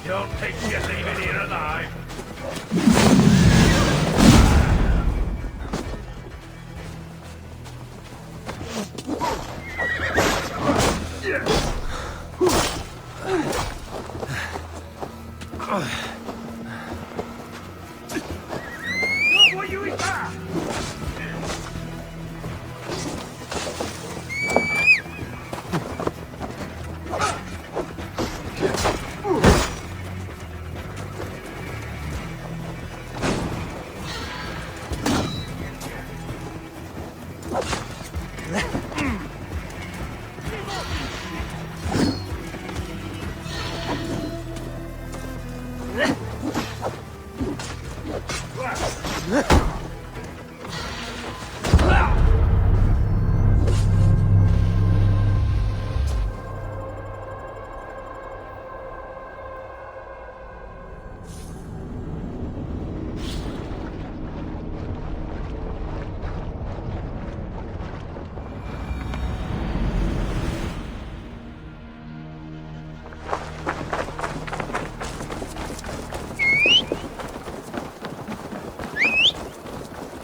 Don't think you're leaving here alive. What you eat that?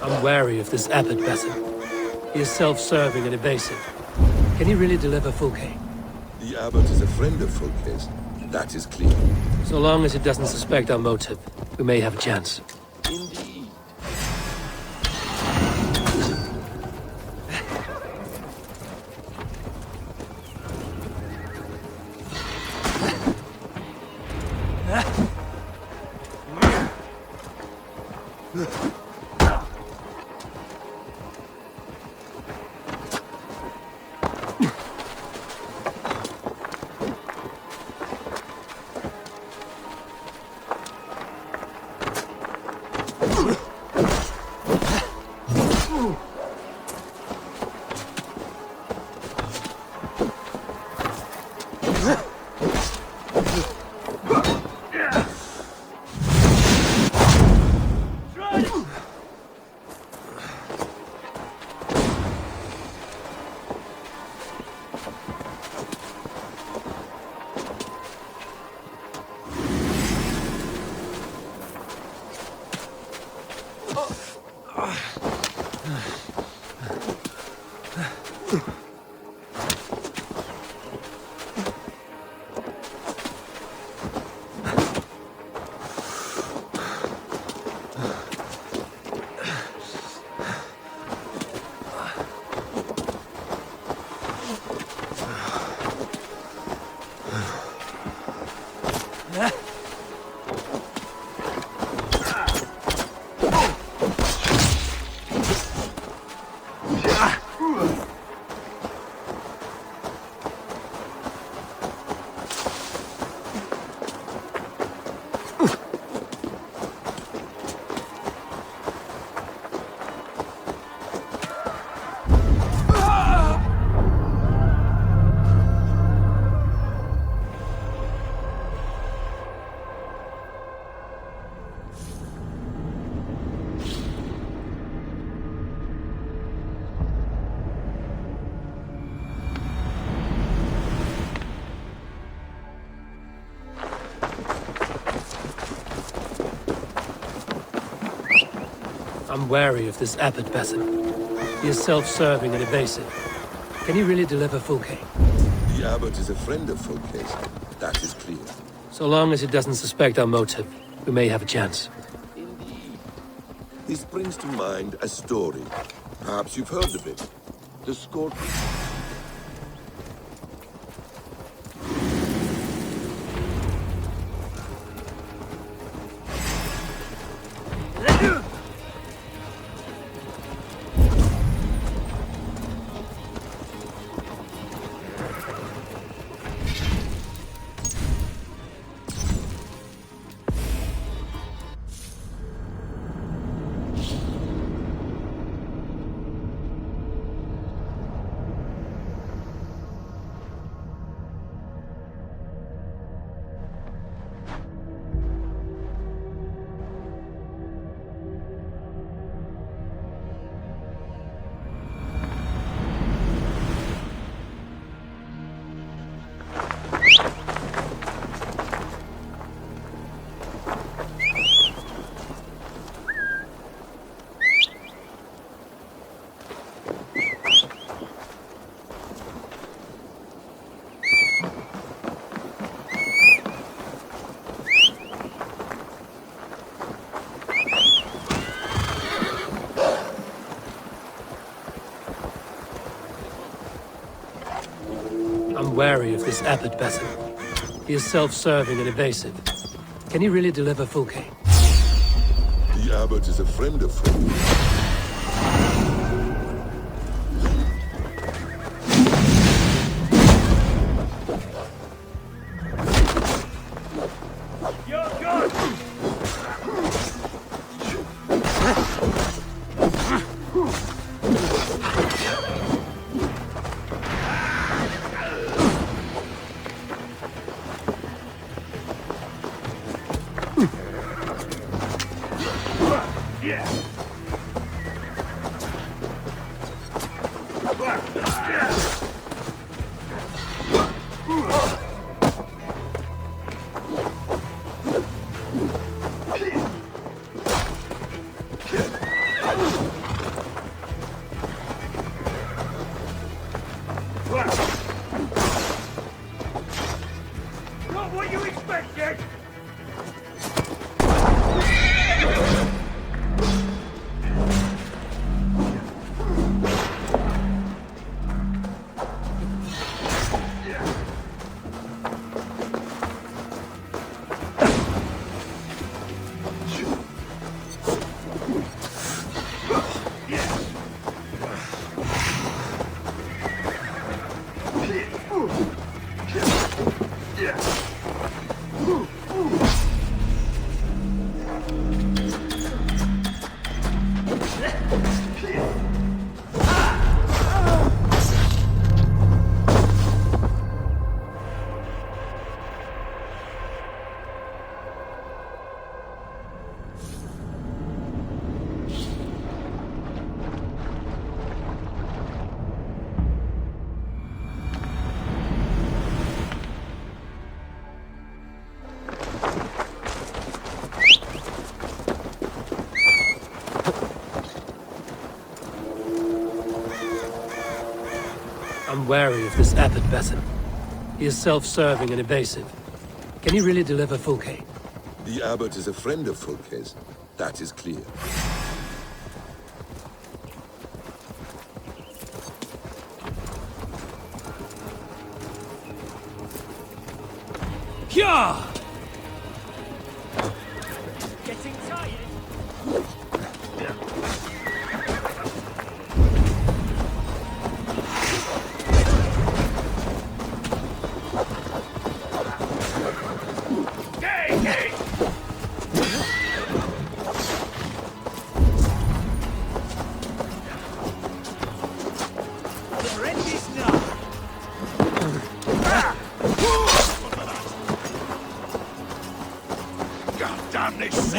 I'm wary of this Abbot Basim. He is self-serving and evasive. Can he really deliver Fulke? The Abbot is a friend of Fulke's. That is clear. So long as he doesn't suspect our motive, we may have a chance. Indeed. I'm wary of this Abbot Basim. He is self-serving and evasive. Can he really deliver Fulke? The Abbot is a friend of Fulke's. That is clear. So long as he doesn't suspect our motive, we may have a chance. Indeed. This brings to mind a story. Perhaps you've heard of it. The Scorpion. wary of this abbot Besson. He is self-serving and evasive. Can he really deliver Fulke? The abbot is a friend of Fulke. You're good! Yeah. Not what you expected! I'm wary of this abbot Besson. He is self-serving and evasive. Can he really deliver Fulke? The abbot is a friend of Fulke's. That is clear. Hyah! Getting tired? God damn this!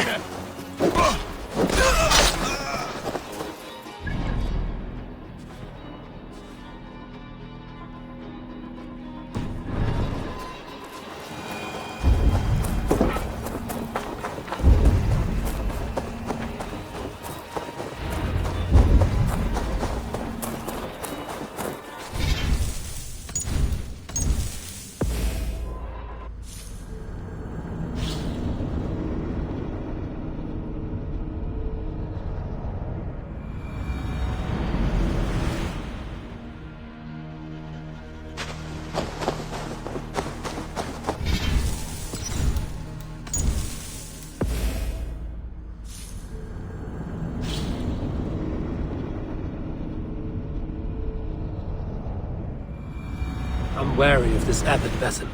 I'm wary of this abbot Besson.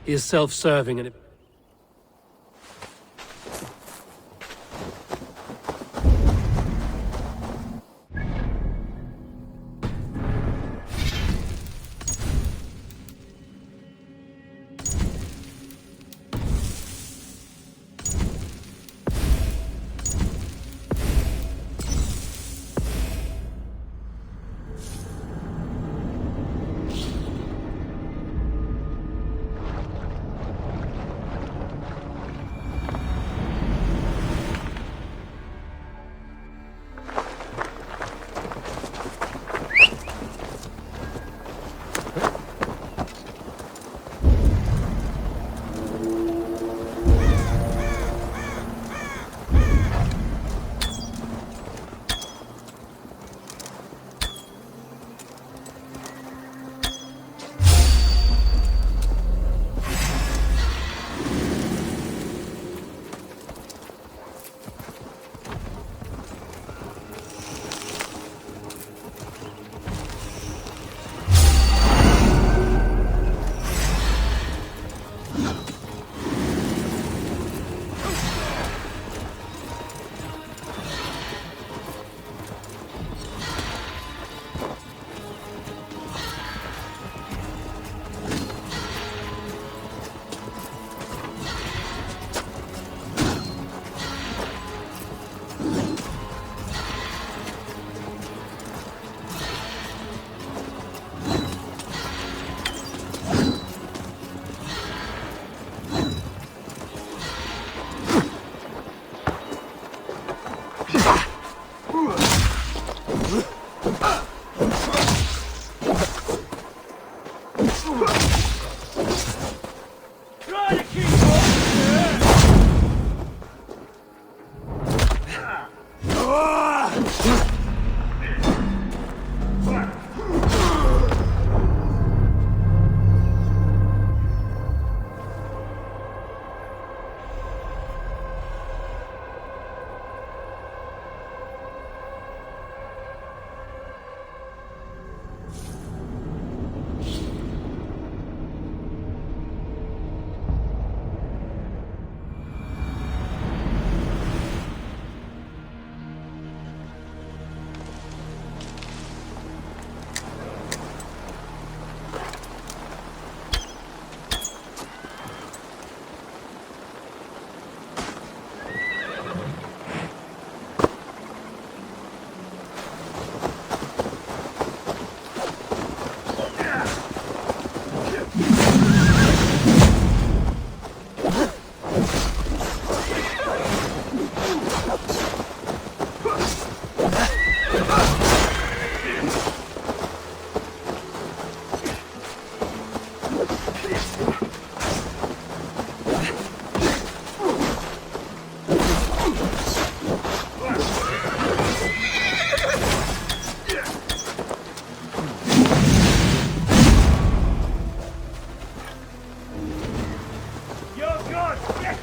He is self-serving and...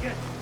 beckon!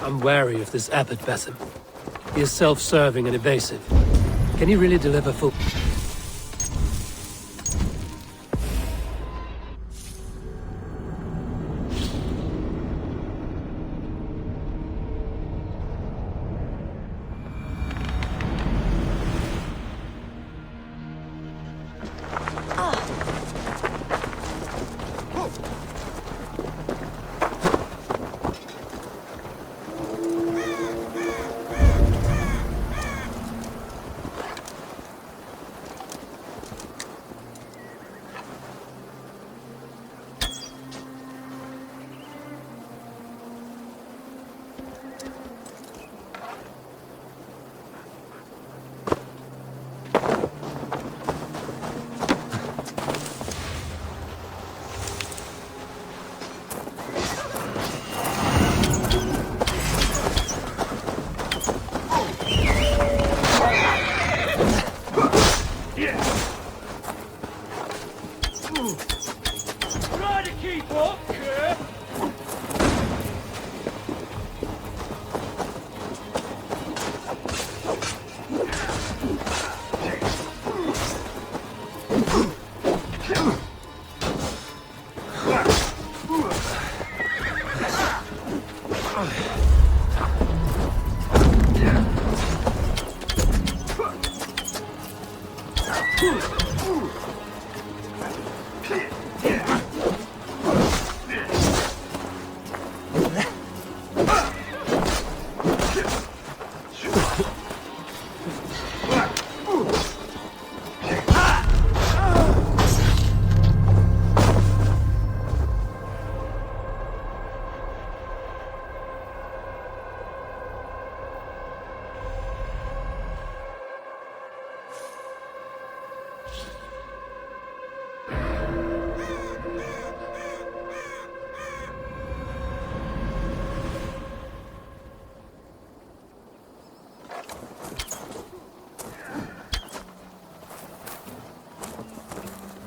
I'm wary of this abbot Basim. He is self-serving and evasive. Can he really deliver full... Try to keep up, yeah?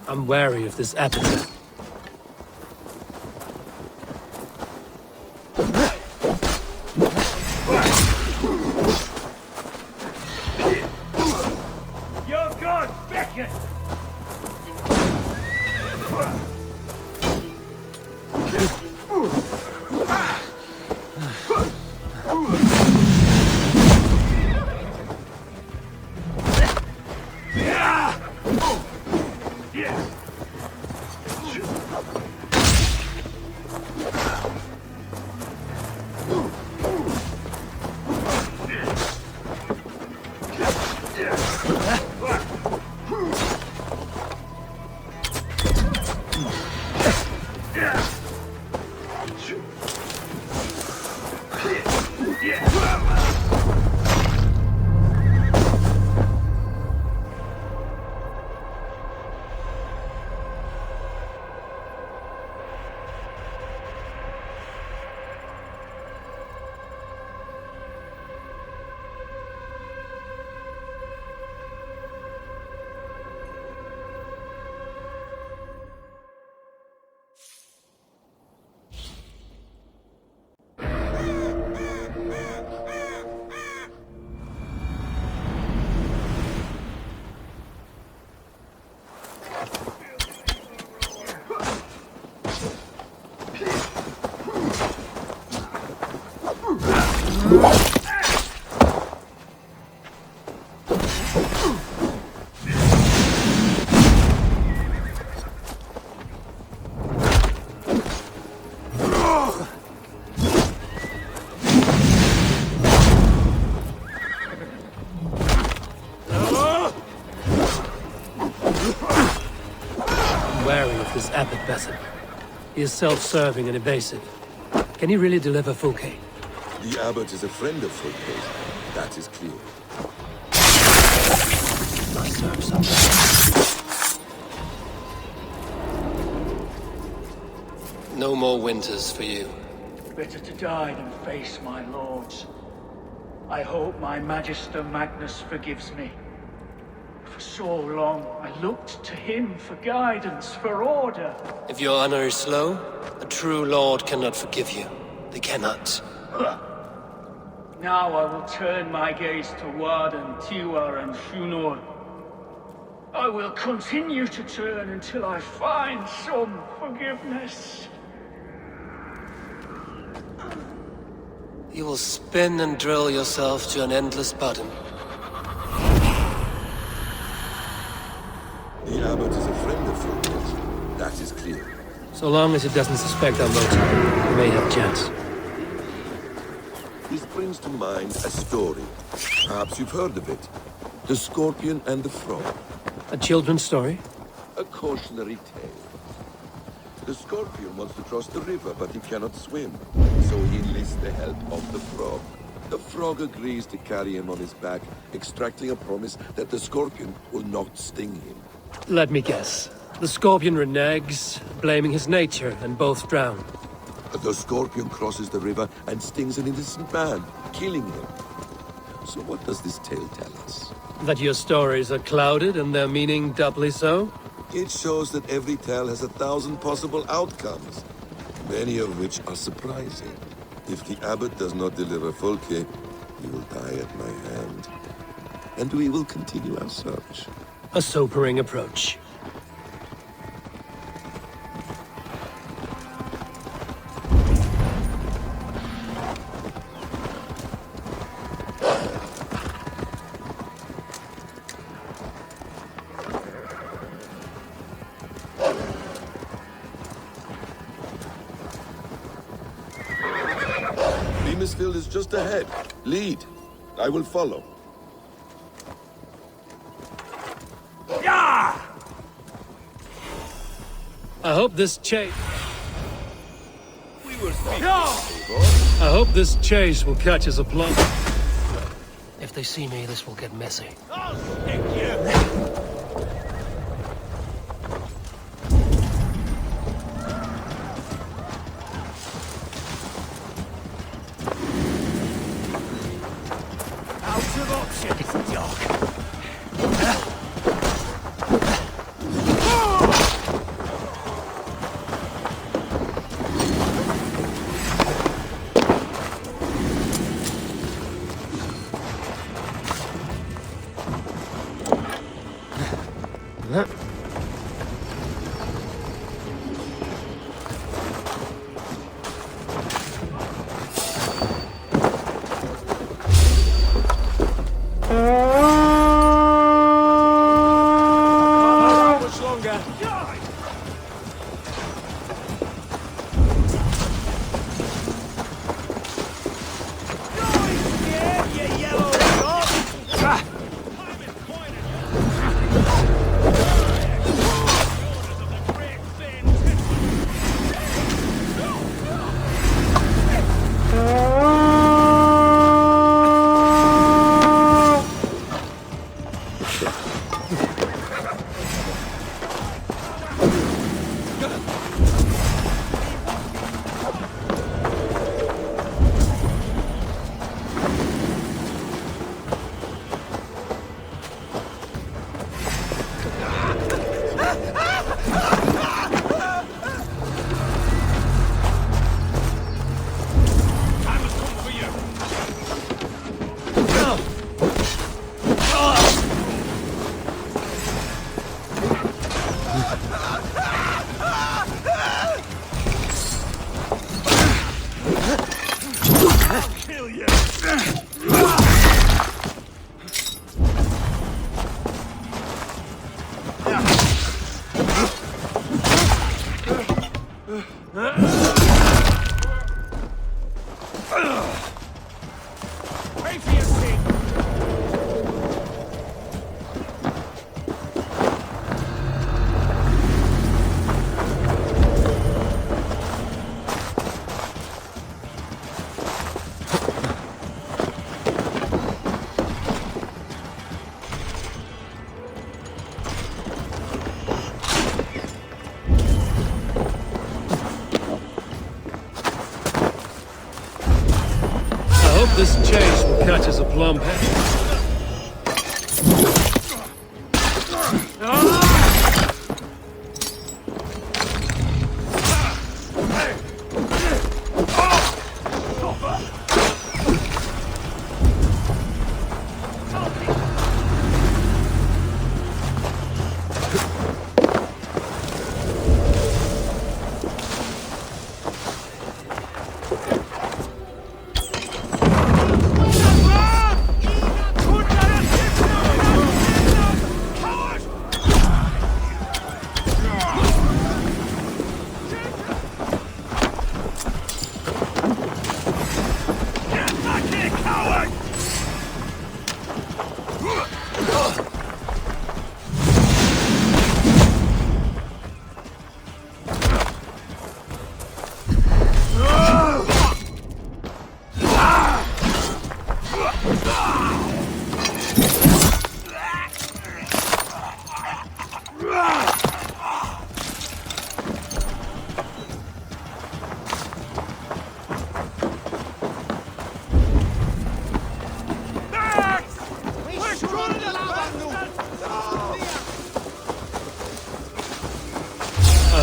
I'm wary of this abbot. Your god beckon! Wary of this Abbot Besson. He is self-serving and evasive. Can he really deliver Fulke? The abbot is a friend of Fulke's. That is clear. Must serve something. No more winters for you. Better to die than face my lords. I hope my Magister Magnus forgives me. For so long, I looked to him for guidance, for order. If your honor is slow, a true lord cannot forgive you. They cannot. Now I will turn my gaze to Warden, Tiwar, and Shunor. I will continue to turn until I find some forgiveness. You will spin and drill yourself to an endless bottom. The abbot is a friend of Fulke's. That is clear. So long as it doesn't suspect our motive, we may have a chance. This brings to mind a story. Perhaps you've heard of it. The Scorpion and the Frog. A children's story? A cautionary tale. The Scorpion wants to cross the river, but he cannot swim. So he enlists the help of the Frog. The Frog agrees to carry him on his back, extracting a promise that the Scorpion will not sting him. Let me guess. The Scorpion reneges, blaming his nature, and both drown. The Scorpion crosses the river and stings an innocent man, killing him. So what does this tale tell us? That your stories are clouded and their meaning doubly so? It shows that every tale has 1,000 possible outcomes, many of which are surprising. If the abbot does not deliver Fulke, he will die at my hand. And we will continue our search. A sobering approach. Beamisfield is just ahead. Lead. I will follow. I hope this chase... We were speaking. I hope this chase will catch us aplomb. If they see me, this will get messy. I'll stick you! Out of options, Doc. kill you! Pray for your sin! I hope this chase will catch us a plumb head.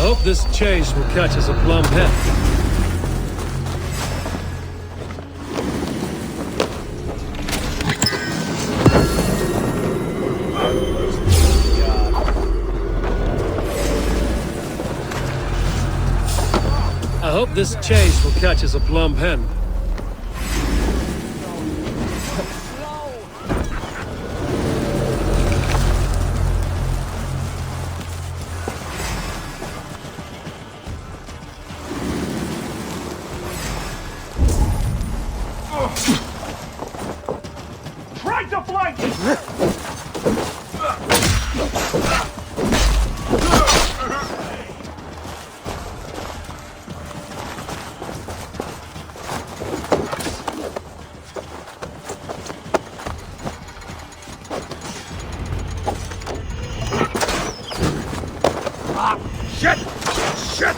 I hope this chase will catch us a plumb head. I hope this chase will catch us a plumb hen. Try to flank! Shit! Shit!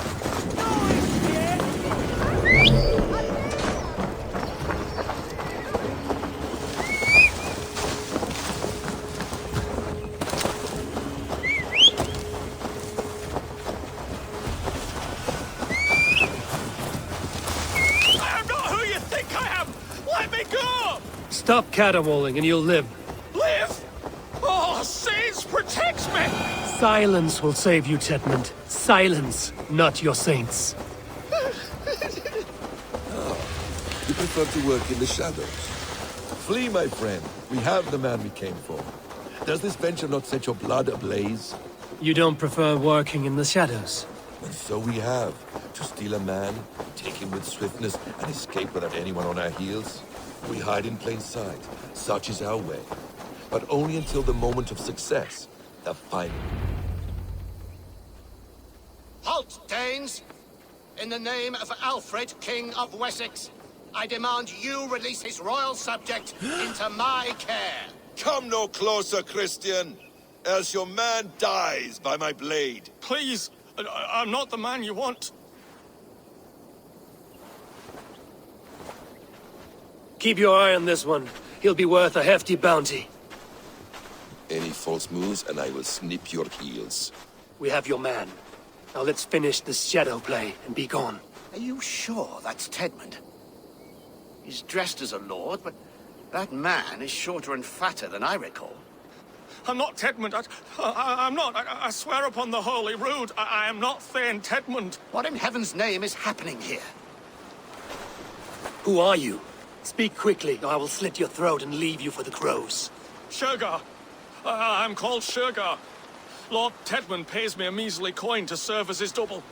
Stop caterwauling and you'll live. Live? Oh, Saints protects me! Silence will save you, Chetmund. Silence, not your saints. You prefer to work in the shadows. Flee, my friend. We have the man we came for. Does this venture not set your blood ablaze? You don't prefer working in the shadows? And so we have. To steal a man, take him with swiftness, and escape without anyone on our heels. We hide in plain sight. Such is our way. But only until the moment of success. The final. Halt, Danes! In the name of Alfred, King of Wessex, I demand you release his royal subject into my care. Come no closer, Christian, else your man dies by my blade. Please, I'm not the man you want. Keep your eye on this one. He'll be worth a hefty bounty. Any false moves, and I will snip your heels. We have your man. Now let's finish this shadow play and be gone. Are you sure that's Tedmund? He's dressed as a lord, but that man is shorter and fatter than I recall. I'm not Tedmund. I'm not. I swear upon the Holy Rood, I am not Thane Tedmund. What in heaven's name is happening here? Who are you? Speak quickly, or I will slit your throat and leave you for the crows. Shergar! I'm called Shergar. Lord Tedmund pays me a measly coin to serve as his double.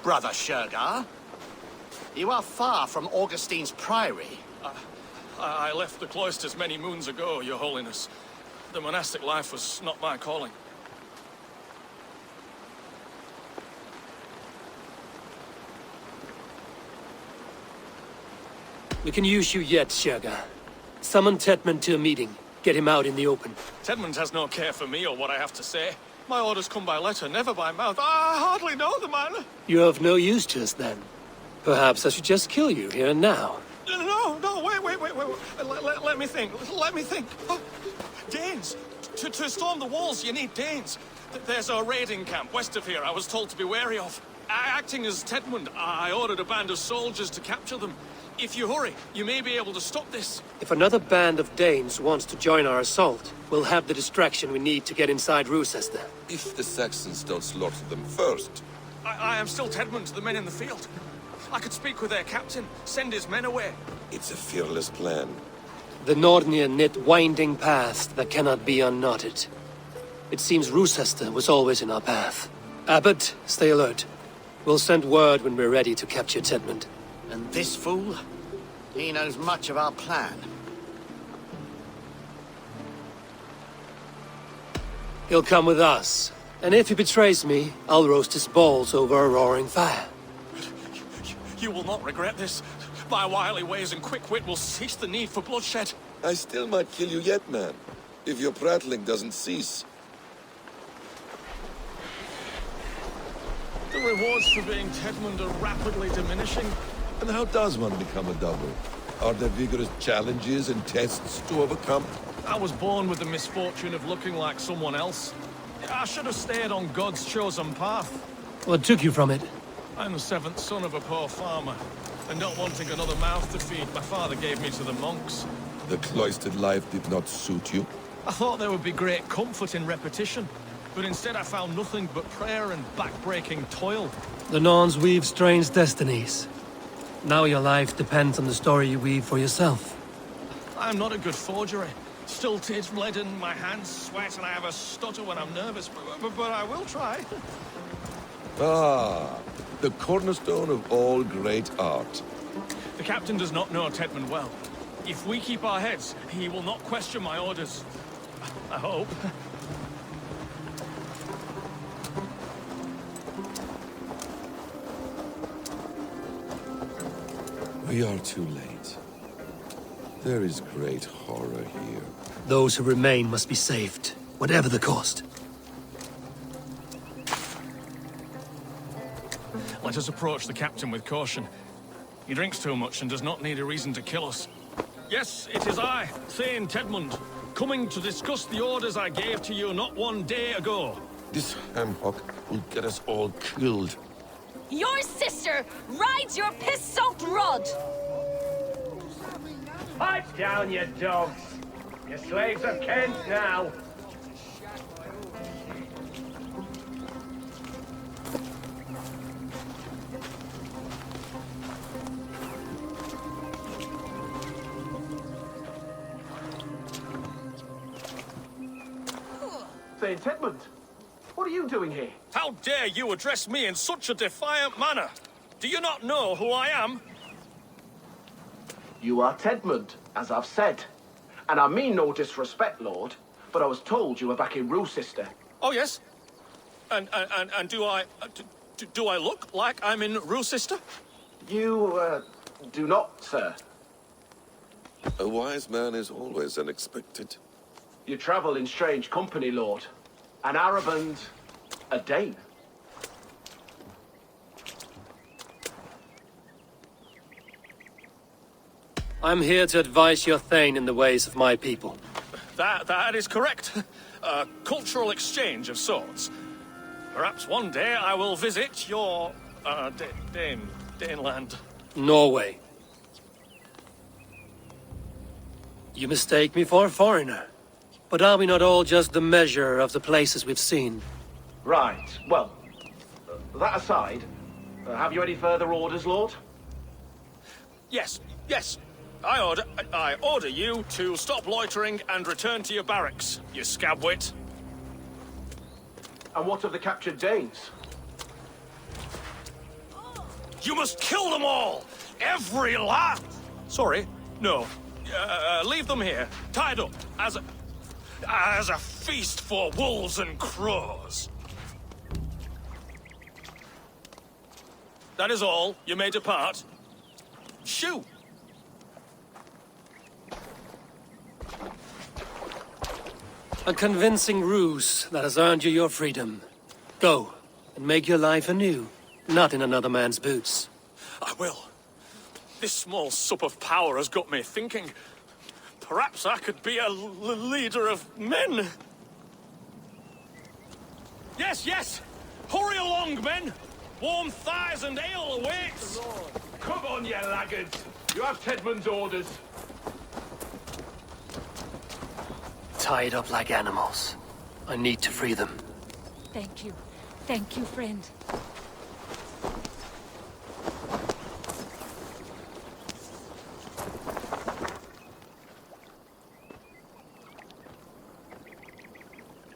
Brother Shergar, you are far from Augustine's priory. I left the cloisters many moons ago, Your Holiness. The monastic life was not my calling. We can use you yet, Shergar. Summon Tedmund to a meeting. Get him out in the open. Tedmund has no care for me or what I have to say. My orders come by letter, never by mouth. I hardly know the man. You're of no use to us, then. Perhaps I should just kill you here and now. No, wait. Let me think. Oh, Danes! To storm the walls, you need Danes. There's a raiding camp west of here I was told to be wary of. Acting as Tedmund, I ordered a band of soldiers to capture them. If you hurry, you may be able to stop this. If another band of Danes wants to join our assault, we'll have the distraction we need to get inside Rochester. If the Saxons don't slaughter them first. I am still Tedmund to the men in the field. I could speak with their captain, send his men away. It's a fearless plan. The Nordnir knit winding paths that cannot be unknotted. It seems Rochester was always in our path. Abbot, stay alert. We'll send word when we're ready to capture Tedmund. And this fool? He knows much of our plan. He'll come with us. And if he betrays me, I'll roast his balls over a roaring fire. You will not regret this. My wily ways and quick wit will cease the need for bloodshed. I still might kill you yet, man. If your prattling doesn't cease. The rewards for being Tedmund are rapidly diminishing. And how does one become a double? Are there vigorous challenges and tests to overcome? I was born with the misfortune of looking like someone else. I should have stayed on God's chosen path. What took you from it? I'm the seventh son of a poor farmer, and not wanting another mouth to feed, my father gave me to the monks. The cloistered life did not suit you? I thought there would be great comfort in repetition, but instead I found nothing but prayer and back-breaking toil. The Norns weave strange destinies. Now your life depends on the story you weave for yourself. I'm not a good forgery. Stilted, leaden, my hands sweat, and I have a stutter when I'm nervous, but I will try. Ah, the cornerstone of all great art. The captain does not know Tedmund well. If we keep our heads, he will not question my orders. I hope. We are too late. There is great horror here. Those who remain must be saved, whatever the cost. Let us approach the captain with caution. He drinks too much and does not need a reason to kill us. Yes, it is I, Thane Tedmund, coming to discuss the orders I gave to you not one day ago. This hamhock will get us all killed. Your sister rides your piss-soaked rod! Pipe down, you dogs! Your slaves of Kent now! St. Tedmund, what are you doing here? How dare you address me in such a defiant manner? Do you not know who I am? You are Tedmund, as I've said. And I mean no disrespect, Lord, but I was told you were back in Rochester. Oh, yes? And do I look like I'm in Rochester? You, do not, sir. A wise man is always unexpected. You travel in strange company, Lord. An Arab and a Dane. I'm here to advise your Thane in the ways of my people. That is correct. A cultural exchange of sorts. Perhaps one day I will visit your, Daneland. Norway. You mistake me for a foreigner. But are we not all just the measure of the places we've seen? Right, well, that aside, have you any further orders, Lord? Yes, yes. I order you to stop loitering and return to your barracks, you scabwit. And what of the captured Danes? You must kill them all! Every last... Sorry, no. Leave them here, tied up, as a feast for wolves and crows. That is all. You may depart. Shoo! A convincing ruse that has earned you your freedom. Go, and make your life anew, not in another man's boots. I will. This small sup of power has got me thinking. Perhaps I could be a leader of men. Yes, yes! Hurry along, men! Warm thighs and ale awaits! Come on, you laggards. You have Tedmund's orders. Tied up like animals. I need to free them. Thank you. Thank you, friend.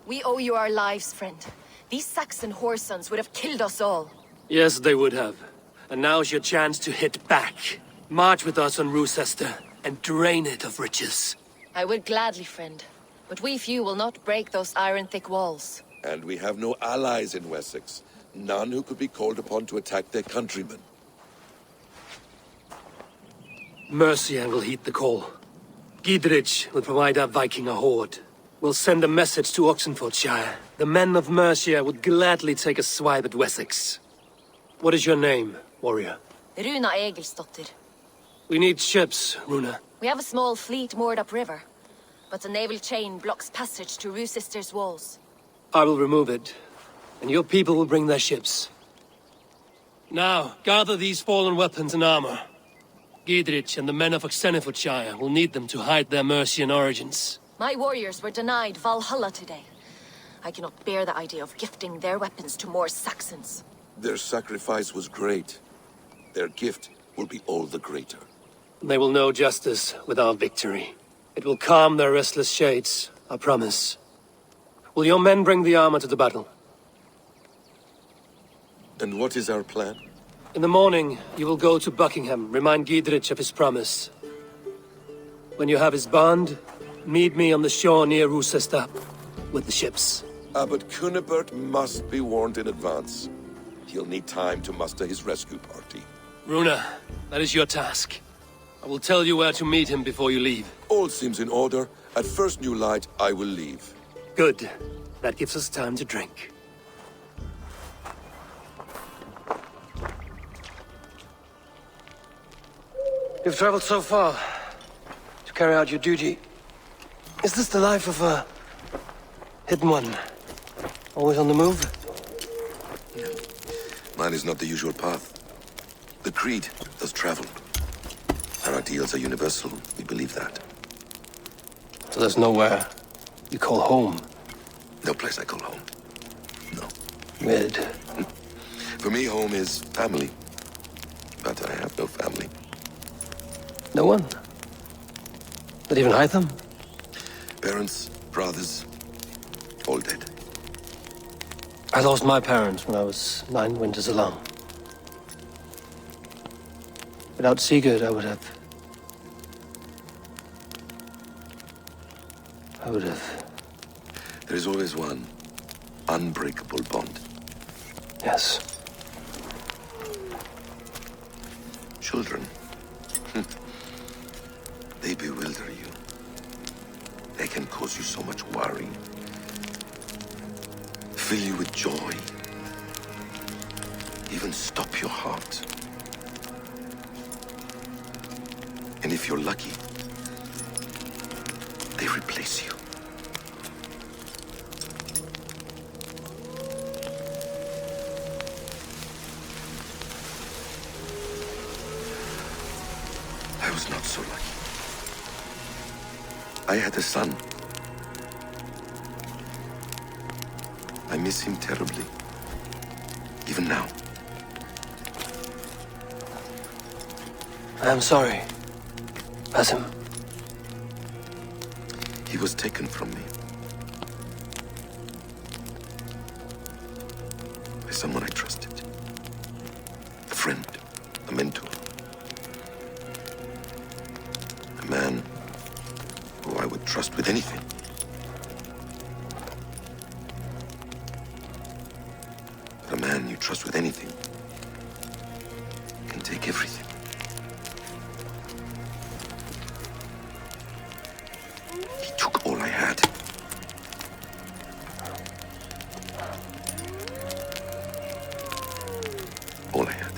We owe you our lives, friend. These Saxon whoresons would have killed us all. Yes, they would have. And now's your chance to hit back. March with us on Roosester, and drain it of riches. I would gladly, friend. But we few will not break those iron-thick walls. And we have no allies in Wessex. None who could be called upon to attack their countrymen. Mercia will heed the call. Gidrich will provide our Viking a horde. We'll send a message to Oxenfordshire. The men of Mercia would gladly take a swipe at Wessex. What is your name, warrior? Runa Egilsdotter. We need ships, Runa. We have a small fleet moored upriver. But the naval chain blocks passage to Roosester's walls. I will remove it, and your people will bring their ships. Now, gather these fallen weapons and armor. Gidrich and the men of Oxenfordshire will need them to hide their Mercian origins. My warriors were denied Valhalla today. I cannot bear the idea of gifting their weapons to more Saxons. Their sacrifice was great. Their gift will be all the greater. They will know justice with our victory. It will calm their restless shades, I promise. Will your men bring the armor to the battle? And what is our plan? In the morning, you will go to Buckingham, remind Gidrich of his promise. When you have his bond, meet me on the shore near Roosester, with the ships. Abbot Cunibert must be warned in advance. He'll need time to muster his rescue party. Runa, that is your task. I will tell you where to meet him before you leave. All seems in order. At first new light, I will leave. Good. That gives us time to drink. You've traveled so far to carry out your duty. Is this the life of a hidden one? Always on the move? Mine is not the usual path. The Creed does travel. Our ideals are universal. We believe that. So there's nowhere you call home? No place I call home. No. Weird. For me, home is family. But I have no family. No one? Not even Hytham? Parents, brothers, all dead. I lost my parents when I was 9 winters alone. Without Sigurd, I would have... There is always one unbreakable bond. Yes. Children. They bewilder you. They can cause you so much worry. Fill you with joy. Even stop your heart. And if you're lucky, they replace you. I was not so lucky. I had a son. I miss him terribly. Even now. I am sorry. Basim. He was taken from me. By someone I trusted. A friend, a mentor. A man who I would trust with anything. But a man you trust with anything can take everything. He took all I had. All I had.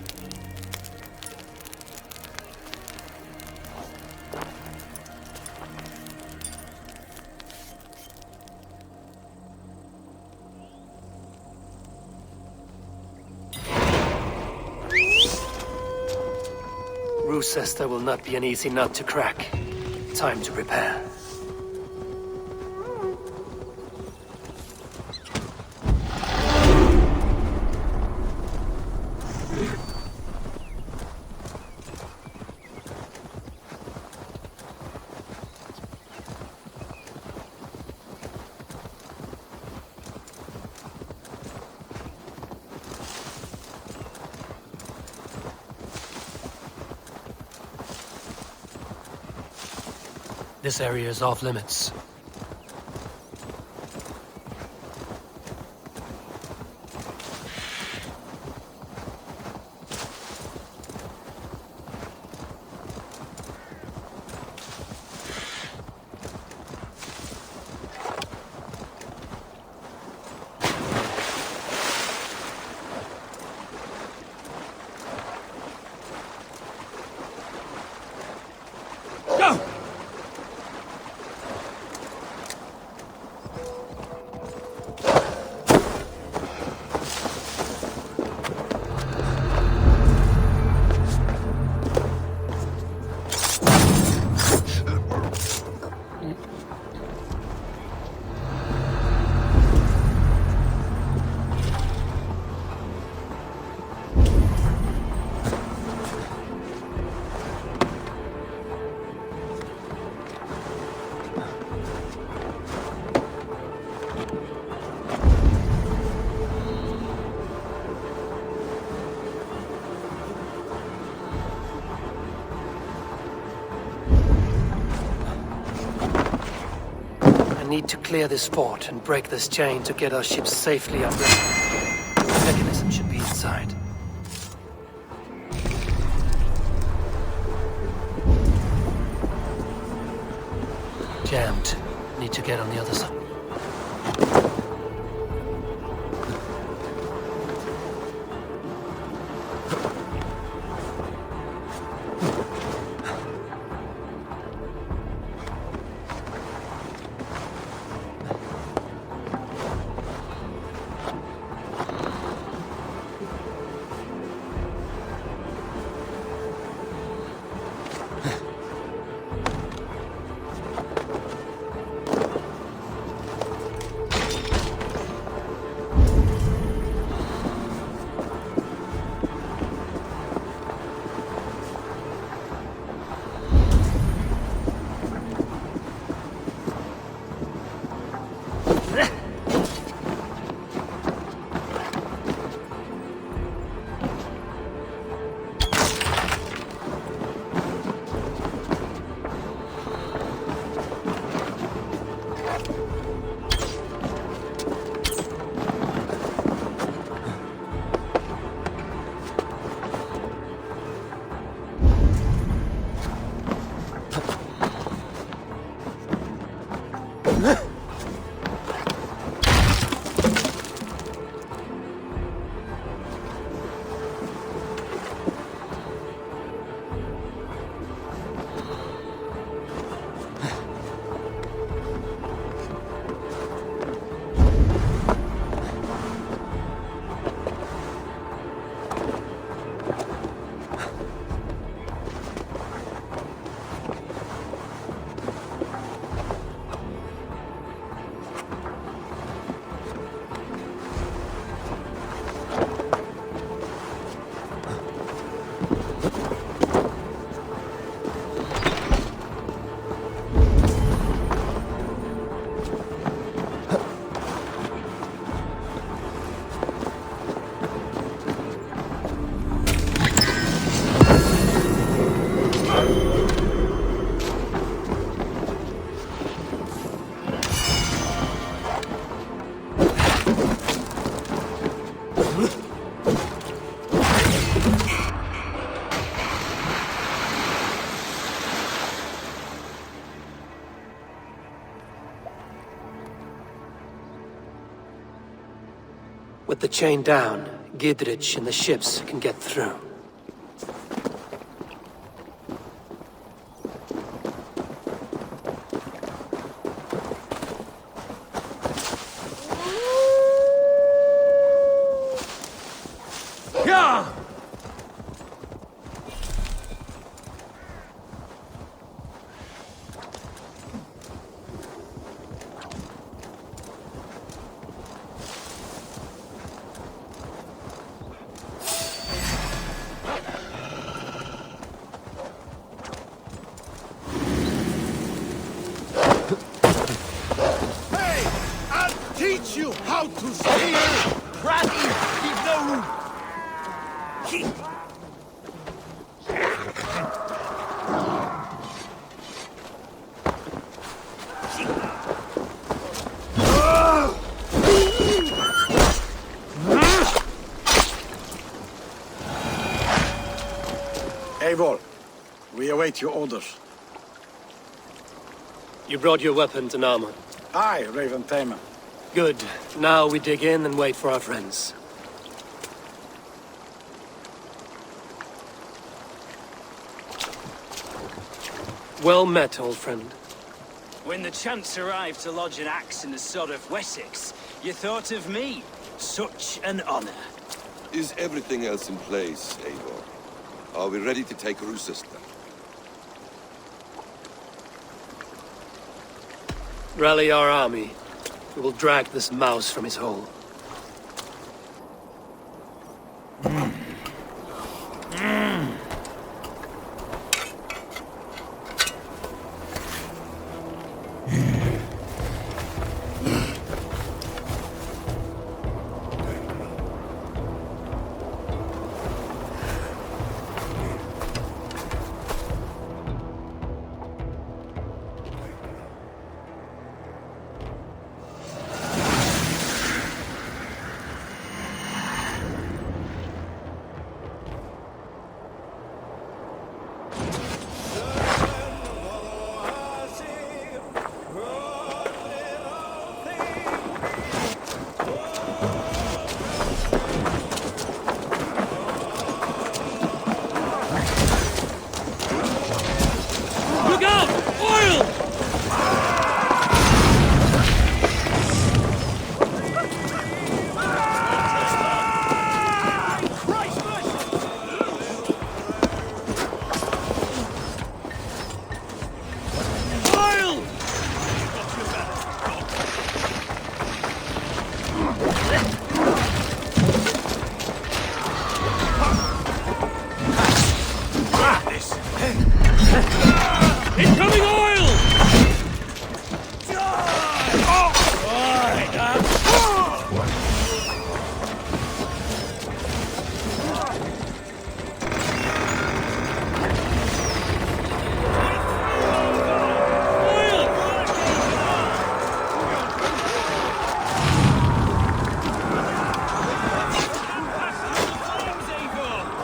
Roosester will not be an easy nut to crack. Time to prepare. This area is off limits. I need to clear this fort and break this chain to get our ships safely up there. The mechanism should be inside. Jammed. Need to get on the other side. With the chain down, Gidrich and the ships can get through. Yeah! Teach you how to steal! Bratty! Keep no room! Eivor, we await your orders. You brought your weapons and armor. Aye, Raven Tamer. Good. Now we dig in and wait for our friends. Well met, old friend. When the chance arrived to lodge an axe in the sod of Wessex, you thought of me. Such an honor. Is everything else in place, Eivor? Are we ready to take Rochester? Rally our army. We will drag this mouse from his hole. Look out! Oil! Incoming oil!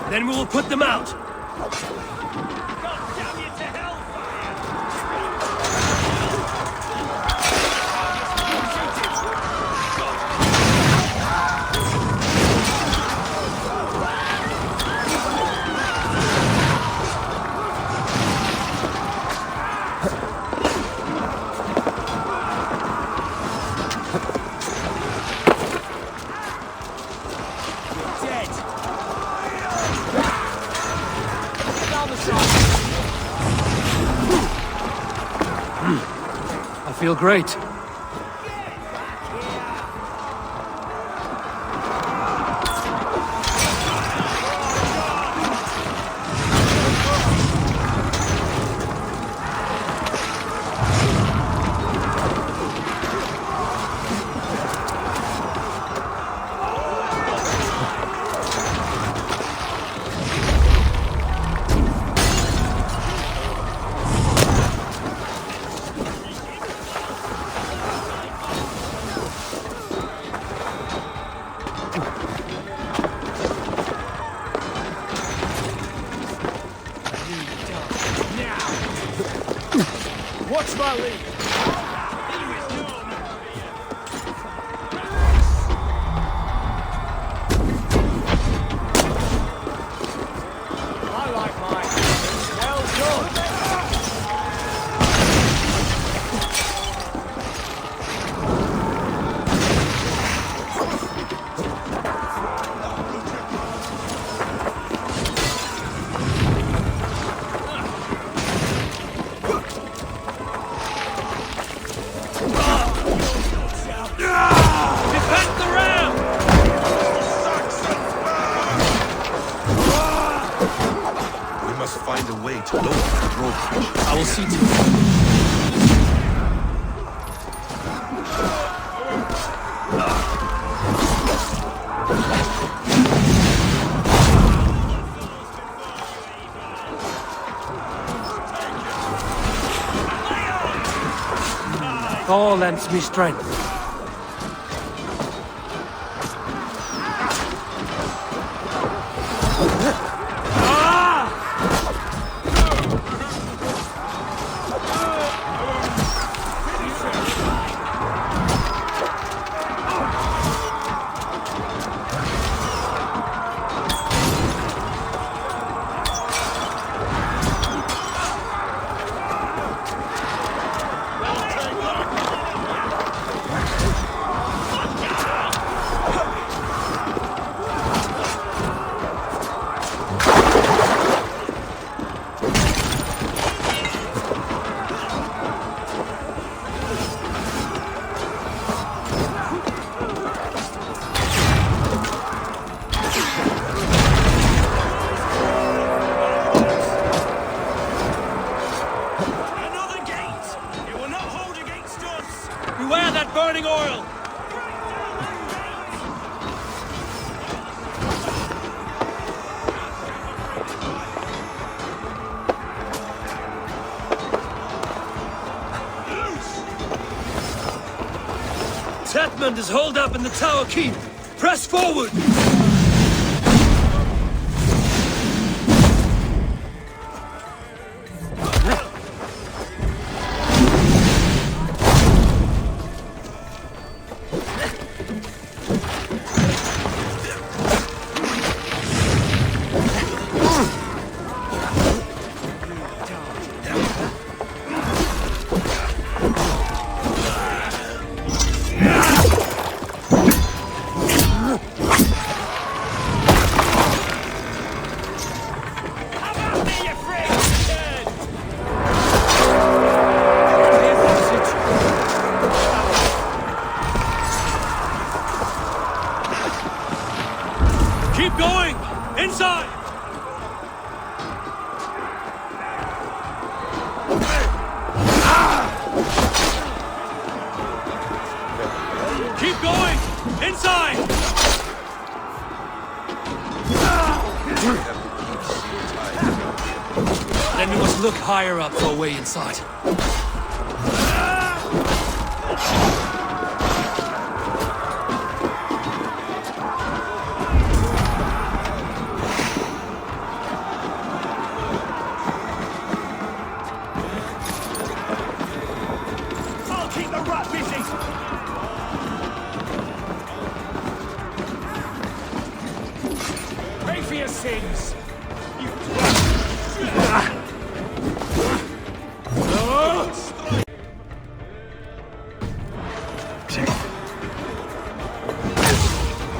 Then we will put them out. I feel great. Watch my lead! a way to lower the drawbridge. I will see to it. Thor lends me strength. Beware that burning oil! Tetmund is holed up in the tower keep. Press forward! Keep going! Inside! Keep going! Inside! Then we must look higher up for a way inside. Pay for your sins! You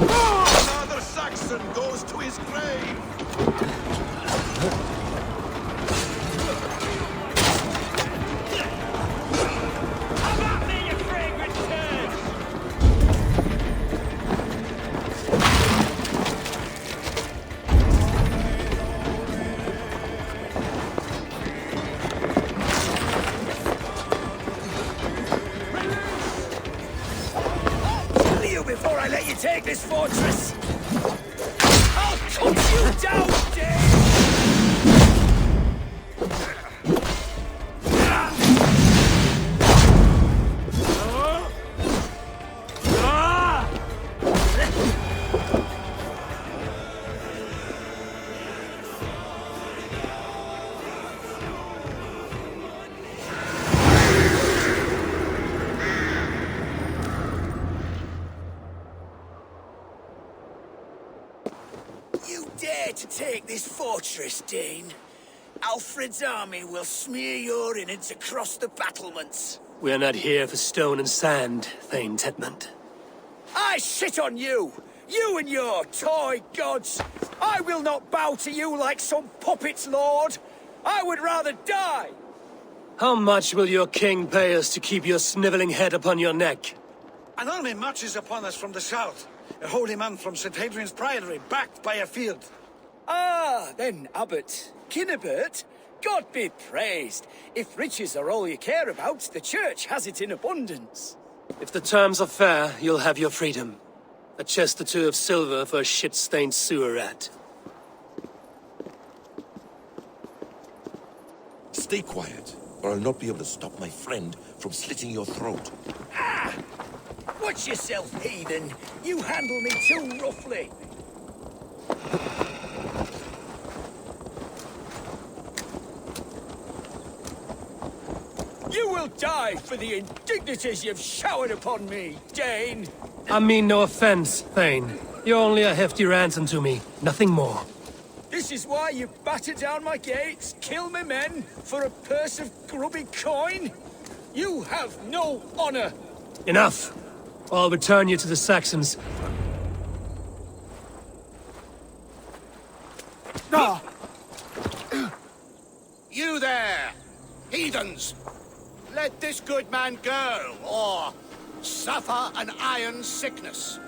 Another Saxon goes to his grave! about me, you fragrant turd! Before I let you take this fortress! I'll cut you down, Dave! You dare to take this fortress, Dane? Alfred's army will smear your innards across the battlements. We are not here for stone and sand, Thane Tetmund. I shit on you! You and your toy gods! I will not bow to you like some puppet's lord! I would rather die! How much will your king pay us to keep your sniveling head upon your neck? An army marches upon us from the south. A holy man from St. Hadrian's Priory, backed by a field. Ah, then, Abbot, Kinnebert, God be praised. If riches are all you care about, the church has it in abundance. If the terms are fair, you'll have your freedom. A chest or two of silver for a shit-stained sewer rat. Stay quiet, or I'll not be able to stop my friend from slitting your throat. Ah! Watch yourself, heathen. You handle me too roughly. You will die for the indignities you've showered upon me, Dane. I mean no offense, Thane. You're only a hefty ransom to me, nothing more. This is why you batter down my gates, kill my men, for a purse of grubby coin? You have no honor! Enough! I'll return you to the Saxons. Ah! You there, heathens! Let this good man go, or suffer an iron sickness.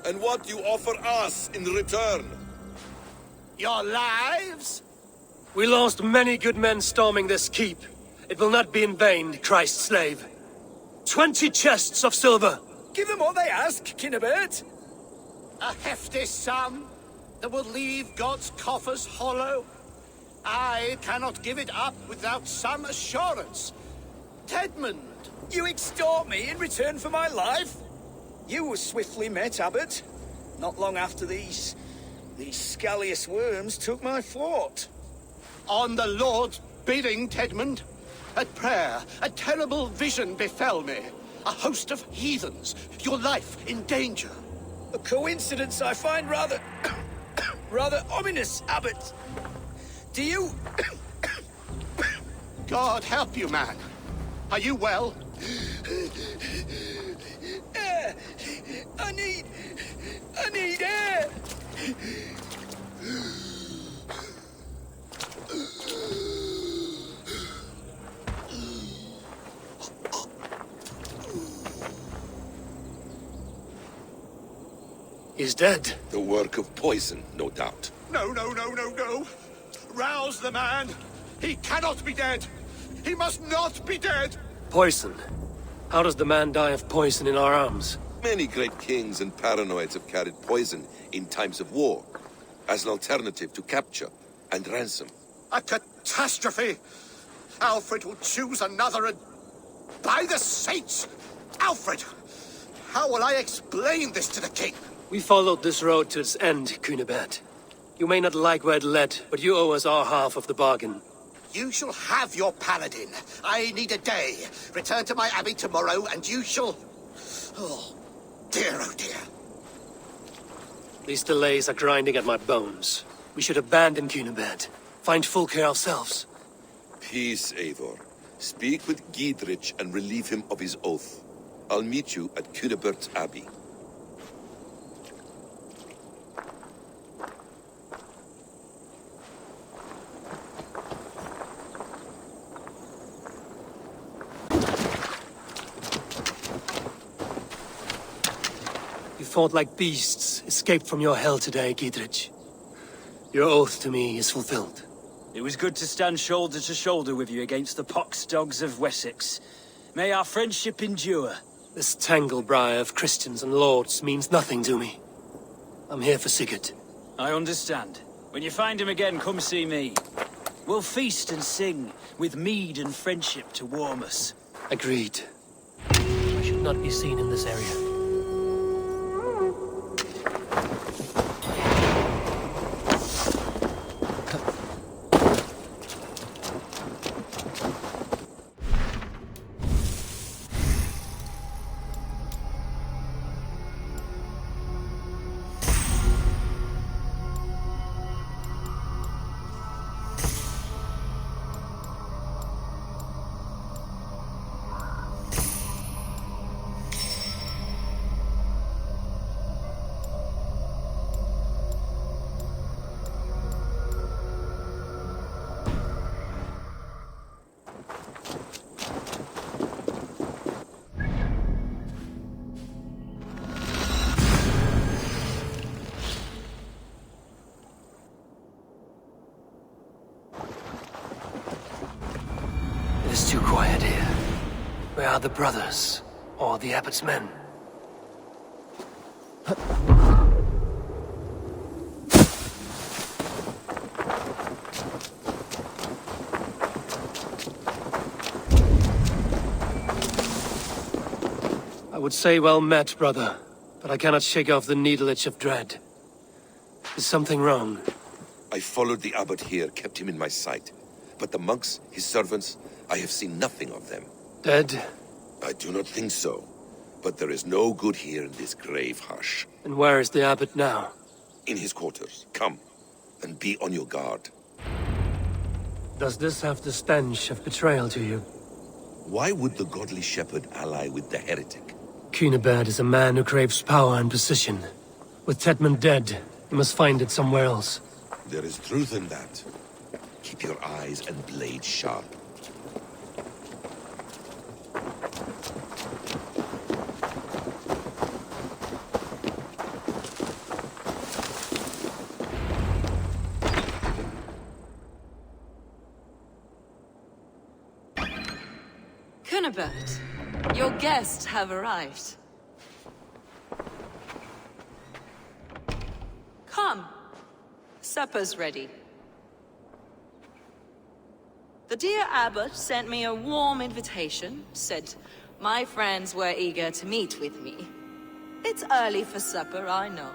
And what you offer us in return? Your lives? We lost many good men storming this keep. It will not be in vain, Christ's slave. 20 chests of silver! Give them what they ask, Kinnebert. A hefty sum that will leave God's coffers hollow? I cannot give it up without some assurance. Tedmund! You extort me in return for my life? You were swiftly met, Abbot. Not long after these scallious worms took my fort. On the Lord's bidding, Tedmund. At prayer, a terrible vision befell me. A host of heathens, your life in danger. A coincidence I find rather... rather ominous, Abbot. Do you... God help you, man. Are you well? Air! I need air! He's dead. The work of poison, no doubt. No. Rouse the man. He cannot be dead. He must not be dead. Poison. How does the man die of poison in our arms? Many great kings and paranoids have carried poison in times of war, as an alternative to capture and ransom. A catastrophe. Alfred will choose another and... By the saints! Alfred! How will I explain this to the king? We followed this road to its end, Cunibert. You may not like where it led, but you owe us our half of the bargain. You shall have your paladin. I need a day. Return to my abbey tomorrow, and you shall... Oh dear. These delays are grinding at my bones. We should abandon Cunibert. Find Fulke ourselves. Peace, Eivor. Speak with Giedrich and relieve him of his oath. I'll meet you at Cunebert's Abbey. You fought like beasts, escaped from your hell today, Giedrich. Your oath to me is fulfilled. It was good to stand shoulder to shoulder with you against the pox dogs of Wessex. May our friendship endure. This tanglebriar of Christians and lords means nothing to me. I'm here for Sigurd. I understand. When you find him again, come see me. We'll feast and sing, with mead and friendship to warm us. Agreed. I should not be seen in this area. is too quiet here. Where are the brothers? Or the abbot's men? I would say well met, brother, but I cannot shake off the needle itch of dread. Is something wrong? I followed the abbot here, kept him in my sight. But the monks, his servants, I have seen nothing of them. Dead? I do not think so. But there is no good here in this grave hush. And where is the abbot now? In his quarters. Come, and be on your guard. Does this have the stench of betrayal to you? Why would the godly shepherd ally with the heretic? Cunibert is a man who craves power and position. With Tedman dead, he must find it somewhere else. There is truth in that. Keep your eyes and blades sharp. Cunibert, your guests have arrived. Come. Supper's ready. The dear abbot sent me a warm invitation, said my friends were eager to meet with me. It's early for supper, I know.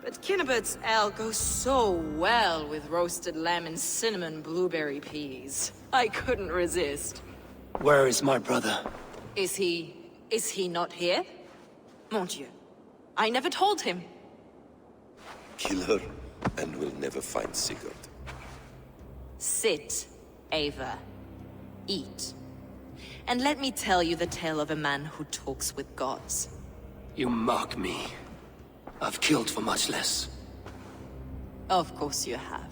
But Cunibert's ale goes so well with roasted lamb and cinnamon blueberry peas. I couldn't resist. Where is my brother? Is he not here? Mon Dieu. I never told him. Kill her, and we'll never find Sigurd. Sit, Ava. Eat. And let me tell you the tale of a man who talks with gods. You mock me. I've killed for much less. Of course you have.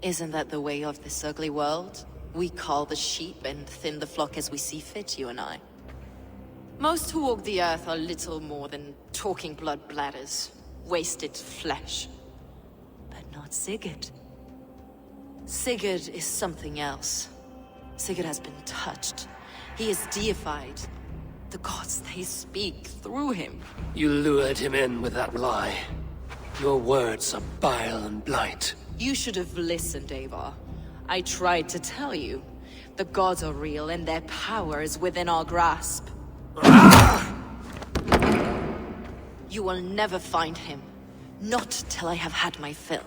Isn't that the way of this ugly world? We cull the sheep and thin the flock as we see fit, you and I. Most who walk the earth are little more than talking blood bladders, wasted flesh. But not Sigurd. Sigurd is something else. Sigurd has been touched. He is deified. The gods, they speak through him. You lured him in with that lie. Your words are bile and blight. You should have listened, Ava. I tried to tell you. The gods are real and their power is within our grasp. You will never find him. Not till I have had my fill.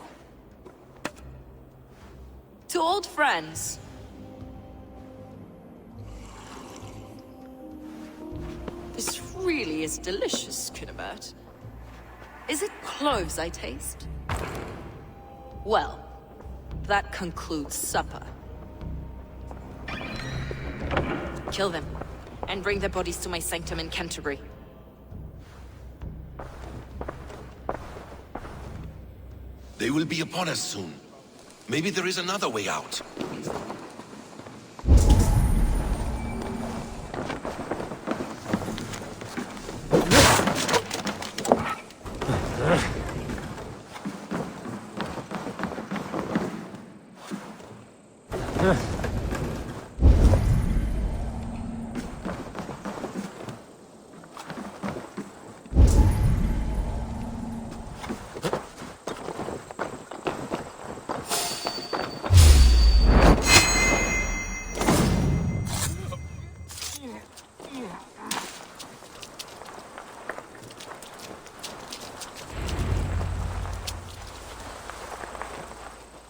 To old friends. This really is delicious, Cunibert. Is it cloves I taste? Well, that concludes supper. Kill them, and bring their bodies to my sanctum in Canterbury. They will be upon us soon. Maybe there is another way out.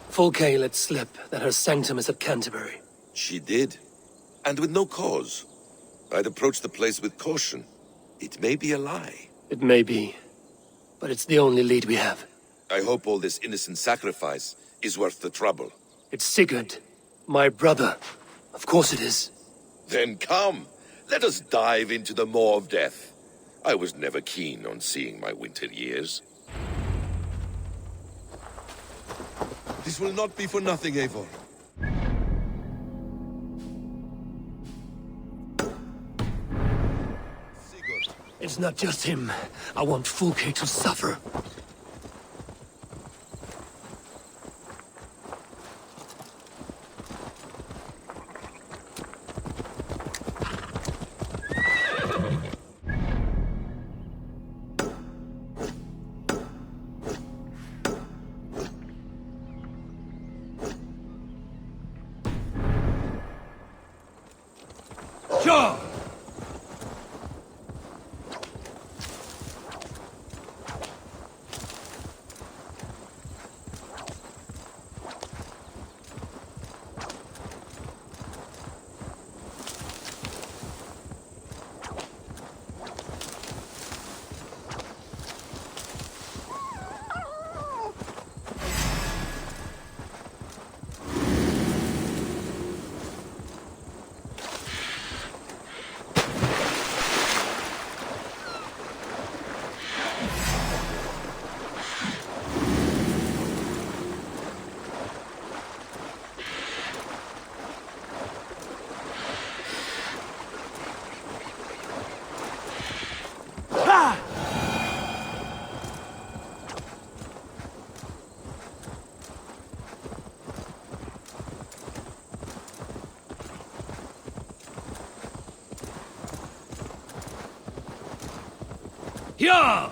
Fulke let slip that her sanctum is at Canterbury. She did. And with no cause. I'd approach the place with caution. It may be a lie. It may be. But it's the only lead we have. I hope all this innocent sacrifice is worth the trouble. It's Sigurd. My brother. Of course it is. Then come. Let us dive into the maw of death. I was never keen on seeing my winter years. This will not be for nothing, Eivor. Sigurd. It's not just him. I want Fulke to suffer. Sure! Yeah!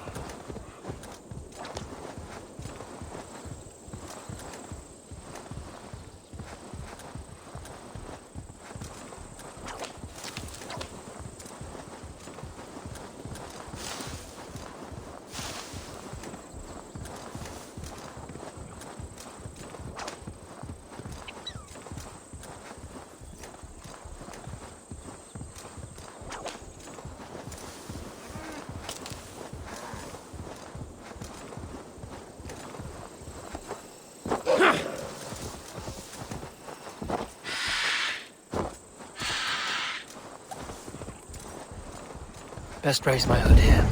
Best raise my hood here.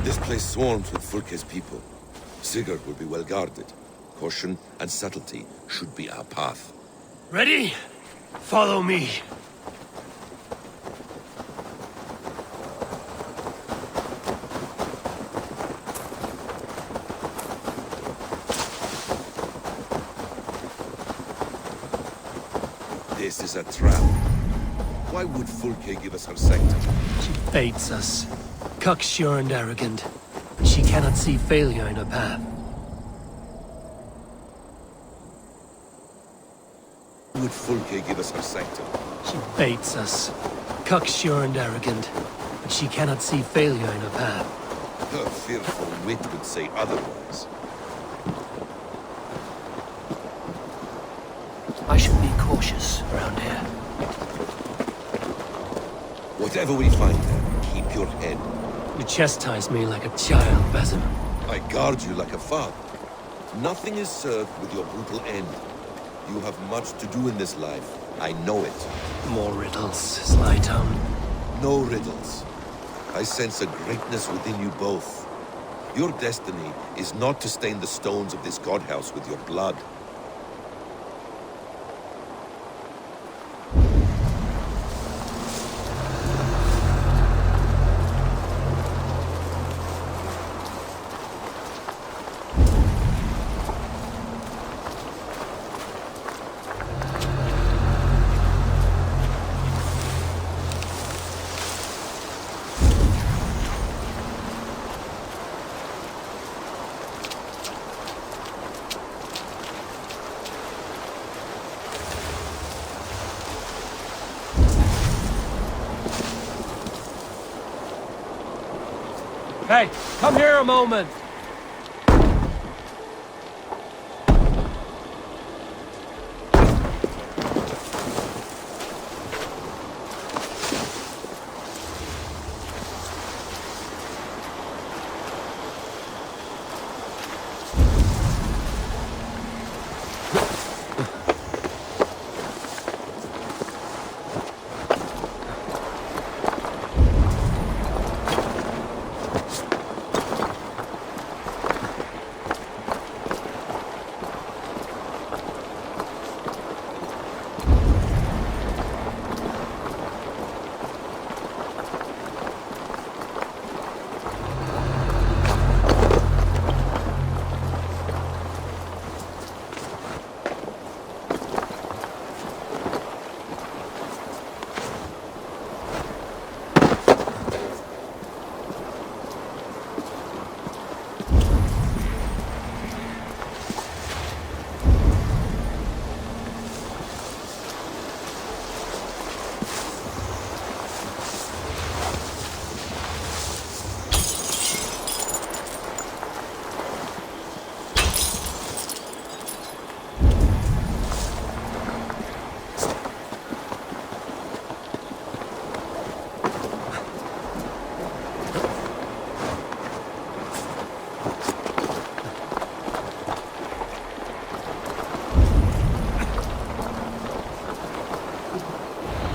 This place swarms with Fulke's people. Sigurd will be well guarded. Caution and subtlety should be our path. Ready? Follow me. This is a trap. Why would Fulke give us her sanctum? She baits us. Cocksure and arrogant. But she cannot see failure in her path. Why would Fulke give us her sanctum? She baits us. Cocksure and arrogant. But she cannot see failure in her path. Her fearful wit would say otherwise. I should be cautious around here. Whatever we find there, keep your head. You chastise me like a child, Basim. I guard you like a father. Nothing is served with your brutal end. You have much to do in this life. I know it. More riddles, Sly Tongue. No riddles. I sense a greatness within you both. Your destiny is not to stain the stones of this godhouse with your blood. Hey, come here a moment!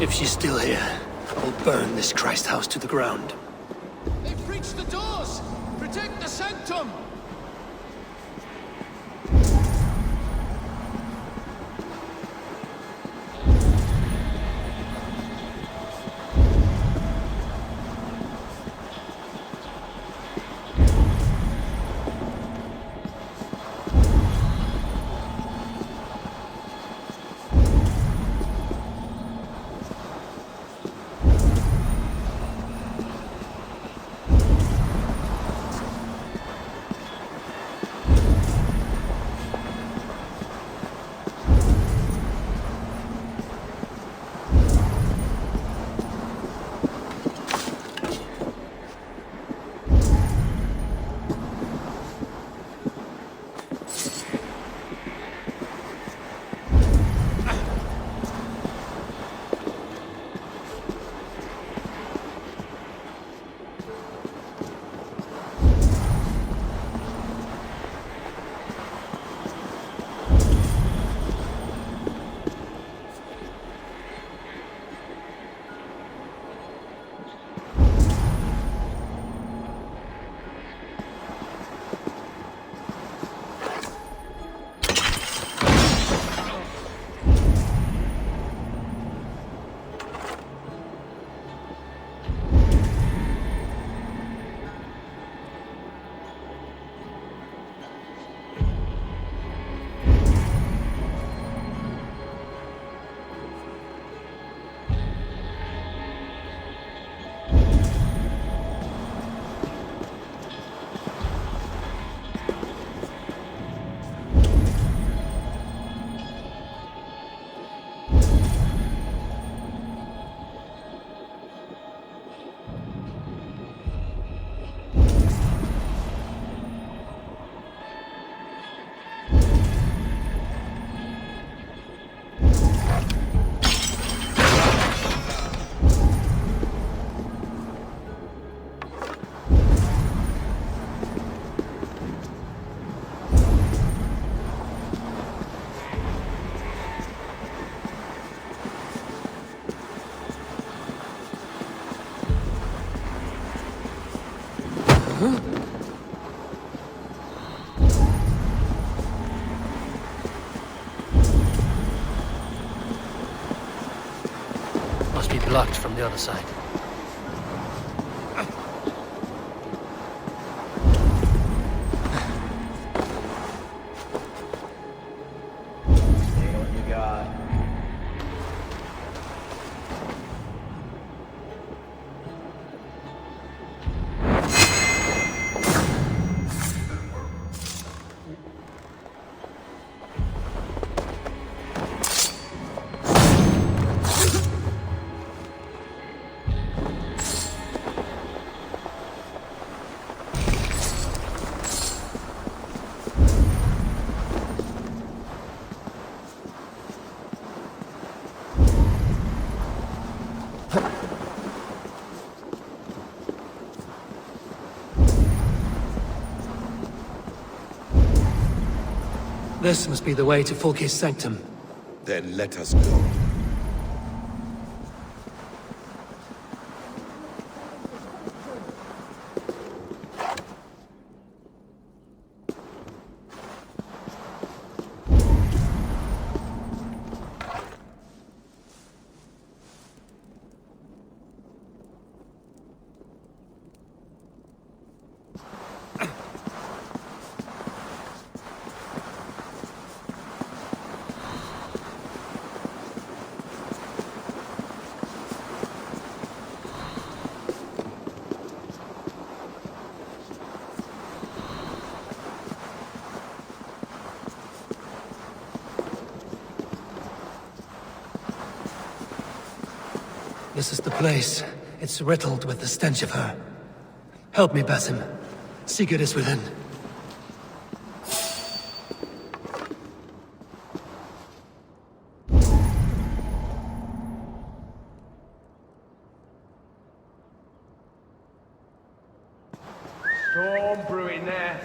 If she's still here, I will burn this Christ house to the ground. They've breached the doors! Protect the sanctum! Must be blocked from the other side. Stay on your guard. This must be the way to Fulke's sanctum. Then let us go. This is the place. It's riddled with the stench of her. Help me, Basim. Sigurd is within. Storm brewing there.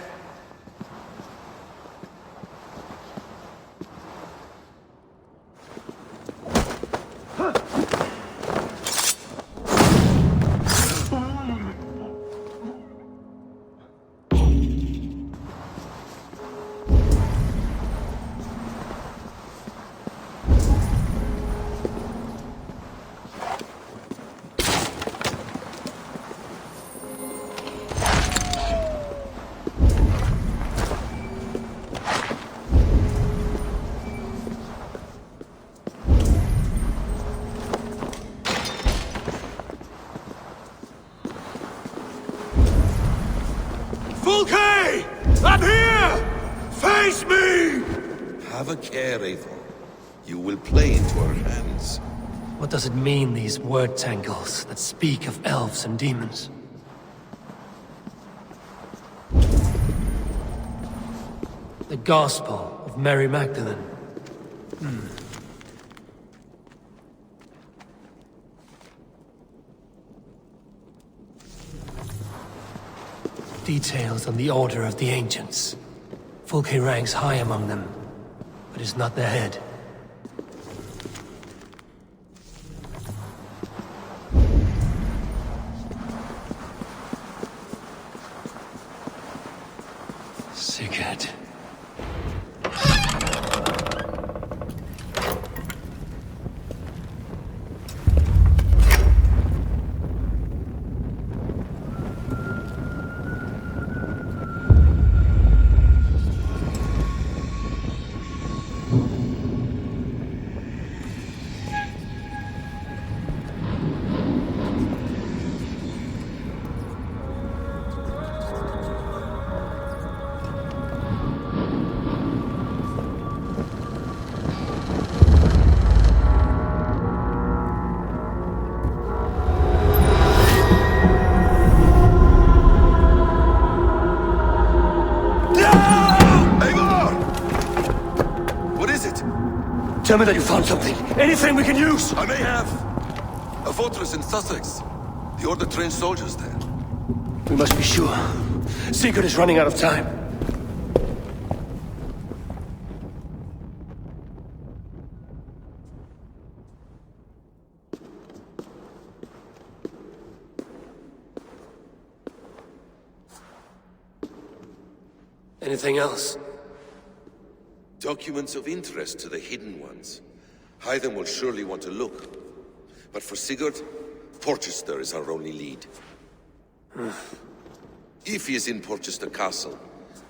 I'm here! Face me! Have a care, Eivor. You will play into our hands. What does it mean, these word tangles that speak of elves and demons? The Gospel of Mary Magdalene. Details on the Order of the Ancients. Fulke ranks high among them, but is not their head. Sigurd. Tell me that you found something. Anything we can use! I may have. A fortress in Sussex. The Order trained soldiers there. We must be sure. Sigurd is running out of time. Anything else? Documents of interest to the Hidden Ones. Hythen will surely want to look. But for Sigurd, Porchester is our only lead. If he is in Porchester Castle,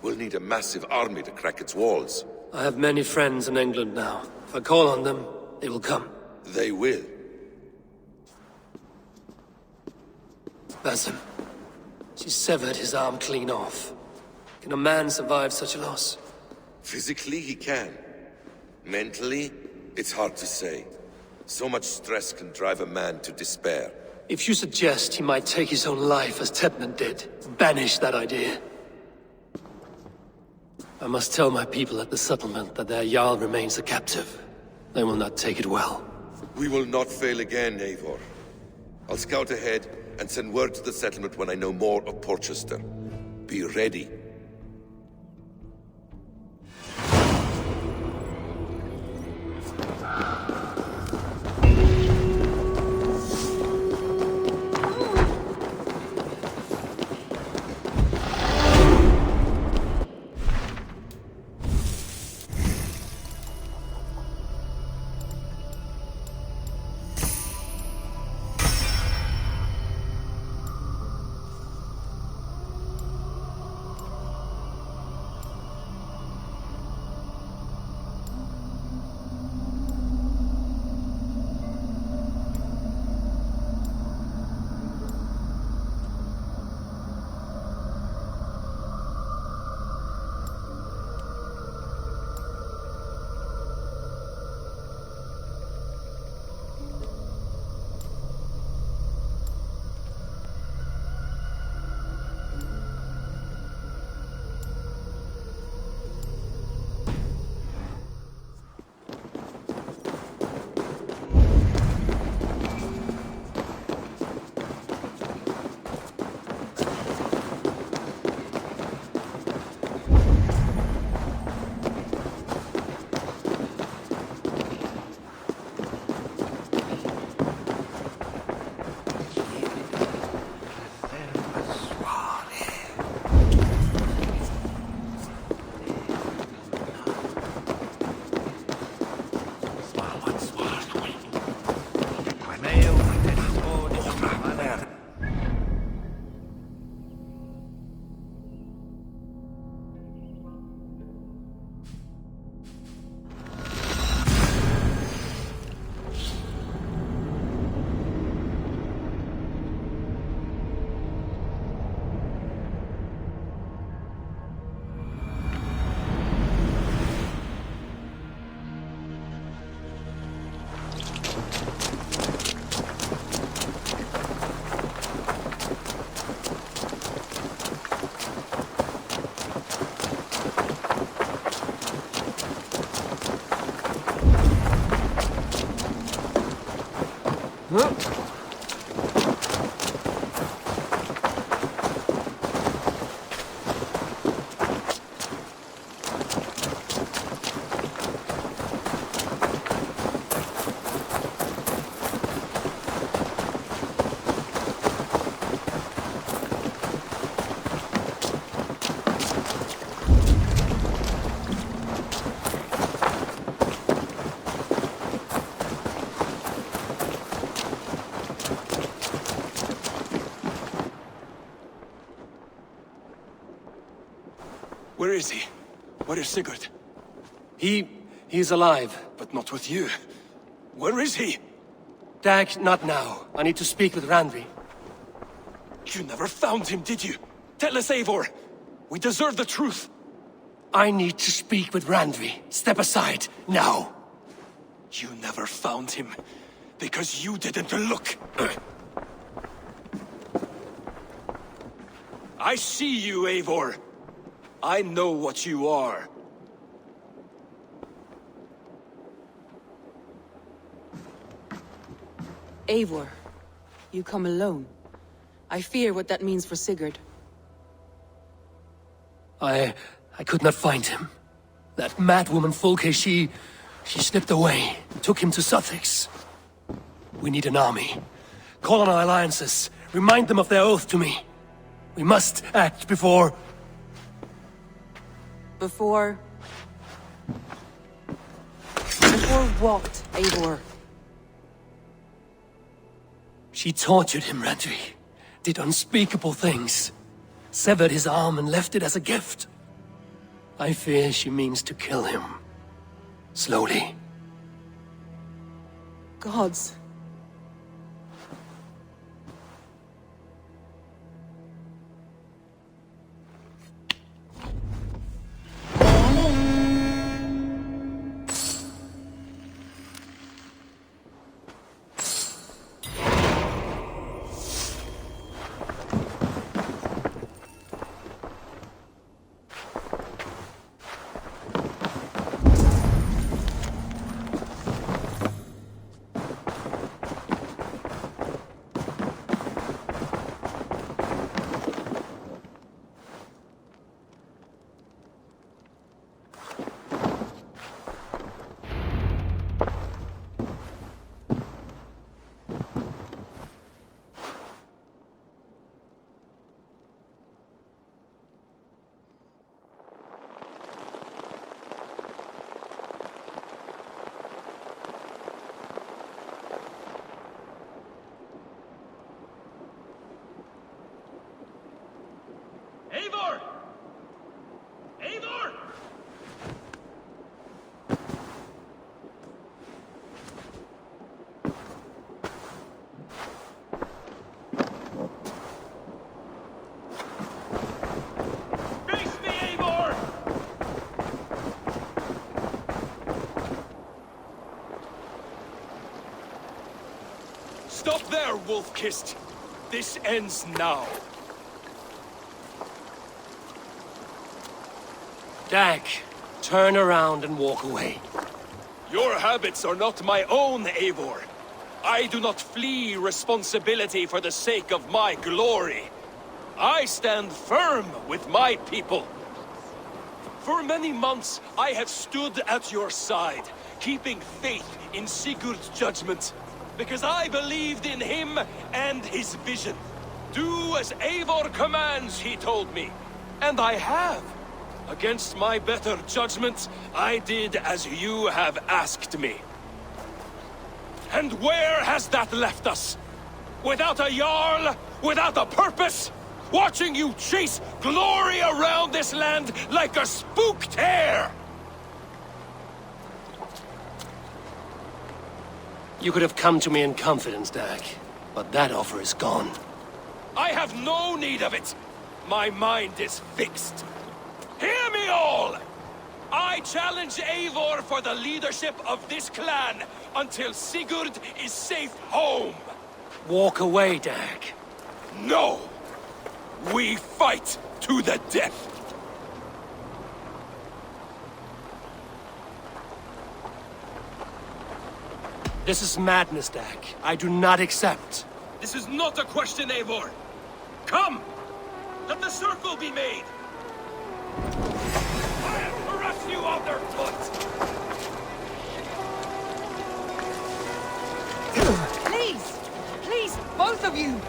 we'll need a massive army to crack its walls. I have many friends in England now. If I call on them, they will come. They will. Basim. She severed his arm clean off. Can a man survive such a loss? Physically, he can. Mentally, it's hard to say. So much stress can drive a man to despair. If you suggest he might take his own life as Tepnan did, banish that idea. I must tell my people at the settlement that their Jarl remains a captive. They will not take it well. We will not fail again, Eivor. I'll scout ahead and send word to the settlement when I know more of Porchester. Be ready. Where is he? Where is Sigurd? He's alive. But not with you. Where is he? Dag, not now. I need to speak with Randvi. You never found him, did you? Tell us, Eivor. We deserve the truth. I need to speak with Randvi. Step aside, now. You never found him, because you didn't look. I see you, Eivor. I know what you are. Eivor, you come alone. I fear what that means for Sigurd. I could not find him. That madwoman Folke, she slipped away and took him to Sussex. We need an army. Call on our alliances. Remind them of their oath to me. We must act before... Before what, Eivor? She tortured him, Randvi. Did unspeakable things. Severed his arm and left it as a gift. I fear she means to kill him. Slowly. Gods. Eivor! Eivor! Face me, Eivor! Stop there, Wolf-Kissed! This ends now. Dag, turn around and walk away. Your habits are not my own, Eivor. I do not flee responsibility for the sake of my glory. I stand firm with my people. For many months, I have stood at your side, keeping faith in Sigurd's judgment, because I believed in him and his vision. Do as Eivor commands, he told me, and I have. Against my better judgment, I did as you have asked me. And where has that left us? Without a Jarl? Without a purpose? Watching you chase glory around this land like a spooked hare! You could have come to me in confidence, Dag, but that offer is gone. I have no need of it! My mind is fixed. Hear me all! I challenge Eivor for the leadership of this clan until Sigurd is safe home! Walk away, Dag. No! We fight to the death! This is madness, Dag. I do not accept. This is not a question, Eivor! Come! Let the circle be made! I'll crush you underfoot! Please! Please, both of you!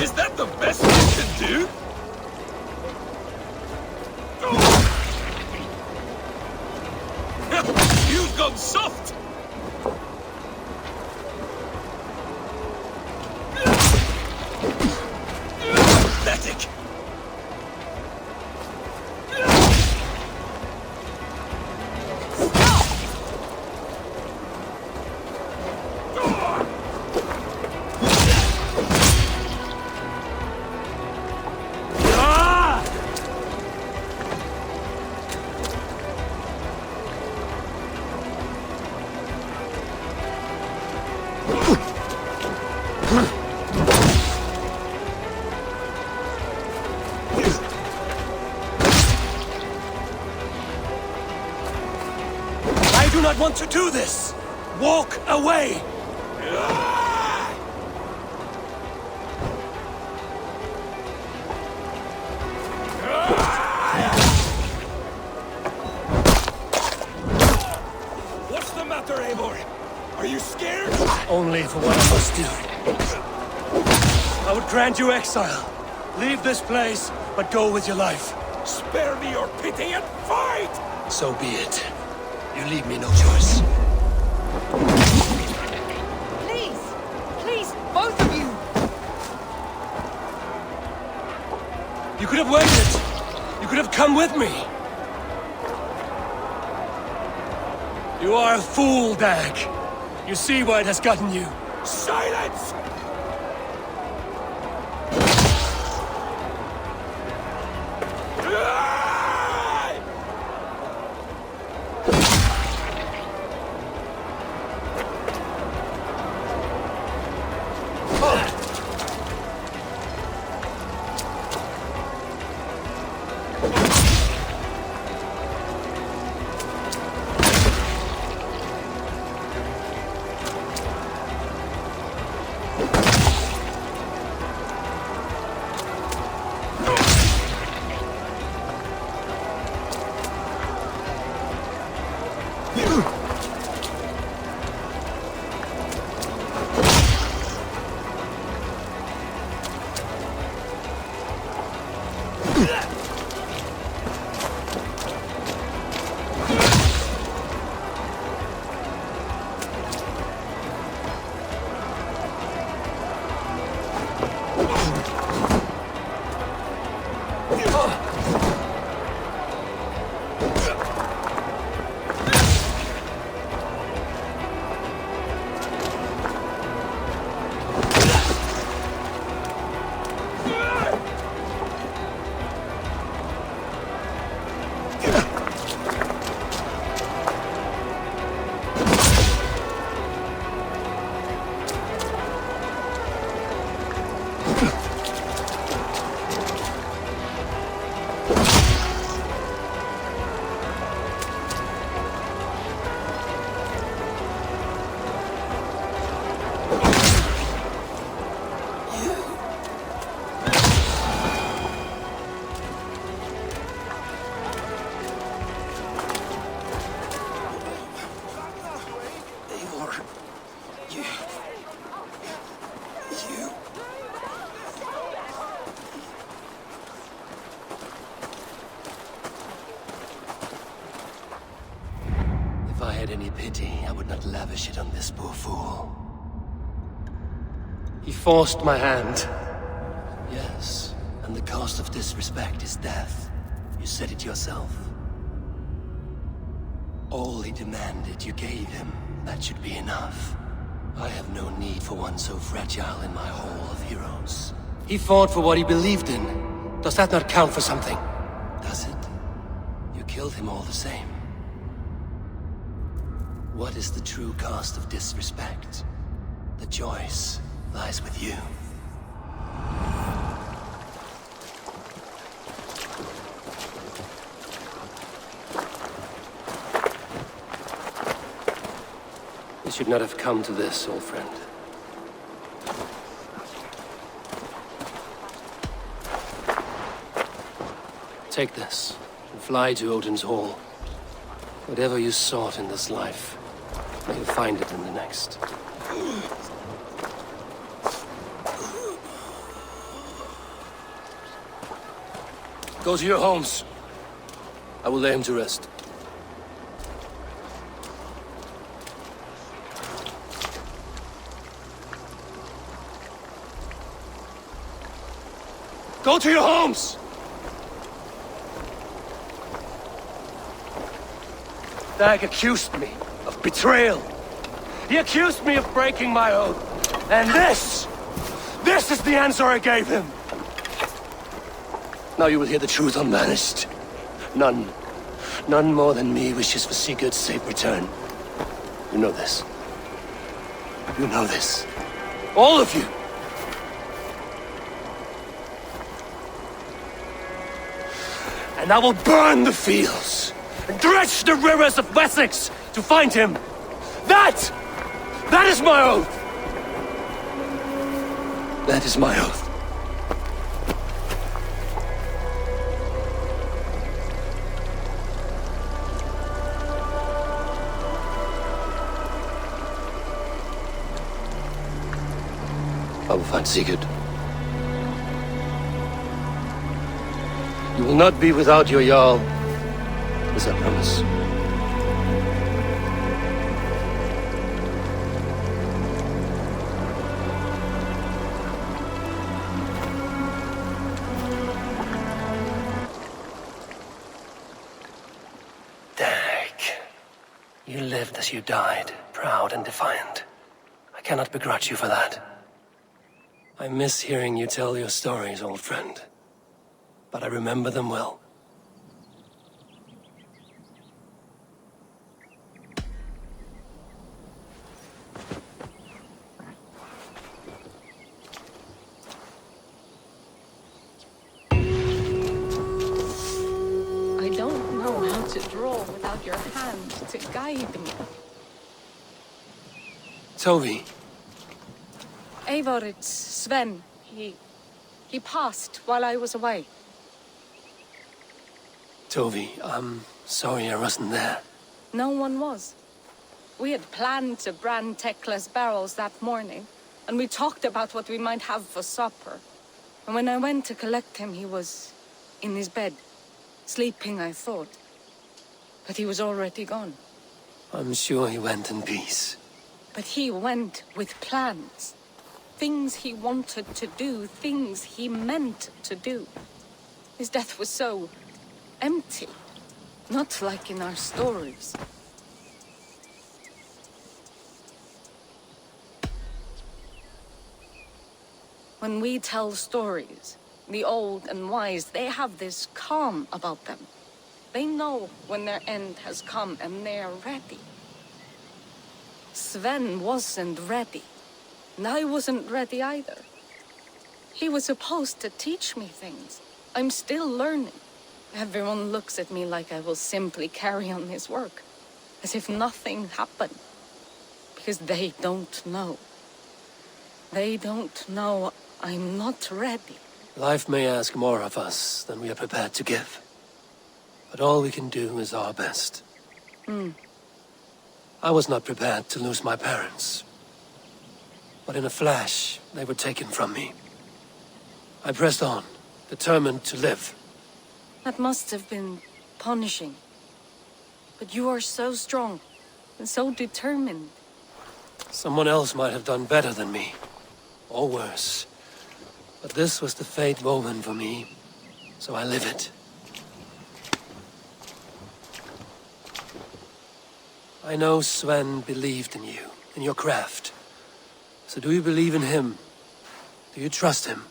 Is that the best you can do? You've gone soft! Pathetic! I do not want to do this! Walk away! What's the matter, Eivor? Are you scared? Only for what I must do. I would grant you exile. Leave this place, but go with your life. Spare me your pity and fight! So be it. You leave me no choice. Please! Please, both of you! You could have waited. You could have come with me. You are a fool, Dag. You see where it has gotten you. Silence! If I had any pity, I would not lavish it on this poor fool. He forced my hand. Yes, and the cost of disrespect is death. You said it yourself. All he demanded, you gave him. That should be enough. I have no need for one so fragile in my hall of heroes. He fought for what he believed in. Does that not count for something? Does it? You killed him all the same. What is the true cost of disrespect? The choice lies with you. It should not have come to this, old friend. Take this, and fly to Odin's Hall. Whatever you sought in this life, may you find it in the next. Go to your homes. I will lay him to rest. Go to your homes! Dag accused me of betrayal. He accused me of breaking my oath. And this is the answer I gave him. Now you will hear the truth unbanished. None more than me wishes for Sigurd's safe return. You know this. You know this. All of you. And I will burn the fields and dredge the rivers of Wessex to find him. That is my oath. That is my oath. I will find Sigurd. You will not be without your Jarl, as I promise. Dag, you lived as you died, proud and defiant. I cannot begrudge you for that. I miss hearing you tell your stories, old friend. But I remember them well. I don't know how to draw without your hand to guide me. Toby. Eivor, it's Sven. He passed while I was away. Toby, I'm sorry I wasn't there. No one was. We had planned to brand Tekla's barrels that morning, and we talked about what we might have for supper. And when I went to collect him, he was in his bed, sleeping, I thought. But he was already gone. I'm sure he went in peace. But he went with plans. Things he wanted to do, things he meant to do. His death was so empty, not like in our stories. When we tell stories, the old and wise, they have this calm about them. They know when their end has come and they're ready. Sven wasn't ready. And I wasn't ready either. He was supposed to teach me things. I'm still learning. Everyone looks at me like I will simply carry on his work. As if nothing happened. Because they don't know. They don't know I'm not ready. Life may ask more of us than we are prepared to give. But all we can do is our best. I was not prepared to lose my parents. But in a flash, they were taken from me. I pressed on, determined to live. That must have been punishing. But you are so strong, and so determined. Someone else might have done better than me, or worse. But this was the fate woven for me, so I live it. I know Sven believed in you, in your craft. So do you believe in him? Do you trust him?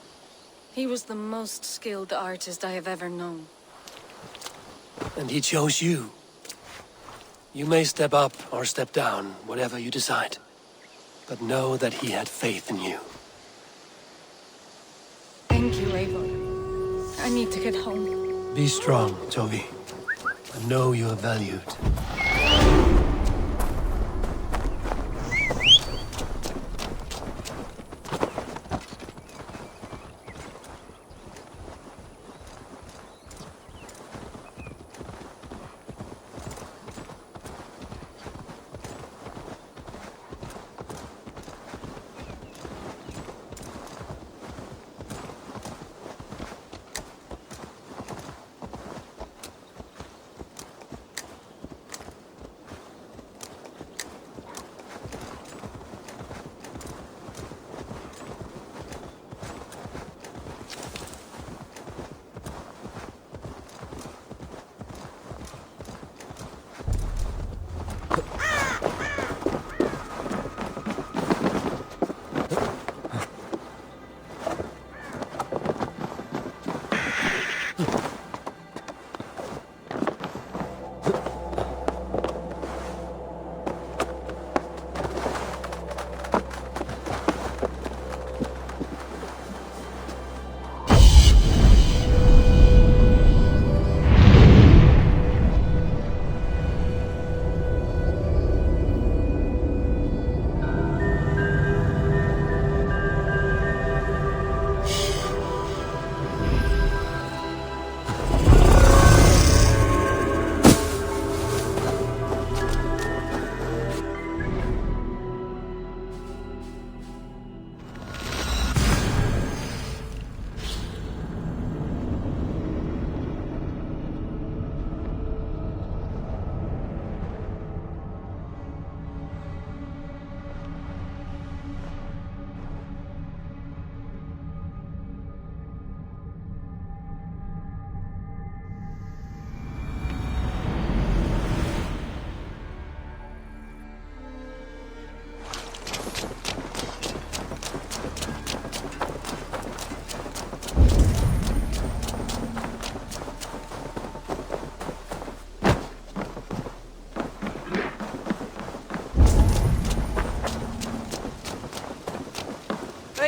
He was the most skilled artist I have ever known. And he chose you. You may step up or step down, whatever you decide. But know that he had faith in you. Thank you, Eivor. I need to get home. Be strong, Toby. I know you are valued.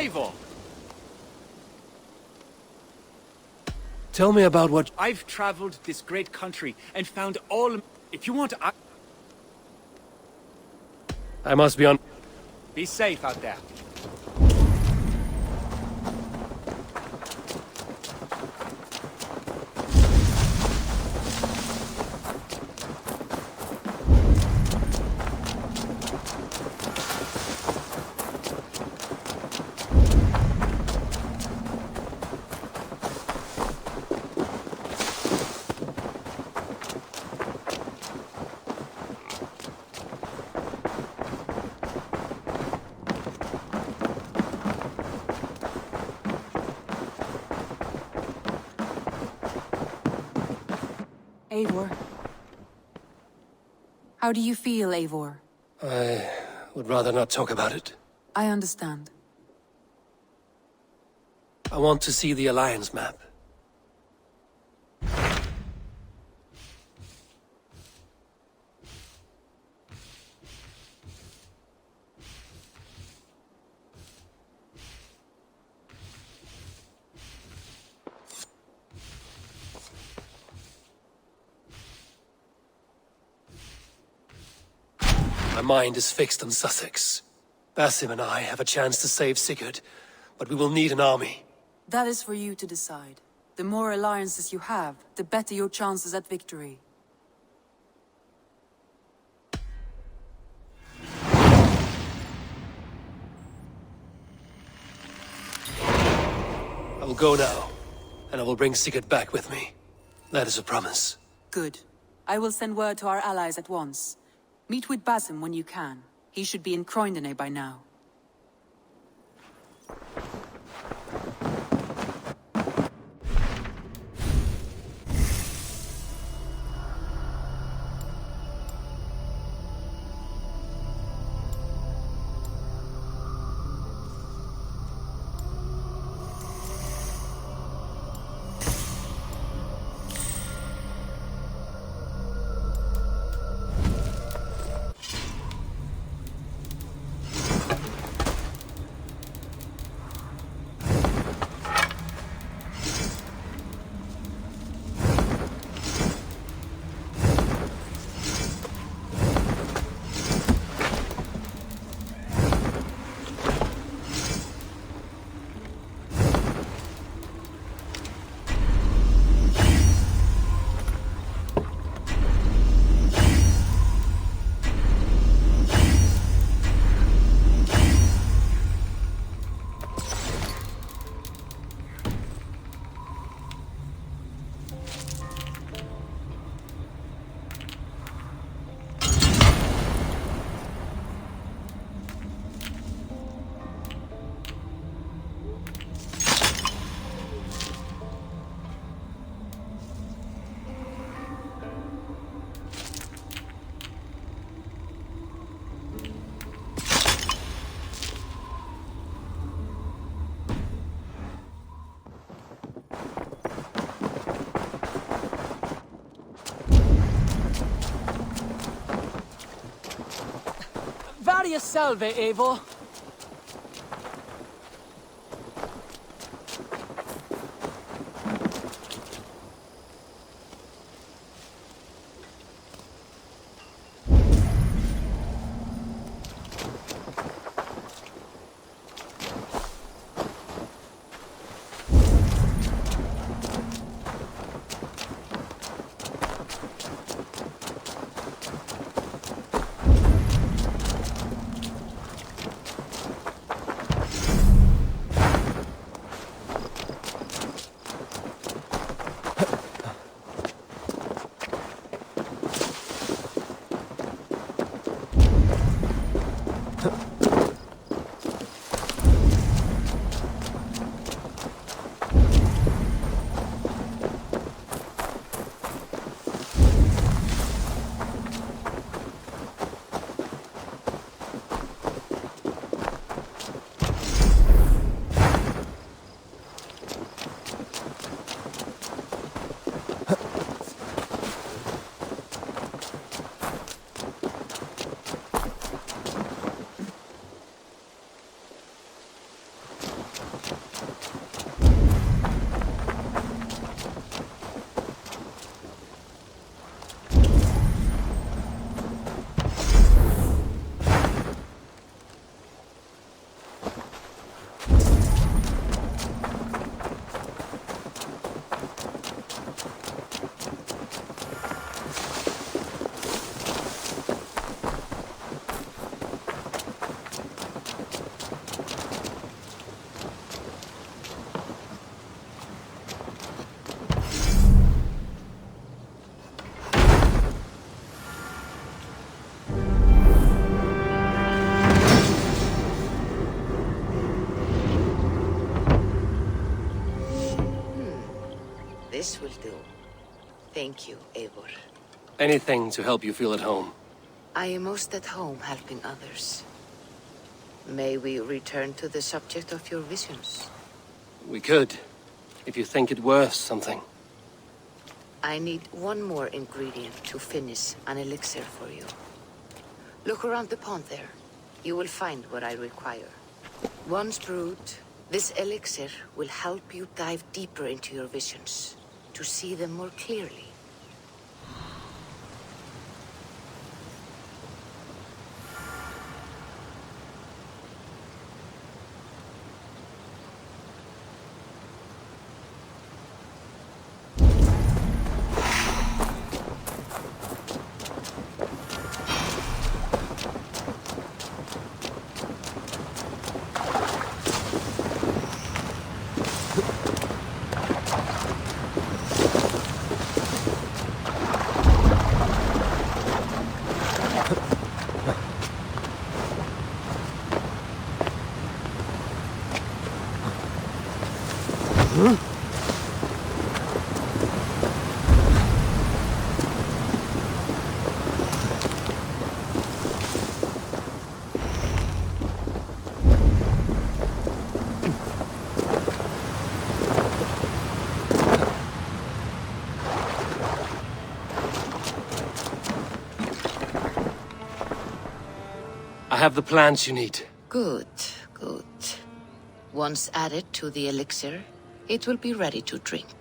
Eivor! Tell me about what... I've traveled this great country and found all... If you want to... I must be on... Be safe out there. Eivor. How do you feel, Eivor? I would rather not talk about it. I understand. I want to see the Alliance map. My mind is fixed on Sussex. Basim and I have a chance to save Sigurd, but we will need an army. That is for you to decide. The more alliances you have, the better your chances at victory. I will go now, and I will bring Sigurd back with me. That is a promise. Good. I will send word to our allies at once. Meet with Basim when you can. He should be in Croydon by now. Varia salve, Eivor. This will do. Thank you, Eivor. Anything to help you feel at home. I am most at home helping others. May we return to the subject of your visions? We could, if you think it worth something. I need one more ingredient to finish an elixir for you. Look around the pond there. You will find what I require. Once brewed, this elixir will help you dive deeper into your visions, to see them more clearly. I have the plants you need. Good, good. Once added to the elixir, it will be ready to drink.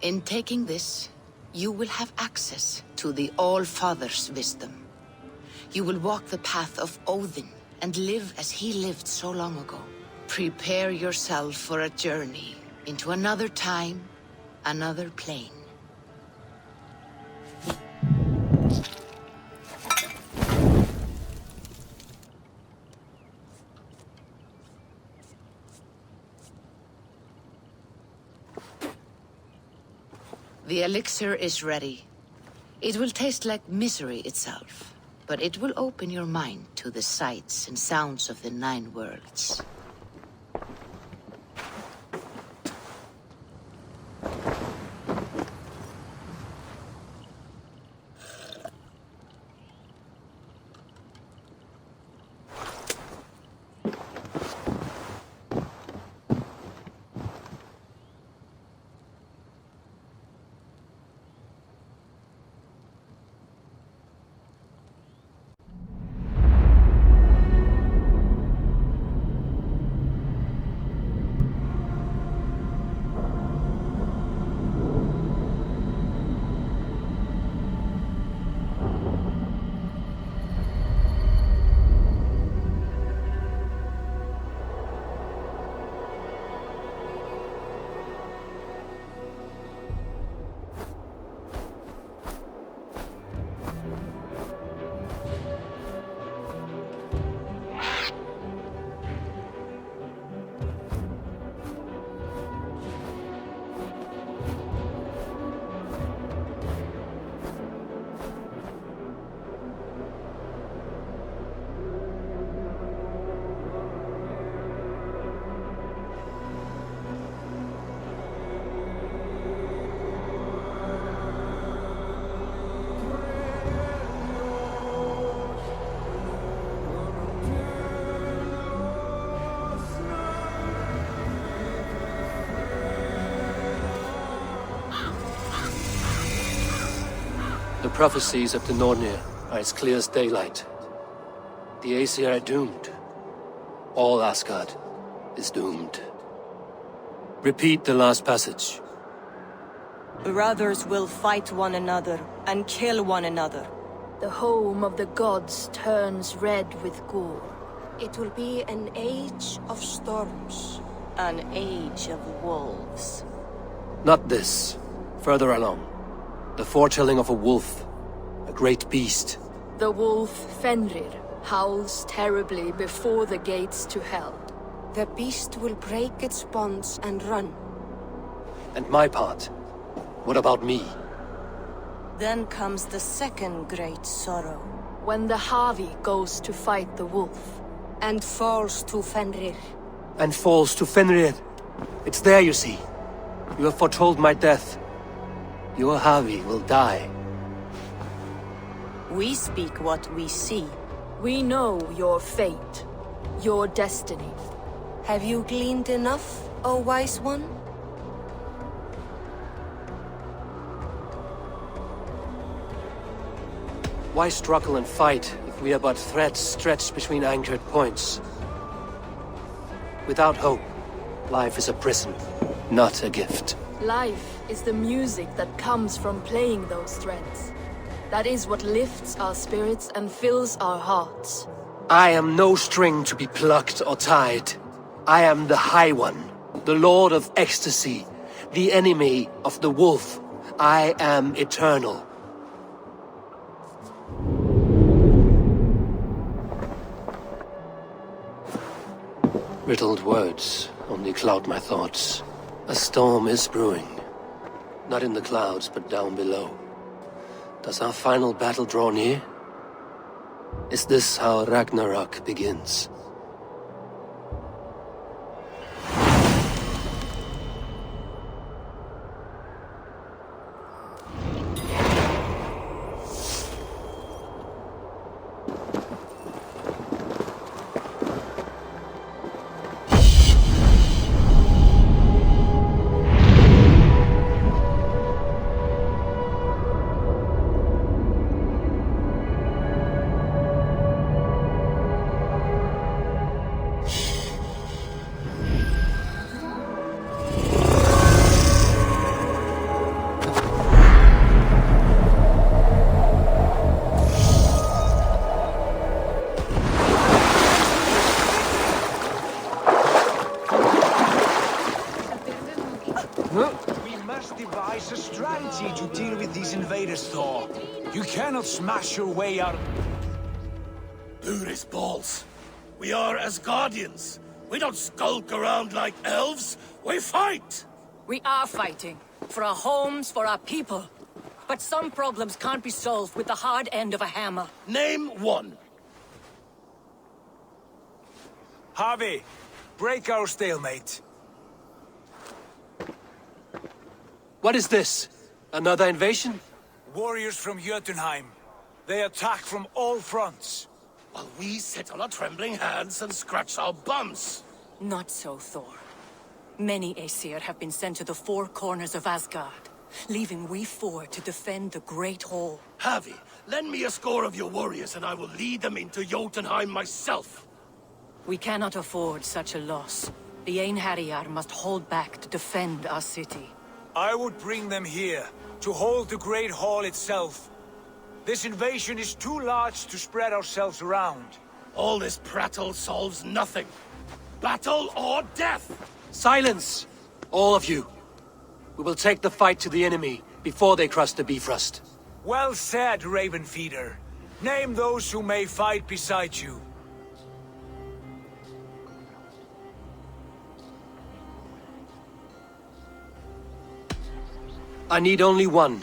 In taking this, you will have access to the All-Father's wisdom. You will walk the path of Odin and live as he lived so long ago. Prepare yourself for a journey into another time, another plane. The elixir is ready. It will taste like misery itself, but it will open your mind to the sights and sounds of the 9 worlds. The prophecies of the Nornir are as clear as daylight. The Aesir are doomed. All Asgard is doomed. Repeat the last passage. Brothers will fight one another and kill one another. The home of the gods turns red with gore. It will be an age of storms. An age of wolves. Not this. Further along. The foretelling of a wolf. A great beast. The wolf Fenrir howls terribly before the gates to hell. The beast will break its bonds and run. And my part? What about me? Then comes the second great sorrow. When the Havi goes to fight the wolf. And falls to Fenrir. And falls to Fenrir. It's there, you see. You have foretold my death. Your Javi will die. We speak what we see. We know your fate, your destiny. Have you gleaned enough, O wise one? Why struggle and fight if we are but threads stretched between anchored points? Without hope, life is a prison, not a gift. Life is the music that comes from playing those threads. That is what lifts our spirits and fills our hearts. I am no string to be plucked or tied. I am the High One, the Lord of Ecstasy, the enemy of the Wolf. I am eternal. Riddled words only cloud my thoughts. A storm is brewing. Not in the clouds, but down below. Does our final battle draw near? Is this how Ragnarok begins? devise a strategy to deal with these invaders, Thor. You cannot smash your way out of... Luris balls. We are Asgardians. We don't skulk around like elves. We fight! We are fighting. For our homes, for our people. But some problems can't be solved with the hard end of a hammer. Name one. Javi, break our stalemate. What is this? Another invasion? Warriors from Jotunheim. They attack from all fronts. While we sit on our trembling hands and scratch our bums. Not so, Thor. Many Aesir have been sent to the four corners of Asgard, leaving we four to defend the Great Hall. Javi, lend me a score of your warriors and I will lead them into Jotunheim myself. We cannot afford such a loss. The Einherjar must hold back to defend our city. I would bring them here, to hold the Great Hall itself. This invasion is too large to spread ourselves around. All this prattle solves nothing. Battle or death! Silence! All of you. We will take the fight to the enemy before they cross the Bifrost. Well said, Ravenfeeder. Name those who may fight beside you. I need only one.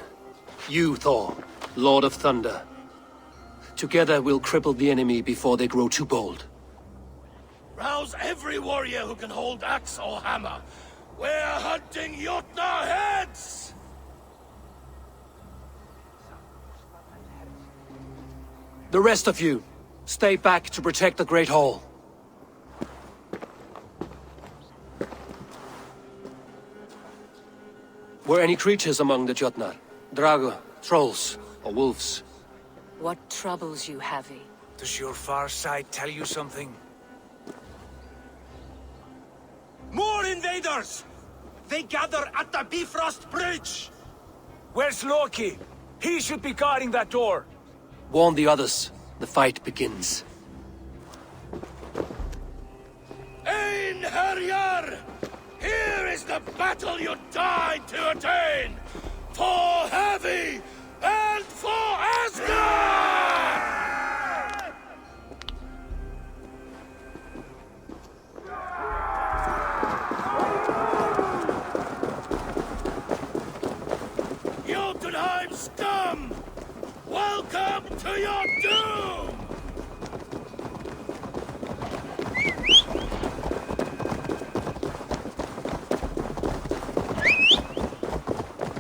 You, Thor, Lord of Thunder. Together we'll cripple the enemy before they grow too bold. Rouse every warrior who can hold axe or hammer. We're hunting Jotnar heads! The rest of you, stay back to protect the Great Hall. Were any creatures among the Jotnar? Drago, trolls, or wolves? What troubles you, Javi? Does your far sight tell you something? More invaders! They gather at the Bifrost Bridge! Where's Loki? He should be guarding that door. Warn the others. The fight begins. Einherjar! Here is the battle you died to attain! For Javi and for Asgard! Jotunheim scum! Welcome to your doom!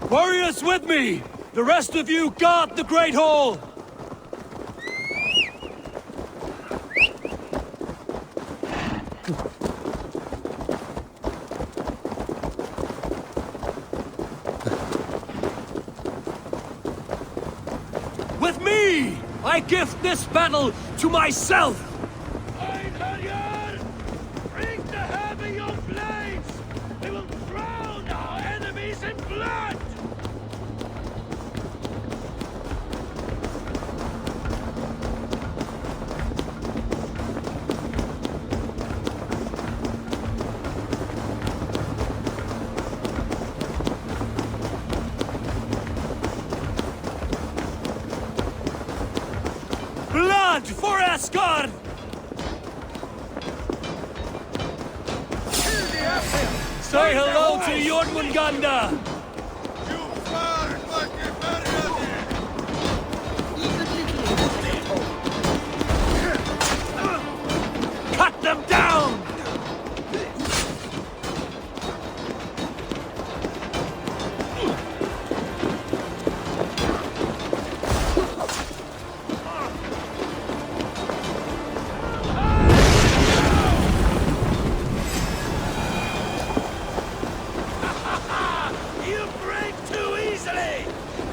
Warriors with me! The rest of you guard the Great Hall! With me! I gift this battle to myself! Bring to heaven your blades! They will drown our enemies in blood! Blood for Asgard! Say hello to Jormungandr! Cut them down!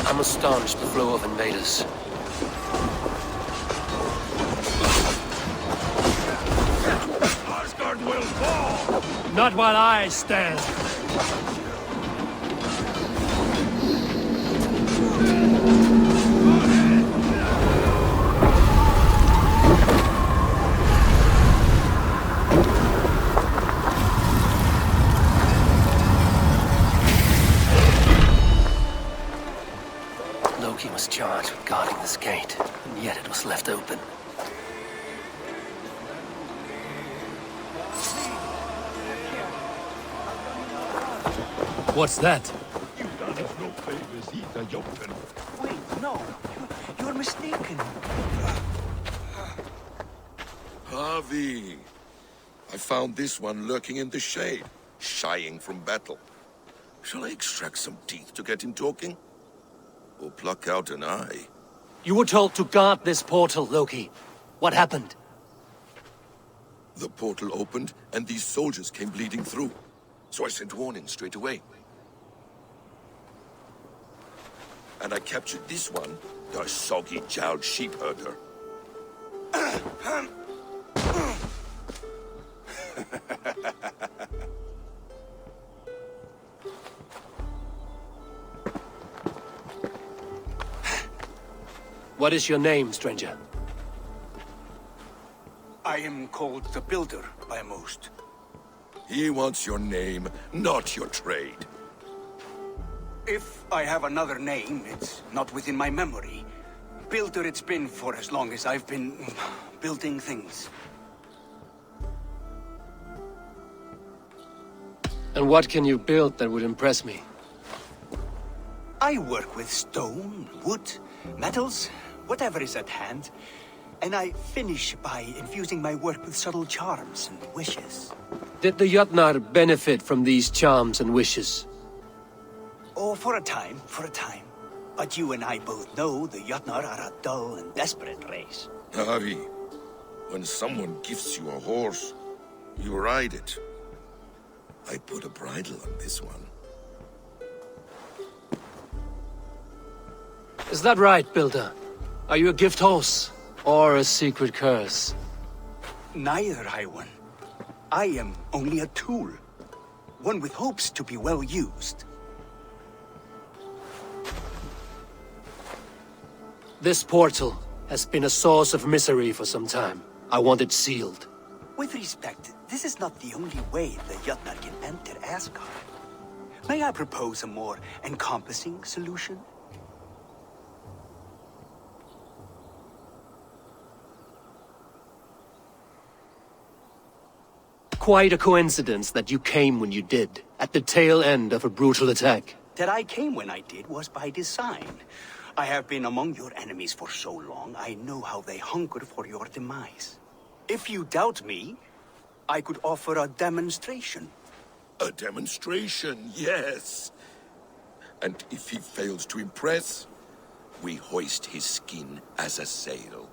I'm astonished the flow of invaders. Asgard will fall! Not while I stand. Loki was charged with guarding this gate, and yet it was left open. What's that? You done us no favors either, Jotun. Wait, no. You're mistaken. Harvey! I found this one lurking in the shade, shying from battle. Shall I extract some teeth to get him talking? Or pluck out an eye? You were told to guard this portal, Loki. What happened? The portal opened, and these soldiers came bleeding through. So I sent warning straight away. And I captured this one, the soggy-jowled sheep herder. What is your name, stranger? I am called the Builder by most. He wants your name, not your trade. If I have another name, it's not within my memory. Builder it's been for as long as I've been building things. And what can you build that would impress me? I work with stone, wood, metals, whatever is at hand. And I finish by infusing my work with subtle charms and wishes. Did the Jotnar benefit from these charms and wishes? Oh, for a time. But you and I both know the Jotnar are a dull and desperate race. Harvey, when someone gifts you a horse, you ride it. I put a bridle on this one. Is that right, Builder? Are you a gift horse? Or a secret curse? Neither, High One. I am only a tool. One with hopes to be well used. This portal has been a source of misery for some time. I want it sealed. With respect, this is not the only way the Jotnar can enter Asgard. May I propose a more encompassing solution? Quite a coincidence that you came when you did, at the tail end of a brutal attack. That I came when I did was by design. I have been among your enemies for so long, I know how they hunger for your demise. If you doubt me, I could offer a demonstration. A demonstration, yes. And if he fails to impress, we hoist his skin as a sail.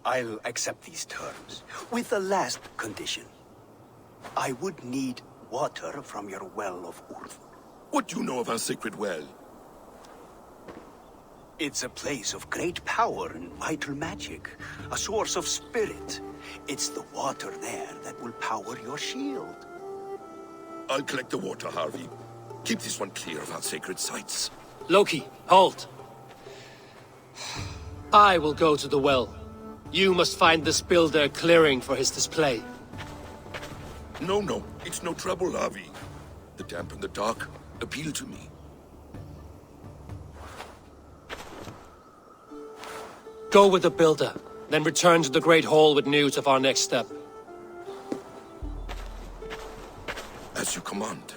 I'll accept these terms, with the last condition. I would need water from your well of Urth. What do you know of our sacred well? It's a place of great power and vital magic, a source of spirit. It's the water there that will power your shield. I'll collect the water, Harvey. Keep this one clear of our sacred sites. Loki, halt! I will go to the well. You must find this builder clearing for his display. No, it's no trouble, Harvey. The damp and the dark appeal to me. Go with the builder, then return to the Great Hall with news of our next step. As you command.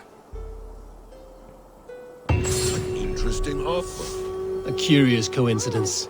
An interesting offer. A curious coincidence.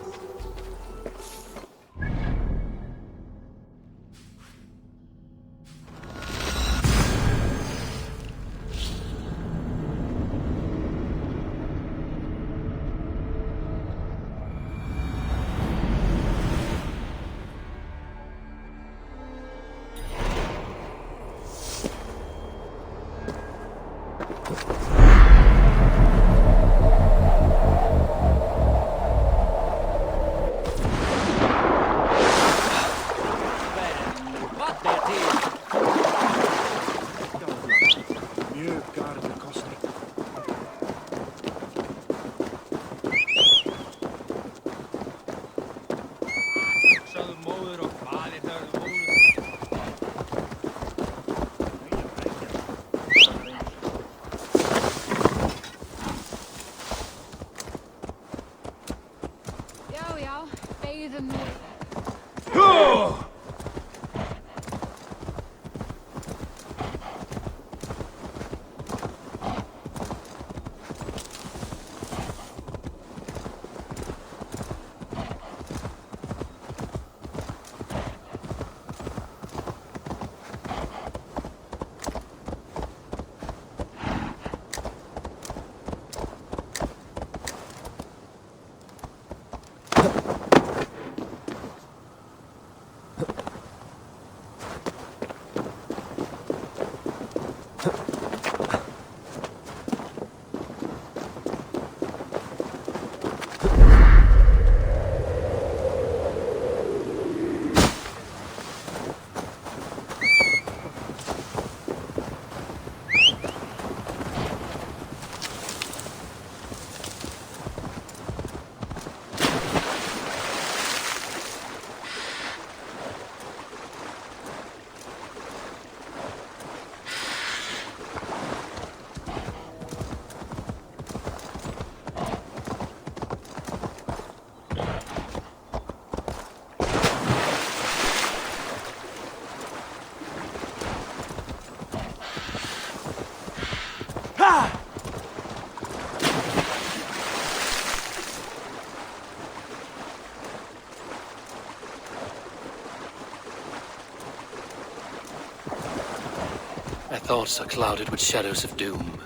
My thoughts are clouded with shadows of doom.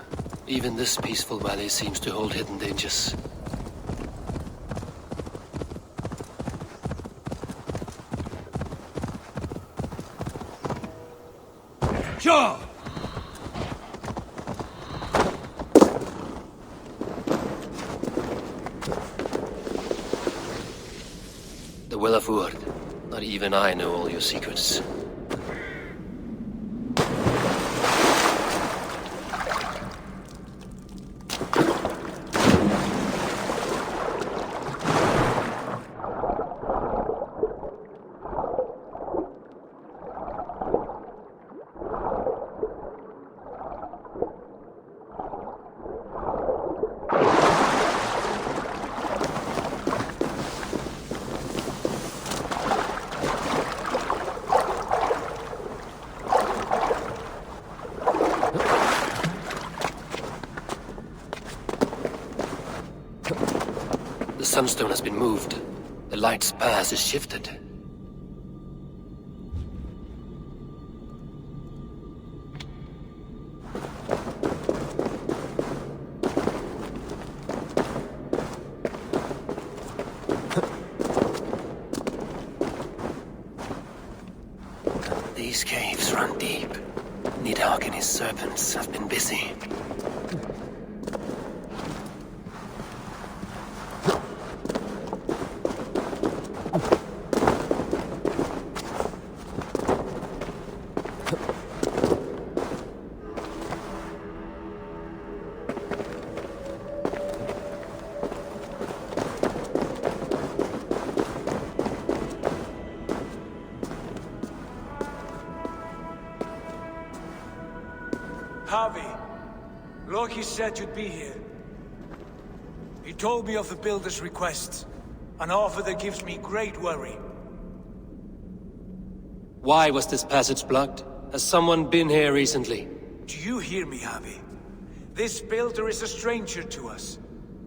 Even this peaceful valley seems to hold hidden dangers. Sure! The Will of Urd. Not even I know all your secrets. The sunstone has been moved. The light's path is shifted. Warlock and his serpents have been busy. Harvey, Loki said you'd be here. He told me of the Builder's request, an offer that gives me great worry. Why was this passage blocked? Has someone been here recently? Do you hear me, Harvey? This Builder is a stranger to us.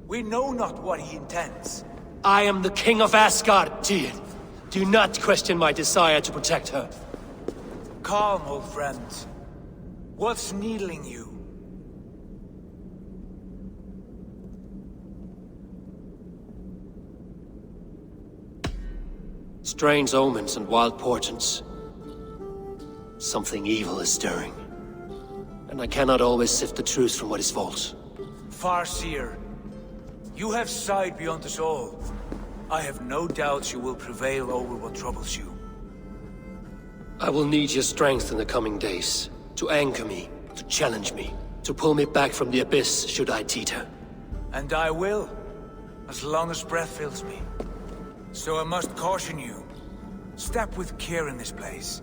We know not what he intends. I am the King of Asgard, Tyr. Do not question my desire to protect her. Calm, old friend. What's needling you? Strange omens and wild portents. Something evil is stirring. And I cannot always sift the truth from what is false. Farseer, you have sight beyond us all. I have no doubts you will prevail over what troubles you. I will need your strength in the coming days. To anchor me, to challenge me, to pull me back from the abyss should I teeter. And I will, as long as breath fills me. So I must caution you. Step with care in this place.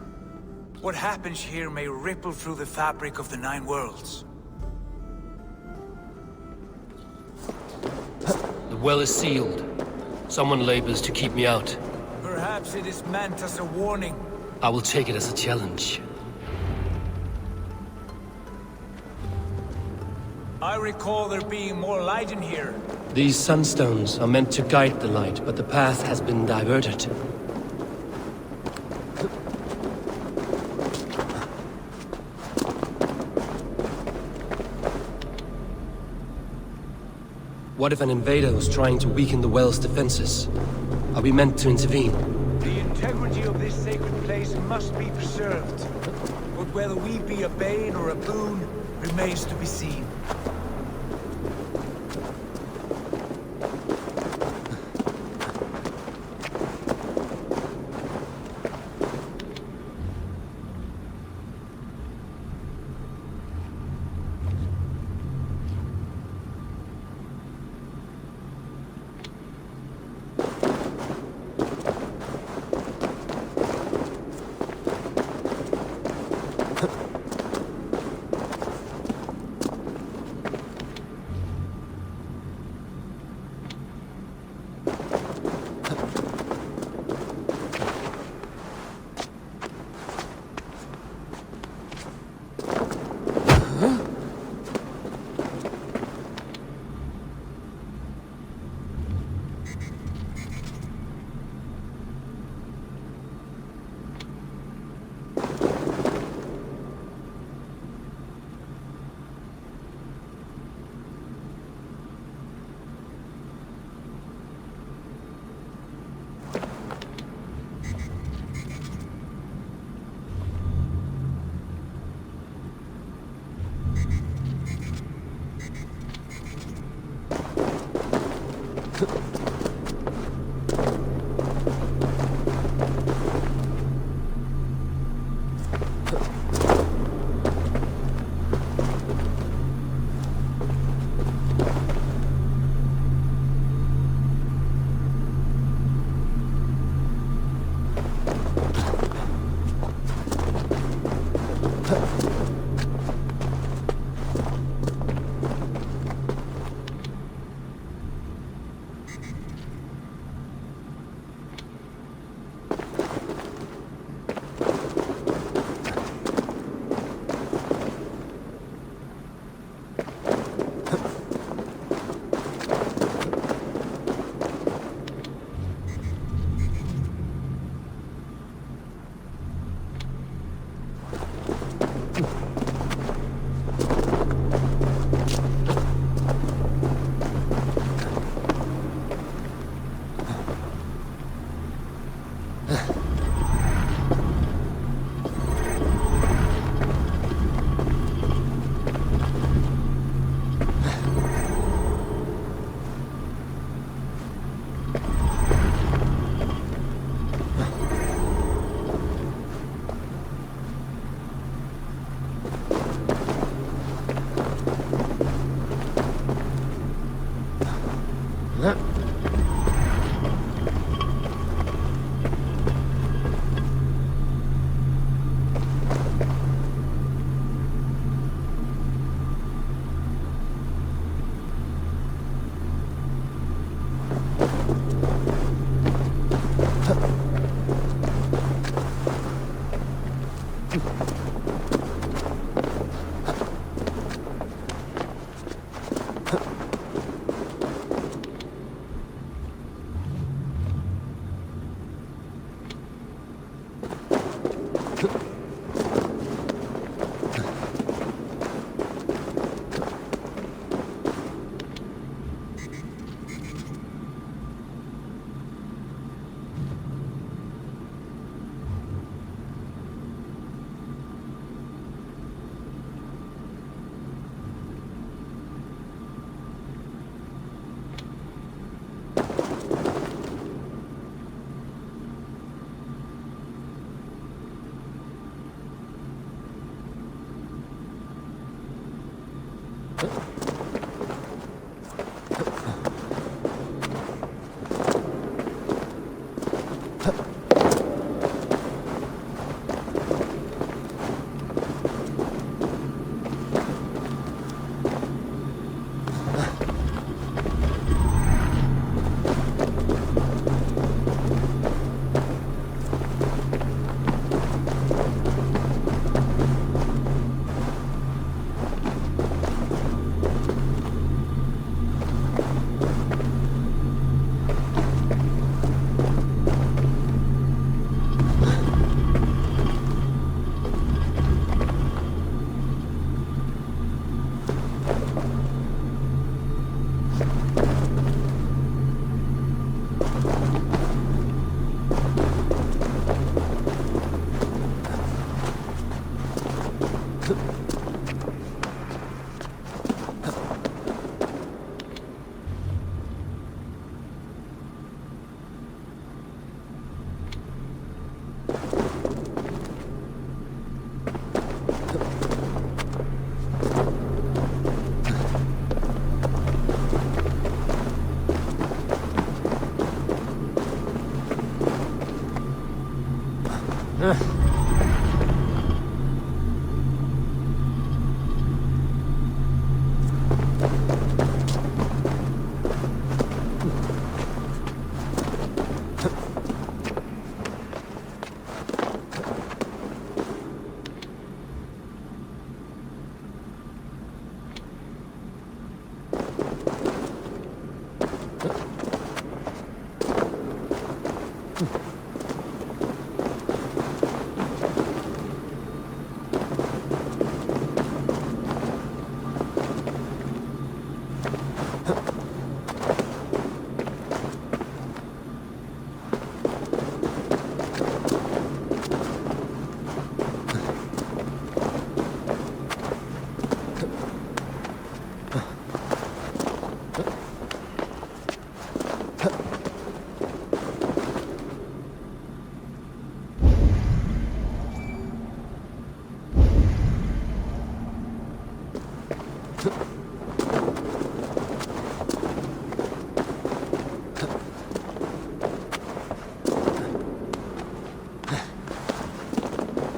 What happens here may ripple through the fabric of the Nine Worlds. The well is sealed. Someone labors to keep me out. Perhaps it is meant as a warning. I will take it as a challenge. I recall there being more light in here. These sunstones are meant to guide the light, but the path has been diverted. What if an invader was trying to weaken the well's defenses? Are we meant to intervene? The integrity of this sacred place must be preserved. But whether we be a bane or a boon remains to be seen.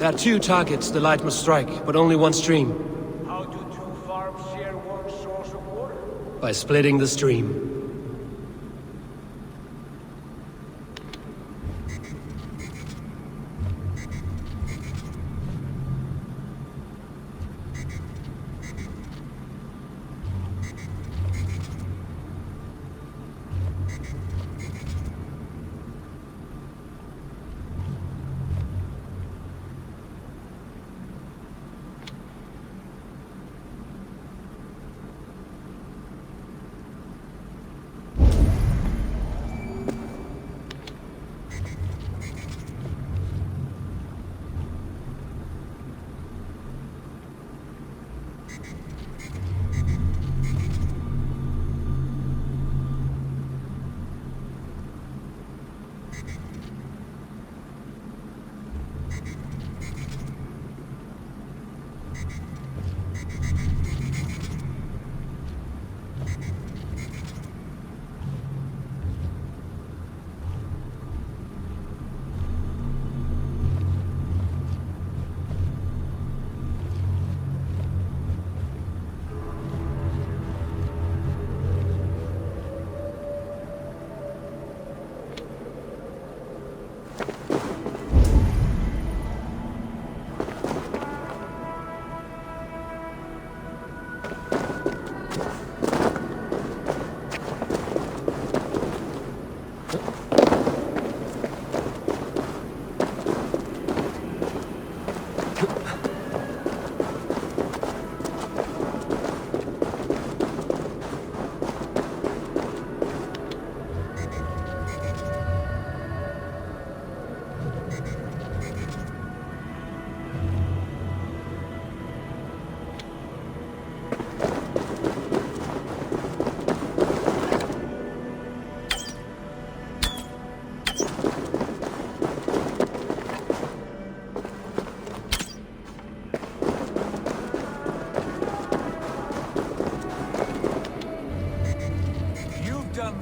There are 2 targets the light must strike, but only one stream. How do 2 farms share one source of water? By splitting the stream.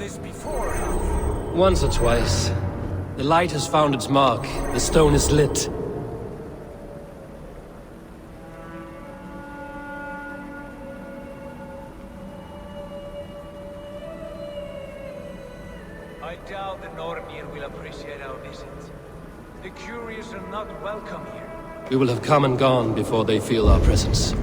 this before, Ralph? Once or twice. The light has found its mark. The stone is lit. I doubt the Nornir will appreciate our visit. The curious are not welcome here. We will have come and gone before they feel our presence.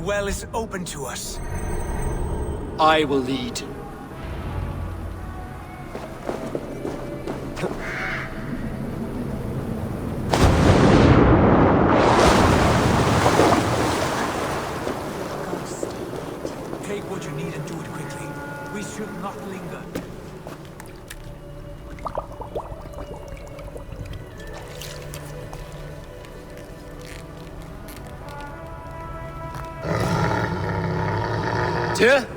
well is open to us. I will lead. Take what you need and do it quickly. We should not linger. Tyr?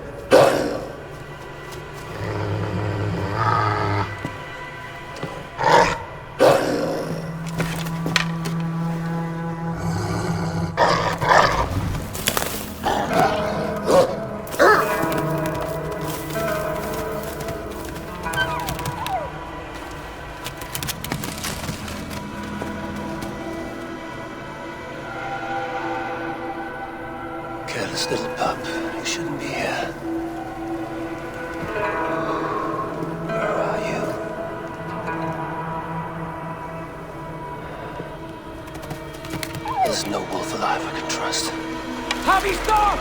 Careless little pup. You shouldn't be here. Where are you? There's no wolf alive I can trust. Harvey, stop!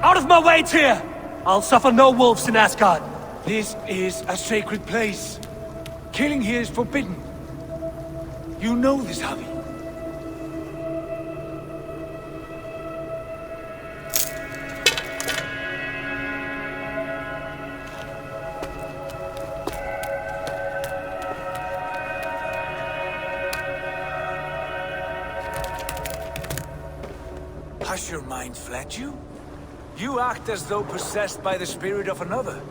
Out of my way, Tyr! I'll suffer no wolves in Asgard. This is a sacred place. Killing here is forbidden. You know this, Javi. Has your mind fled you? You act as though possessed by the spirit of another.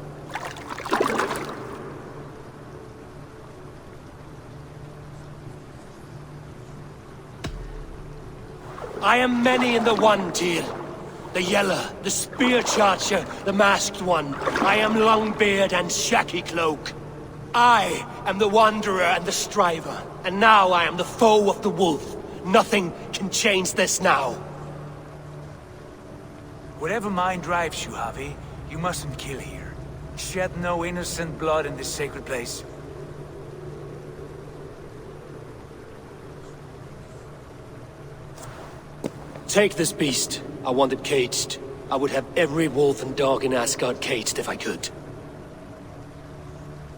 I am many in the one, Tyr. The Yeller, the Spear Charger, the Masked One. I am Longbeard and Shaky Cloak. I am the Wanderer and the Striver. And now I am the foe of the Wolf. Nothing can change this now. Whatever mind drives you, Javi, you mustn't kill here. Shed no innocent blood in this sacred place. Take this beast. I want it caged. I would have every wolf and dog in Asgard caged if I could.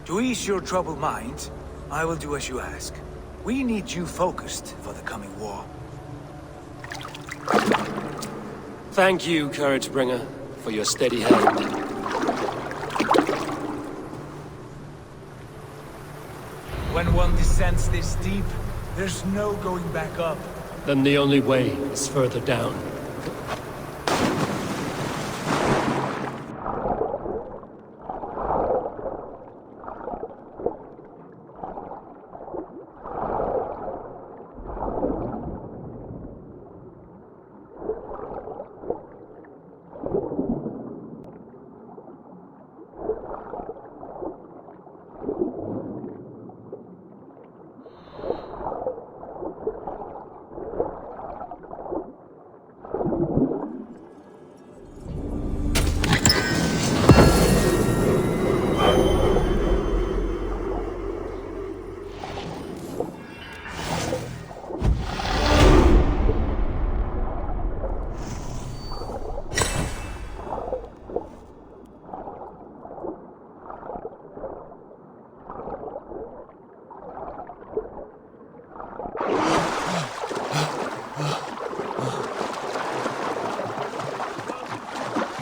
To ease your troubled mind, I will do as you ask. We need you focused for the coming war. Thank you, Couragebringer, for your steady hand. When one descends this deep, there's no going back up. Then the only way is further down.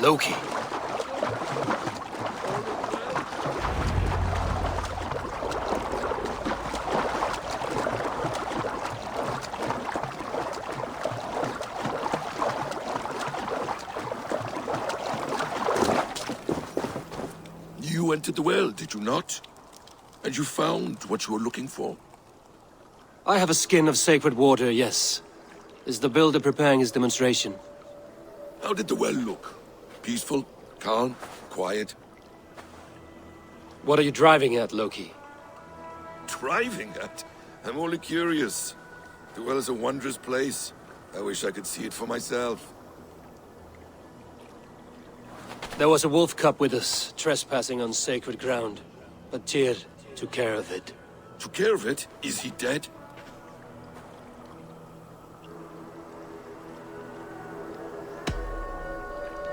Loki. You entered the well, did you not? And you found what you were looking for? I have a skin of sacred water, yes. Is the builder preparing his demonstration? How did the well look? Peaceful? Calm? Quiet? What are you driving at, Loki? Driving at? I'm only curious. The well is a wondrous place. I wish I could see it for myself. There was a wolf cub with us, trespassing on sacred ground. But Tyr took care of it. Took care of it? Is he dead?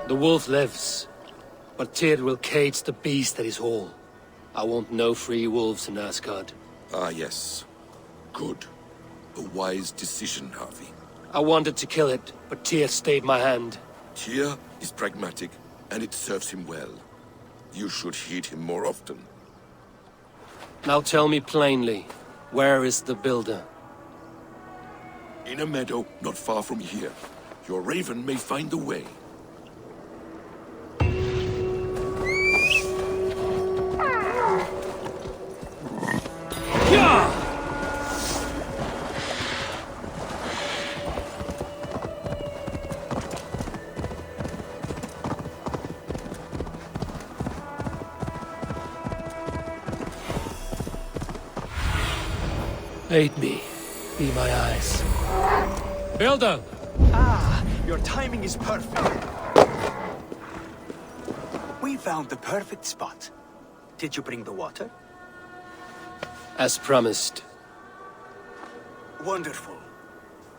The wolf lives, but Tyr will cage the beast at his hall. I want no free wolves in Asgard. Ah, yes. Good. A wise decision, Harvey. I wanted to kill it, but Tyr stayed my hand. Tyr is pragmatic, and it serves him well. You should heed him more often. Now tell me plainly, where is the builder? In a meadow not far from here. Your raven may find the way. Aid me. Be my eyes. Builder! Ah, your timing is perfect. We found the perfect spot. Did you bring the water? As promised. Wonderful.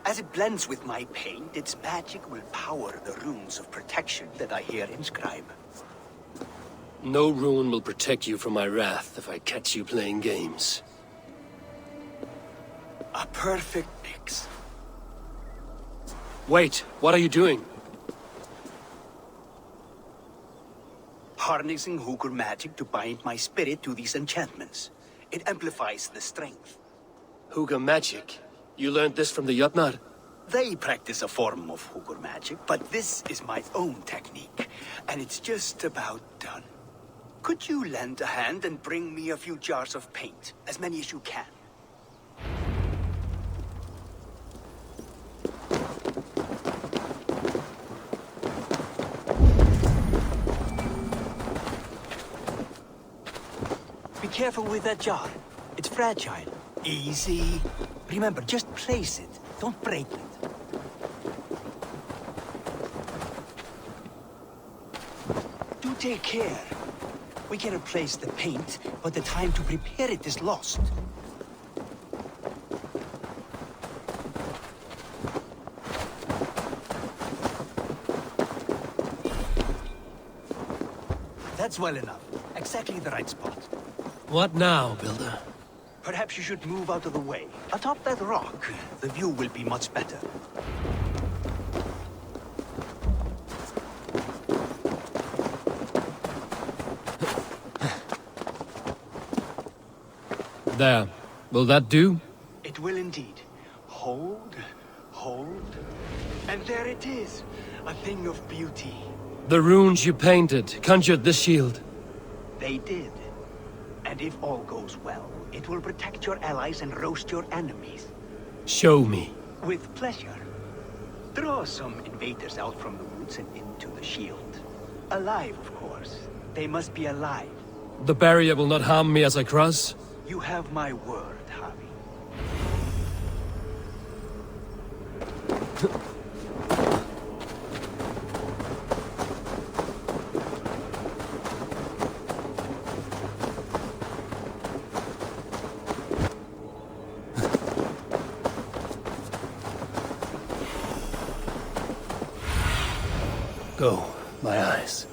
As it blends with my paint, its magic will power the runes of protection that I hear inscribe. No rune will protect you from my wrath if I catch you playing games. A perfect mix. Wait, what are you doing? Harnessing Hugr magic to bind my spirit to these enchantments. It amplifies the strength. Hugr magic? You learned this from the Jötnar? They practice a form of Hugr magic, but this is my own technique, and it's just about done. Could you lend a hand and bring me a few jars of paint? As many as you can. Be careful with that jar. It's fragile. Easy. Remember, just place it. Don't break it. Do take care. We can replace the paint, but the time to prepare it is lost. That's well enough. Exactly the right spot. What now, Builder? Perhaps you should move out of the way. Atop that rock, the view will be much better. There. Will that do? It will indeed. Hold, hold, and there it is. A thing of beauty. The runes you painted conjured the shield. They did. And if all goes well, it will protect your allies and roast your enemies. Show me. With pleasure. Draw some invaders out from the woods and into the shield. Alive, of course. They must be alive. The barrier will not harm me as I cross? You have my word, Harvey. Go, my eyes.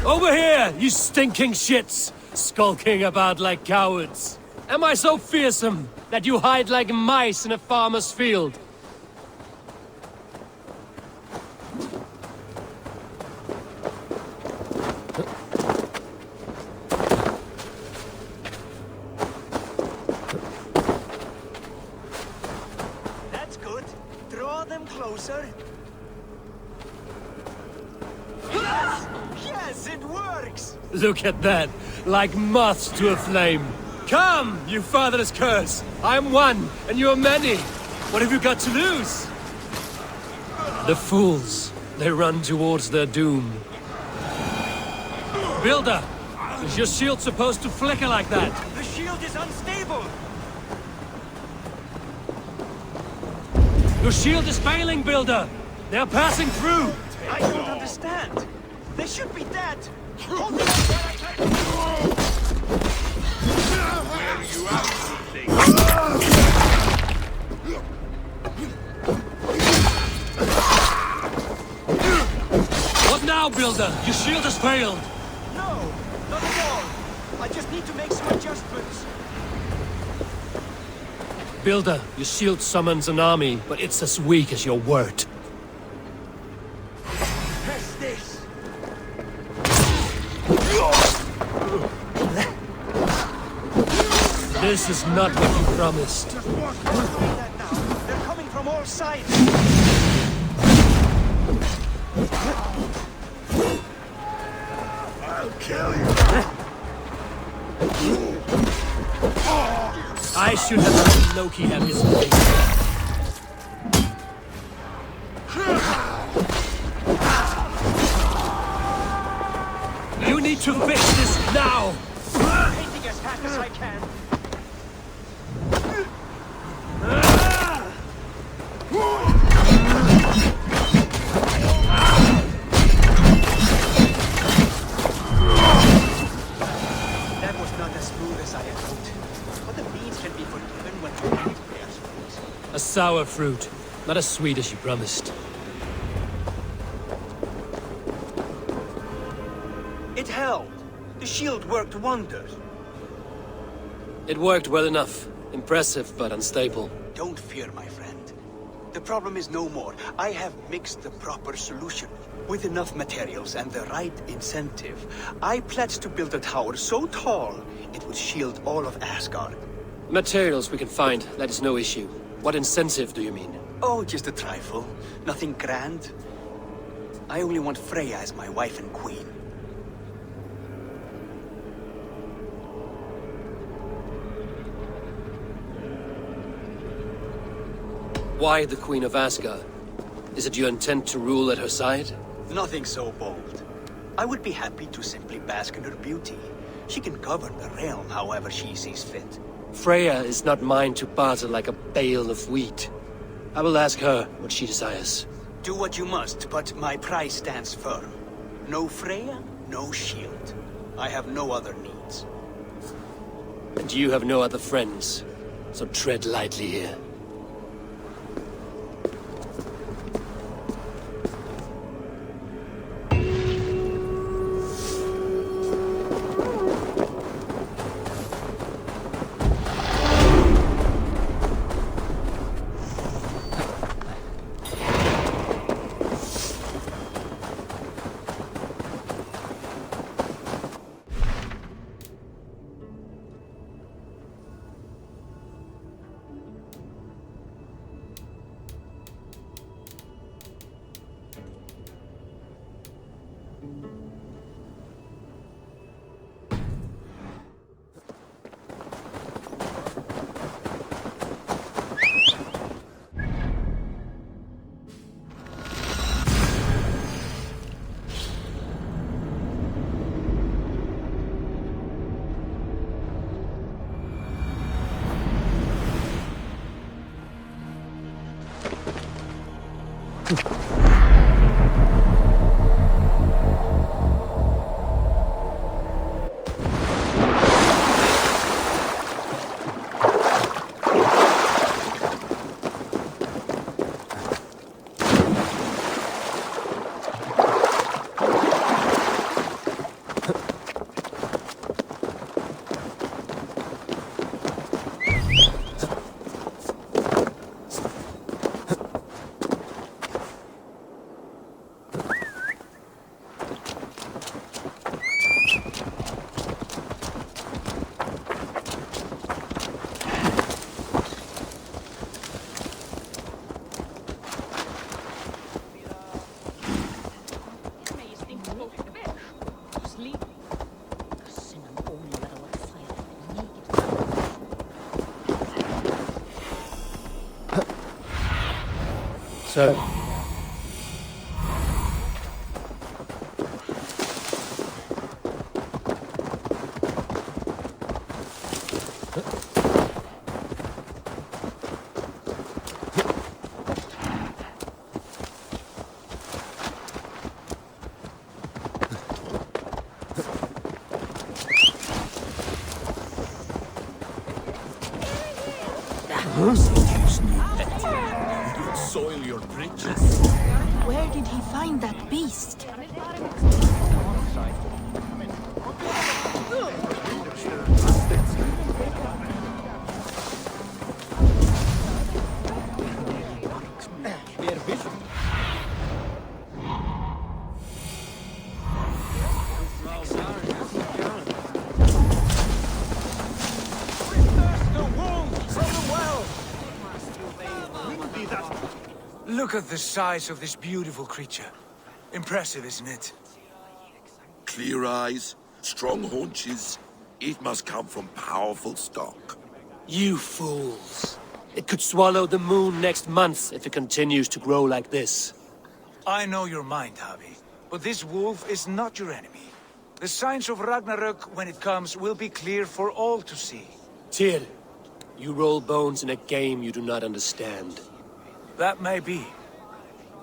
Over here, you stinking shits! Skulking about like cowards. Am I so fearsome that you hide like mice in a farmer's field? That's good. Draw them closer. Yes, it works! Look at that, like moths to a flame. Come, you fatherless curse! I am one, and you are many. What have you got to lose? The fools, they run towards their doom. Builder, is your shield supposed to flicker like that? The shield is unstable! Your shield is failing, Builder! They are passing through! I don't understand. They should be dead. Hold me up while I try to... Now, Builder! Your shield has failed! No, not at all. I just need to make some adjustments. Builder, your shield summons an army, but it's as weak as your word. Press this. This is not what you promised. Just watch them doing that now. They're coming from all sides. I'll kill you! I should have let Loki have his way. You need to fix this now! Painting as fast as I can. That was not as smooth as I had hoped. But the beans can be forgiven when the paint bears fruit. A sour fruit, not as sweet as you promised. It held. The shield worked wonders. It worked well enough. Impressive, but unstable. Don't fear, my friend. The problem is no more. I have mixed the proper solution. With enough materials and the right incentive, I pledge to build a tower so tall it would shield all of Asgard. Materials we can find, that is no issue. What incentive do you mean? Oh, just a trifle. Nothing grand. I only want Freya as my wife and queen. Why the Queen of Asgard? Is it your intent to rule at her side? Nothing so bold. I would be happy to simply bask in her beauty. She can govern the realm however she sees fit. Freya is not mine to barter like a bale of wheat. I will ask her what she desires. Do what you must, but my price stands firm. No Freya, no shield. I have no other needs. And you have no other friends, so tread lightly here. So... Excuse me, Betty. Don't soil your bridges. Where did he find that beast? Look at the size of this beautiful creature. Impressive, isn't it? Clear eyes, strong haunches. It must come from powerful stock. You fools. It could swallow the moon next month if it continues to grow like this. I know your mind, Javi. But this wolf is not your enemy. The signs of Ragnarök, when it comes, will be clear for all to see. Tyr, you roll bones in a game you do not understand. That may be.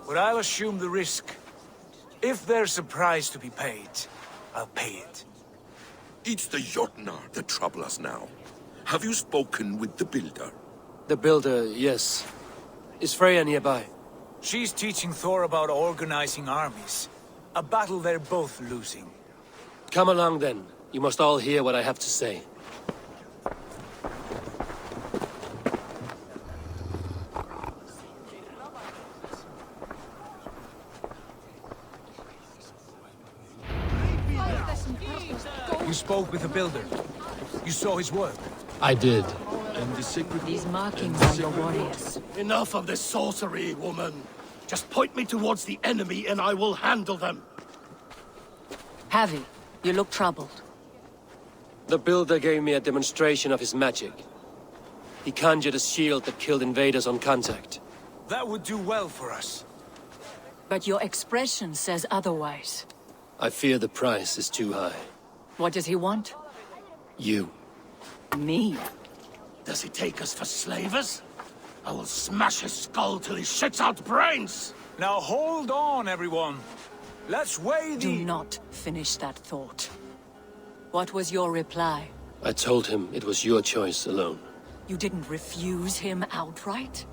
But I'll assume the risk. If there's a price to be paid, I'll pay it. It's the Jotnar that trouble us now. Have you spoken with the Builder? The Builder, yes. Is Freya nearby? She's teaching Thor about organizing armies. A battle they're both losing. Come along then. You must all hear what I have to say. You spoke with the Builder. You saw his work. I did. And the secret... These markings are your warriors. Enough of this sorcery, woman. Just point me towards the enemy and I will handle them. Javi, you look troubled. The Builder gave me a demonstration of his magic. He conjured a shield that killed invaders on contact. That would do well for us. But your expression says otherwise. I fear the price is too high. What does he want? You. Me? Does he take us for slavers? I will smash his skull till he shits out brains! Now hold on, everyone. Let's weigh the... Do not finish that thought. What was your reply? I told him it was your choice alone. You didn't refuse him outright?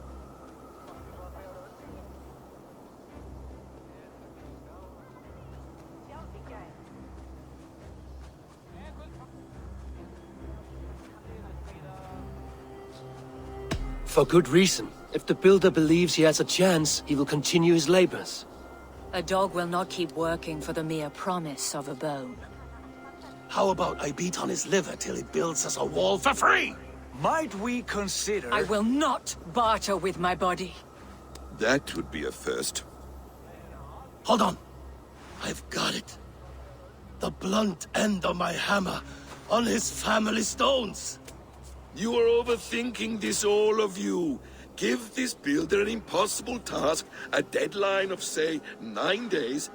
For good reason. If the Builder believes he has a chance, he will continue his labors. A dog will not keep working for the mere promise of a bone. How about I beat on his liver till he builds us a wall for free? Might we consider... I will not barter with my body. That would be a first. Hold on. I've got it. The blunt end of my hammer on his family stones. You are overthinking this, all of you. Give this Builder an impossible task, a deadline of, say, 9 days.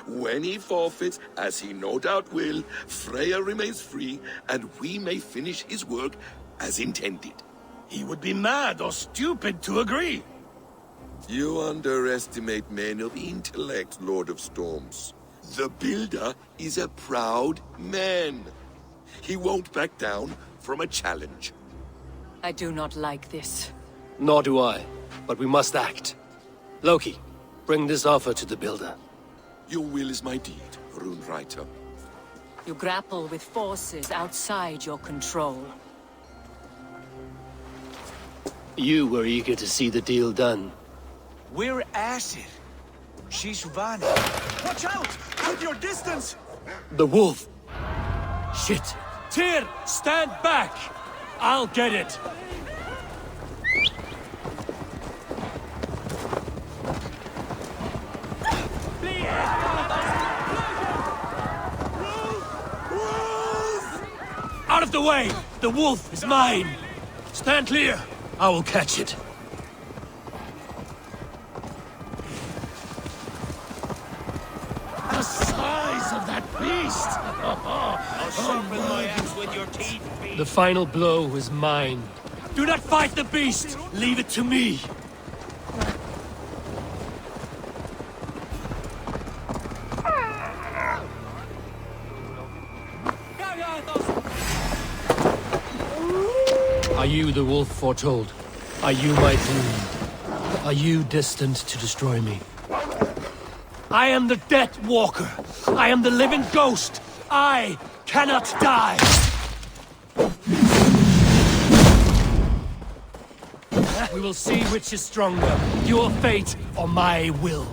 When he forfeits, as he no doubt will, Freya remains free, and we may finish his work as intended. He would be mad or stupid to agree. You underestimate men of intellect, Lord of Storms. The Builder is a proud man. He won't back down from a challenge. I do not like this. Nor do I, but we must act. Loki, bring this offer to the Builder. Your will is my deed, Rune Writer. You grapple with forces outside your control. You were eager to see the deal done. We're Acid. She's Vanni. Watch out! Keep your distance! The wolf! Shit! Tyr, stand back! I'll get it! Out of the way! The wolf is mine! Stand clear! I will catch it. The size of that beast! I'll sharpen my axe with your teeth. The final blow is mine. Do not fight the beast! Leave it to me! Are you the wolf foretold? Are you my doom? Are you destined to destroy me? I am the Death Walker. I am the living ghost. I cannot die. We will see which is stronger, your fate or my will.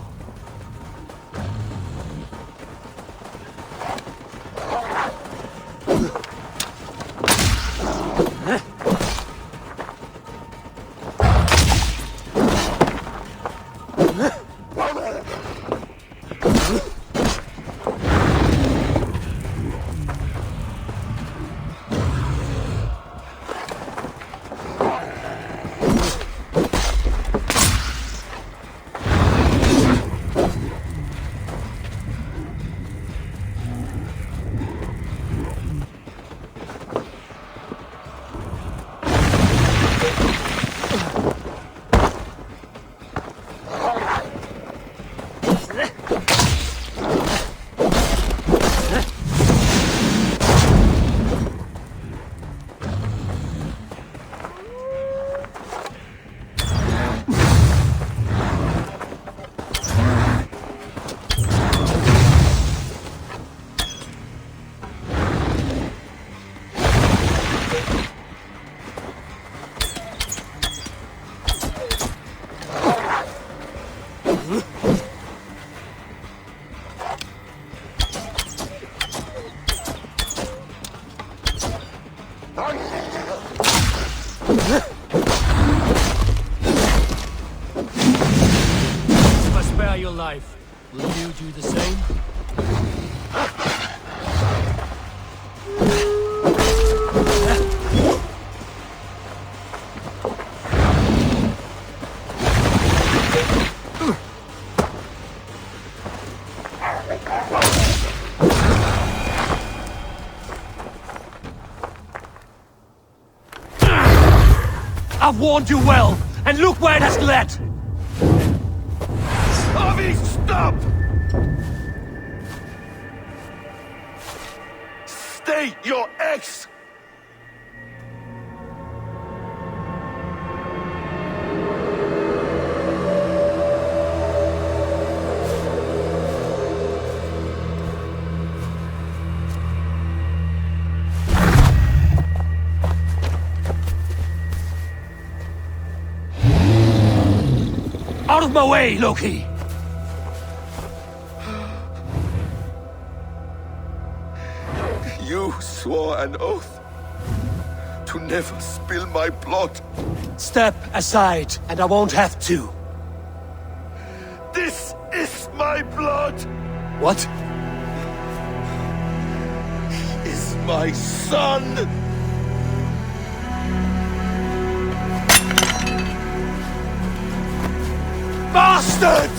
If I spare your life, will you do the same? I've warned you well, and look where it has led! Avi, stop! Stay your ex! Out of my way, Loki! You swore an oath to never spill my blood. Step aside, and I won't have to. This is my blood! What? He is my son! Bastard!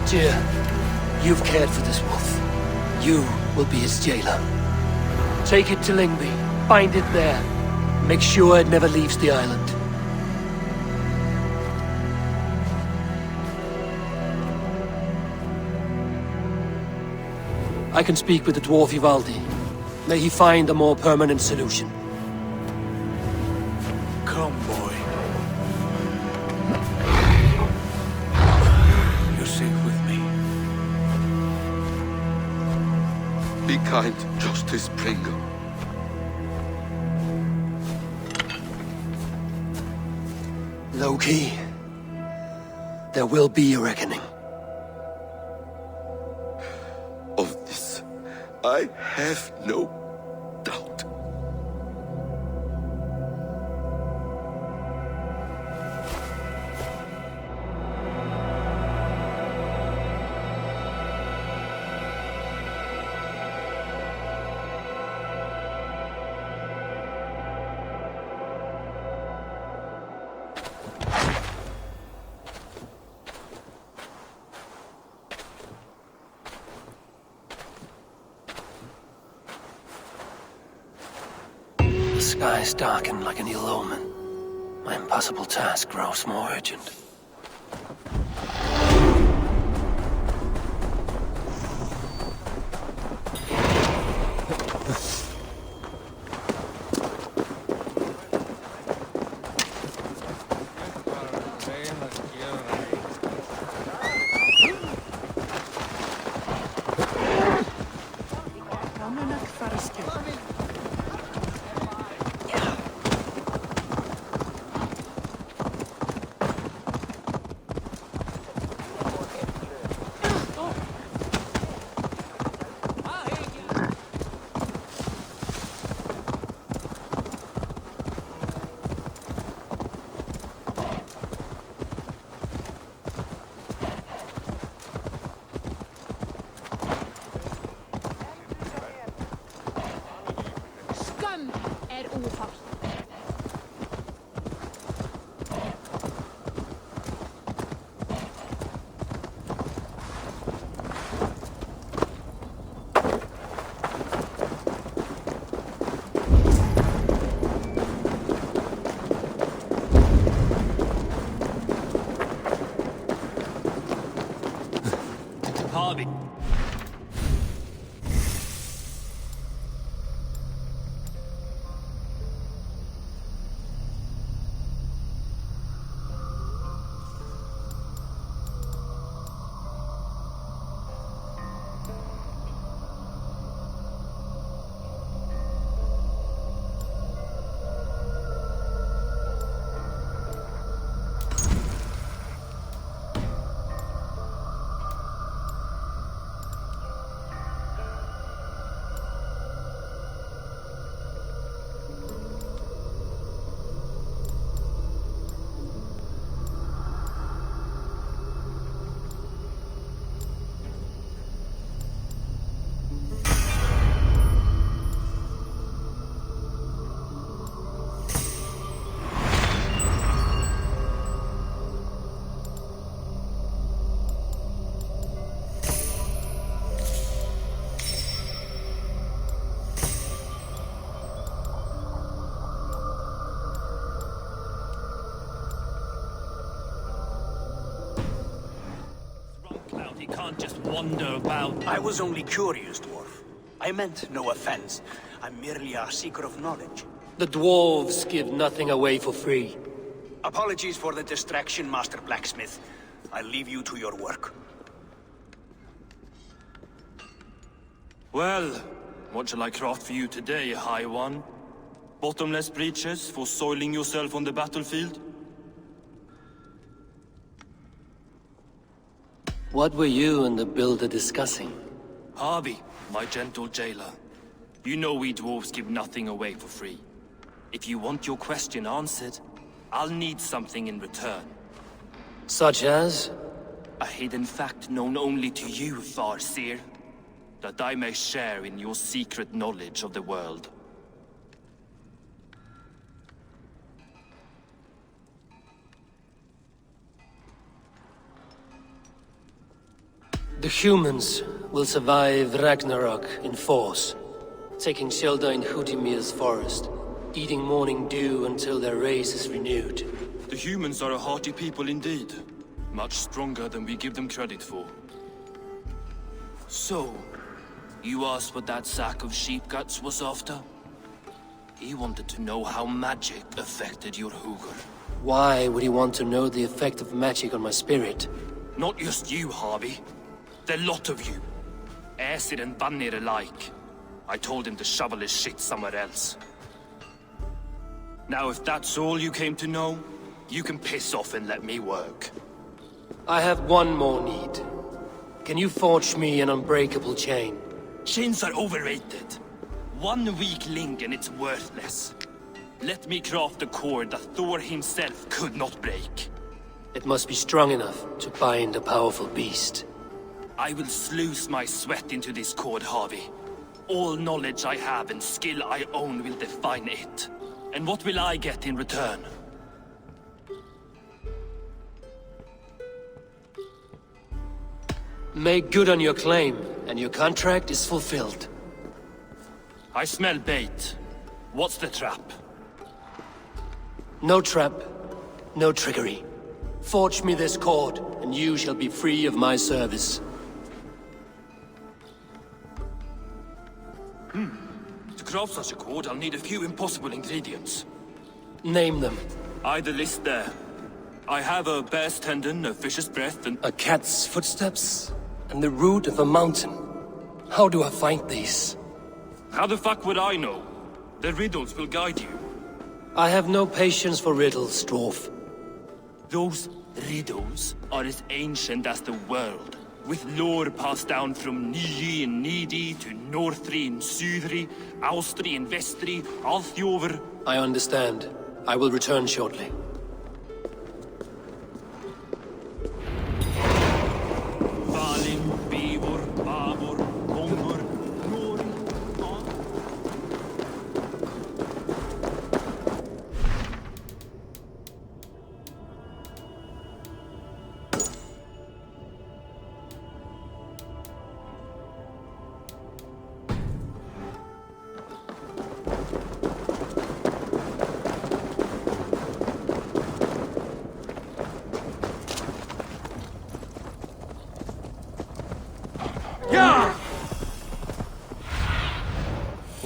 Tyr, you've cared for this wolf. You will be his jailer. Take it to Lingby, bind it there. Make sure it never leaves the island. I can speak with the dwarf Ivaldi. May he find a more permanent solution. Come, boy. You're safe with me. Be kind, Justice Pringle. Loki, there will be a reckoning. Of this, I have no doubt. The skies darken like an ill omen. My impossible task grows more urgent. Döm ohörs. Harvey. He can't just wander about. I was only curious, dwarf. I meant no offense. I'm merely a seeker of knowledge. The dwarves give nothing away for free. Apologies for the distraction, Master Blacksmith. I'll leave you to your work. Well, what shall I craft for you today, High One? Bottomless breeches for soiling yourself on the battlefield? What were you and the builder discussing? Harvey, my gentle jailer. You know we dwarves give nothing away for free. If you want your question answered, I'll need something in return. Such as? A hidden fact known only to you, Farseer. That I may share in your secret knowledge of the world. The humans will survive Ragnarok in force, taking shelter in Hutimir's forest, eating morning dew until their race is renewed. The humans are a hearty people indeed. Much stronger than we give them credit for. So, you asked what that sack of sheep guts was after? He wanted to know how magic affected your Hugr. Why would he want to know the effect of magic on my spirit? Not just you, Harvey. The lot of you. Aesir and Vanir alike. I told him to shovel his shit somewhere else. Now if that's all you came to know, you can piss off and let me work. I have one more need. Can you forge me an unbreakable chain? Chains are overrated. 1 weak link and it's worthless. Let me craft a cord that Thor himself could not break. It must be strong enough to bind a powerful beast. I will sluice my sweat into this cord, Harvey. All knowledge I have and skill I own will define it. And what will I get in return? Make good on your claim, and your contract is fulfilled. I smell bait. What's the trap? No trap, no trickery. Forge me this cord, and you shall be free of my service. To craft such a cord, I'll need a few impossible ingredients. Name them. The list there. I have a bear's tendon, a fish's breath, and... A cat's footsteps, and the root of a mountain. How do I find these? How the fuck would I know? The riddles will guide you. I have no patience for riddles, dwarf. Those riddles are as ancient as the world, with lore passed down from Niji and Nidi to Northri and Sudri, Austri and Vestri, Althjover. I understand. I will return shortly. Valin, Beivor, Bavor, Gombur, Nori,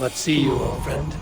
What see you, old friend?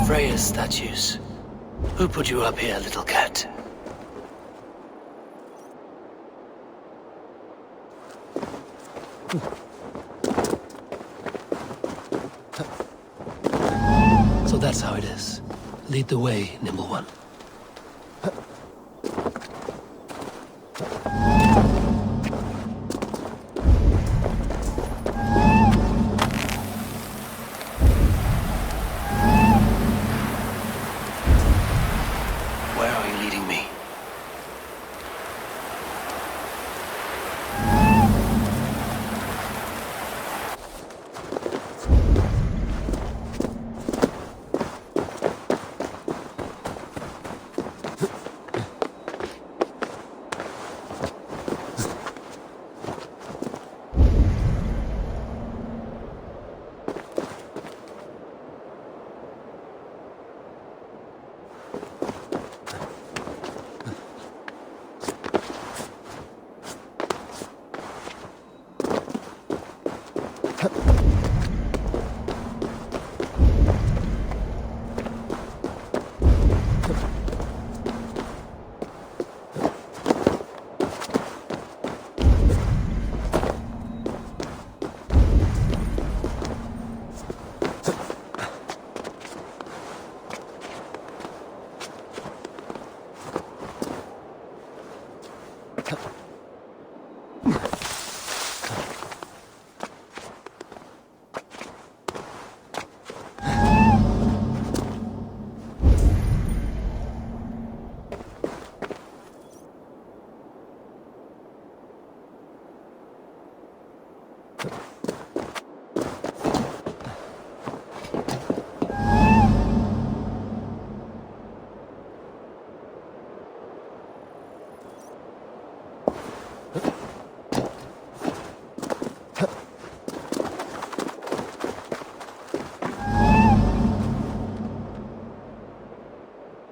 Freya's statues. Who put you up here, little cat? So that's how it is. Lead the way, nimble one.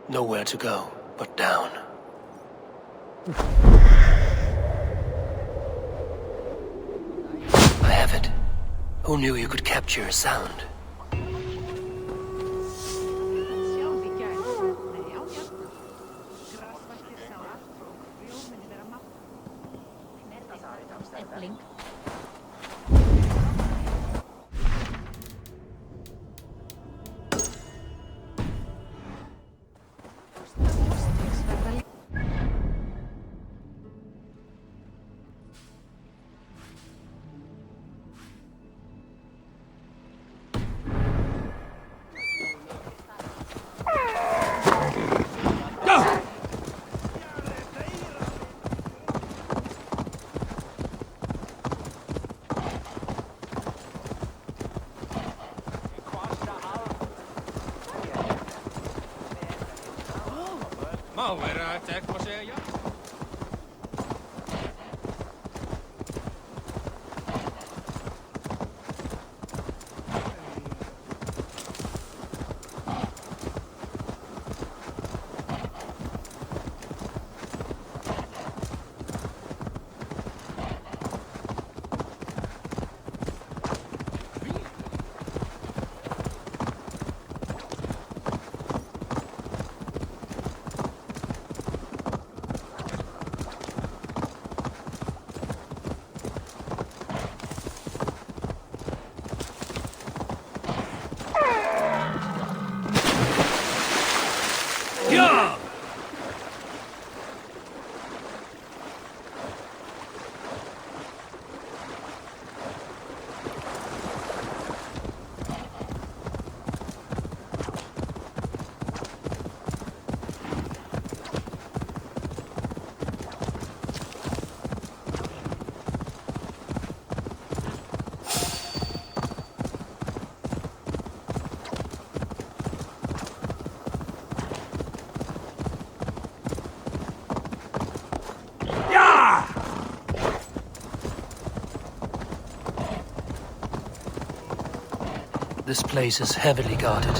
Nowhere to go but down. I have it. Who knew you could capture a sound? Yeah! This place is heavily guarded.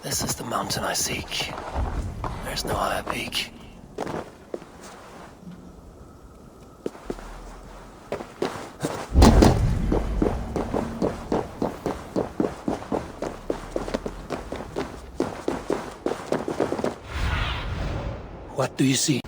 This is the mountain I seek. There's no higher peak. What do you see?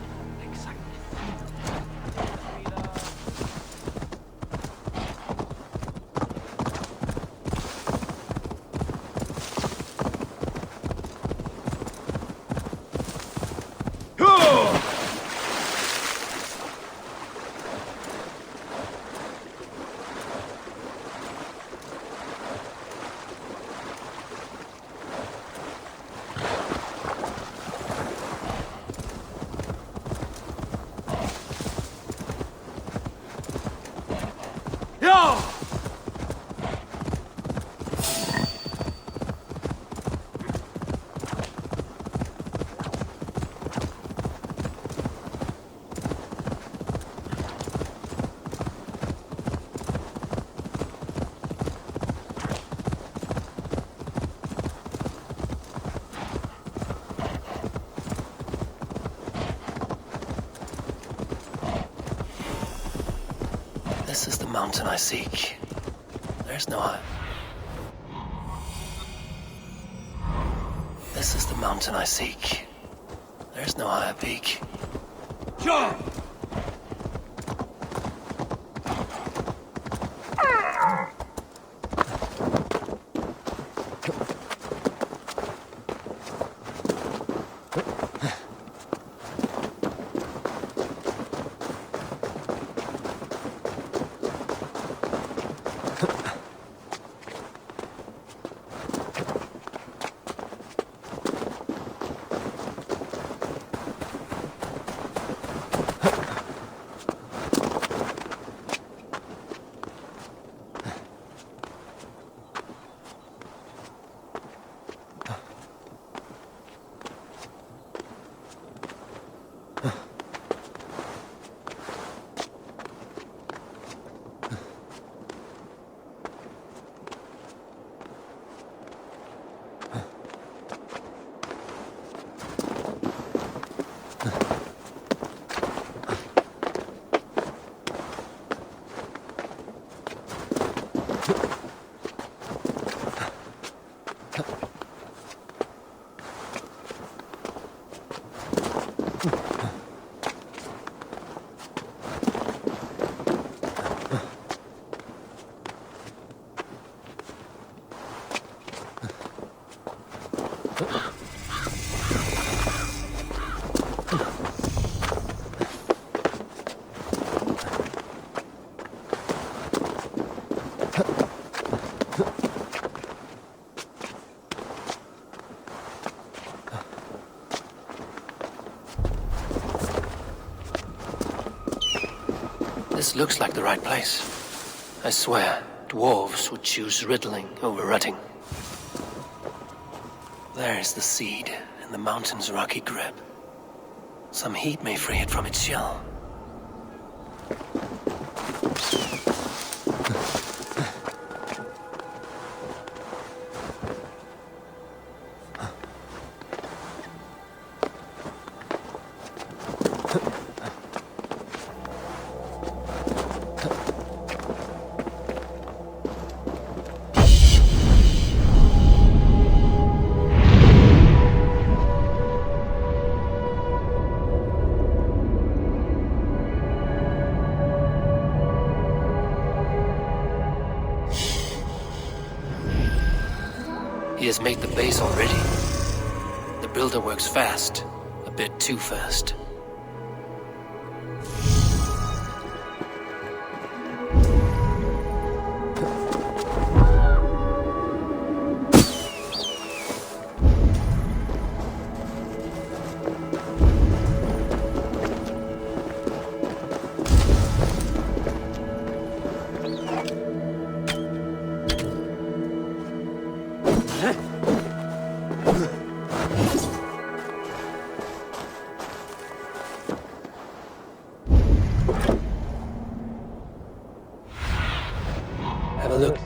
This is the mountain I seek. There's no higher. This is the mountain I seek. There's no higher peak. Sure! This looks like the right place. I swear, dwarves would choose riddling over rutting. There's the seed in the mountain's rocky grip. Some heat may free it from its shell. He has made the base already. The builder works fast. A bit too fast. Have a look.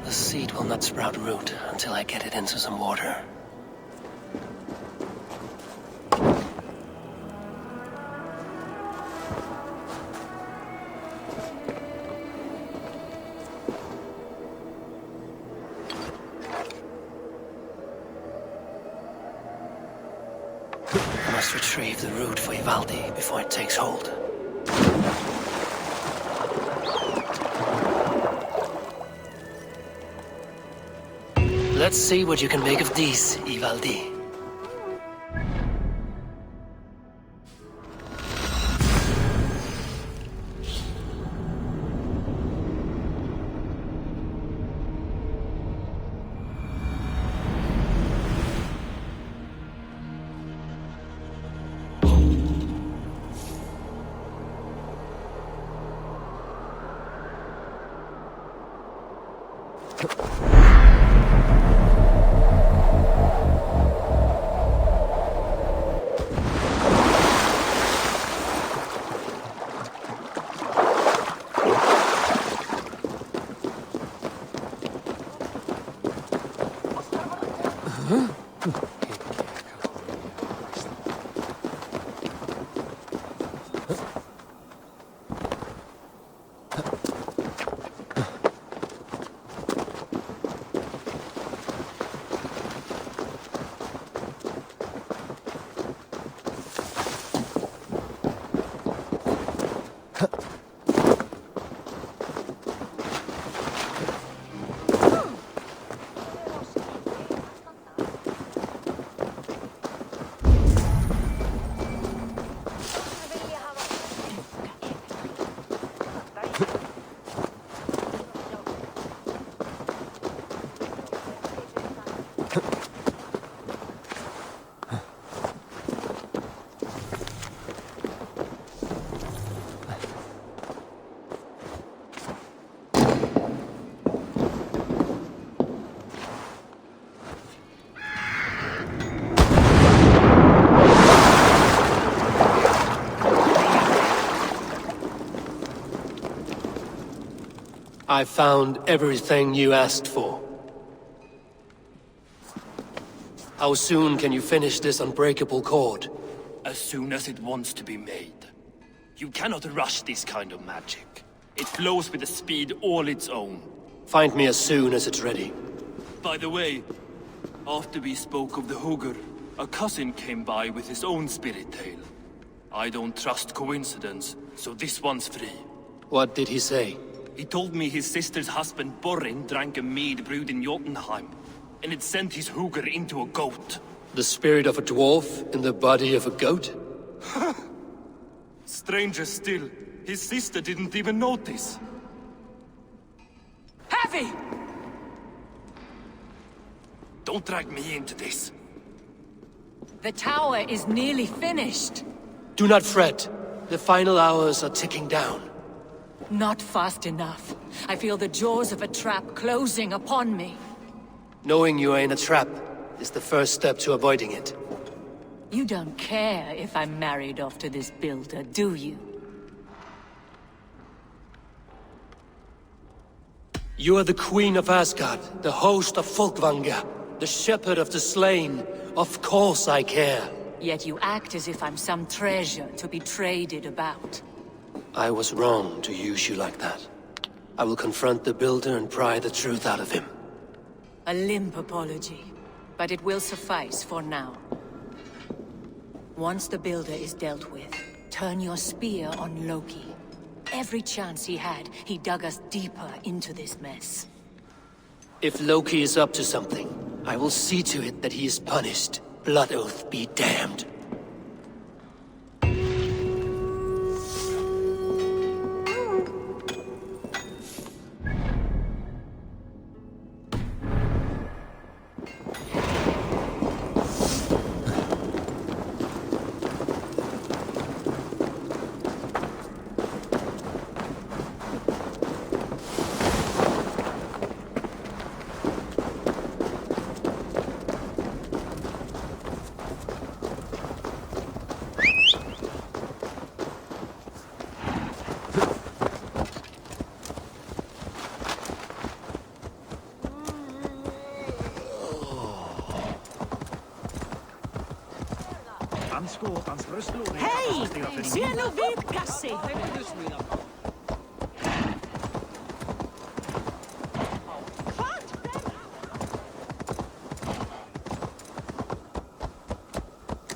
The seed will not sprout root until I get it into some water. I must retrieve the root for Ivaldi before it takes hold. Let's see what you can make of these, Ivaldi. I found everything you asked for. How soon can you finish this unbreakable cord? As soon as it wants to be made. You cannot rush this kind of magic. It flows with a speed all its own. Find me as soon as it's ready. By the way, after we spoke of the Hugr, a cousin came by with his own spirit tale. I don't trust coincidence, so this one's free. What did he say? He told me his sister's husband Borin drank a mead brewed in Jotunheim, and it sent his Hugr into a goat. The spirit of a dwarf in the body of a goat? Stranger still, his sister didn't even notice. Heavy! Don't drag me into this. The tower is nearly finished. Do not fret. The final hours are ticking down. Not fast enough. I feel the jaws of a trap closing upon me. Knowing you are in a trap is the first step to avoiding it. You don't care if I'm married off to this builder, do you? You are the Queen of Asgard, the host of Folkvanga, the shepherd of the slain. Of course I care. Yet you act as if I'm some treasure to be traded about. I was wrong to use you like that. I will confront the builder and pry the truth out of him. A limp apology, but it will suffice for now. Once the builder is dealt with, turn your spear on Loki. Every chance he had, he dug us deeper into this mess. If Loki is up to something, I will see to it that he is punished. Blood Oath be damned. Hej! Se nu vid, Cassie!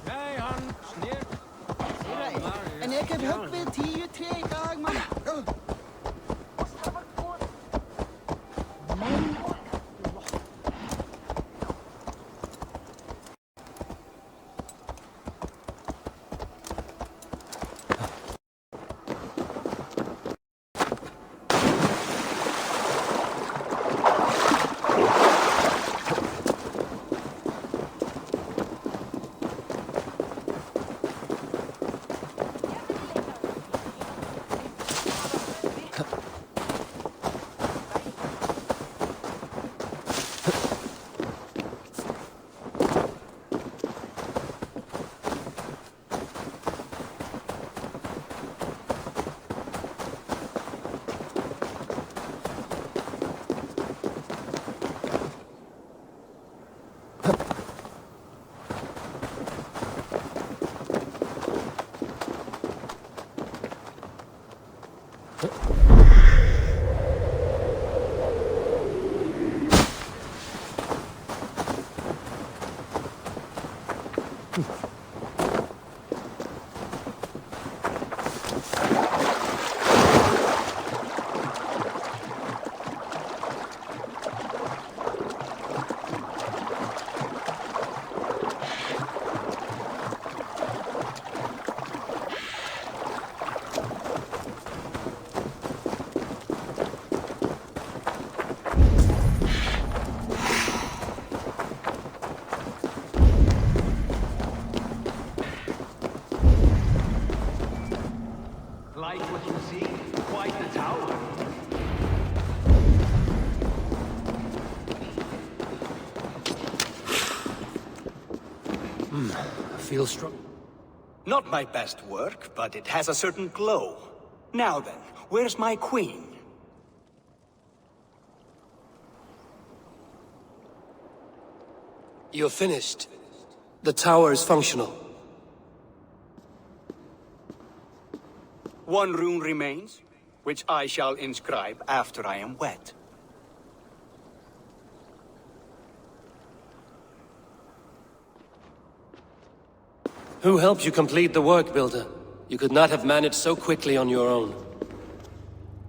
Hey, Like what you see? Quite the tower. I feel strong. Not my best work, but it has a certain glow. Now then, where's my queen? You're finished. The tower is functional. One rune remains, which I shall inscribe after I am wet. Who helped you complete the work, Builder? You could not have managed so quickly on your own.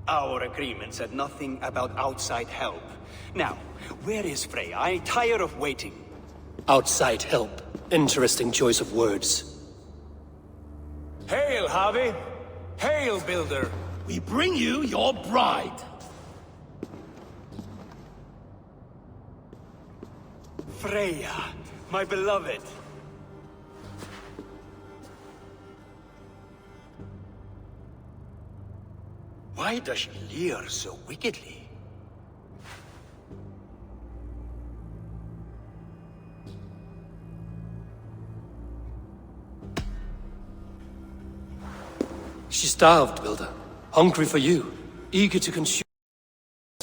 Our agreement said nothing about outside help. Now, where is Freya? I'm tired of waiting. Outside help. Interesting choice of words. Hail, Harvey! Hail, Builder! We bring you your bride. Freya, my beloved. Why does she leer so wickedly? She's starved, Builder. Hungry for you. Eager to consume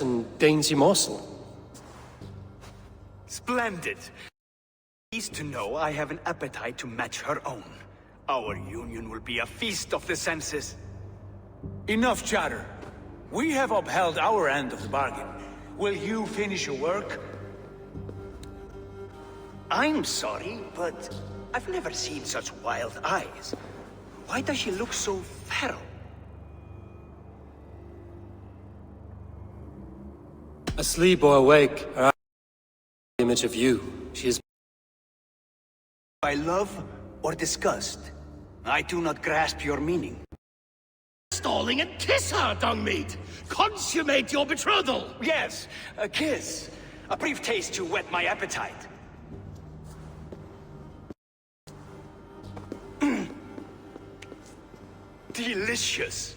a dainty morsel. Splendid. Pleased to know I have an appetite to match her own. Our union will be a feast of the senses. Enough chatter. We have upheld our end of the bargain. Will you finish your work? I'm sorry, but I've never seen such wild eyes. Why does she look so feral? Asleep or awake, her eyes are the image of you. She is By love or disgust? I do not grasp your meaning. Stalling and kiss her, Dungmeat! Consummate your betrothal! Yes, a kiss. A brief taste to whet my appetite. Delicious.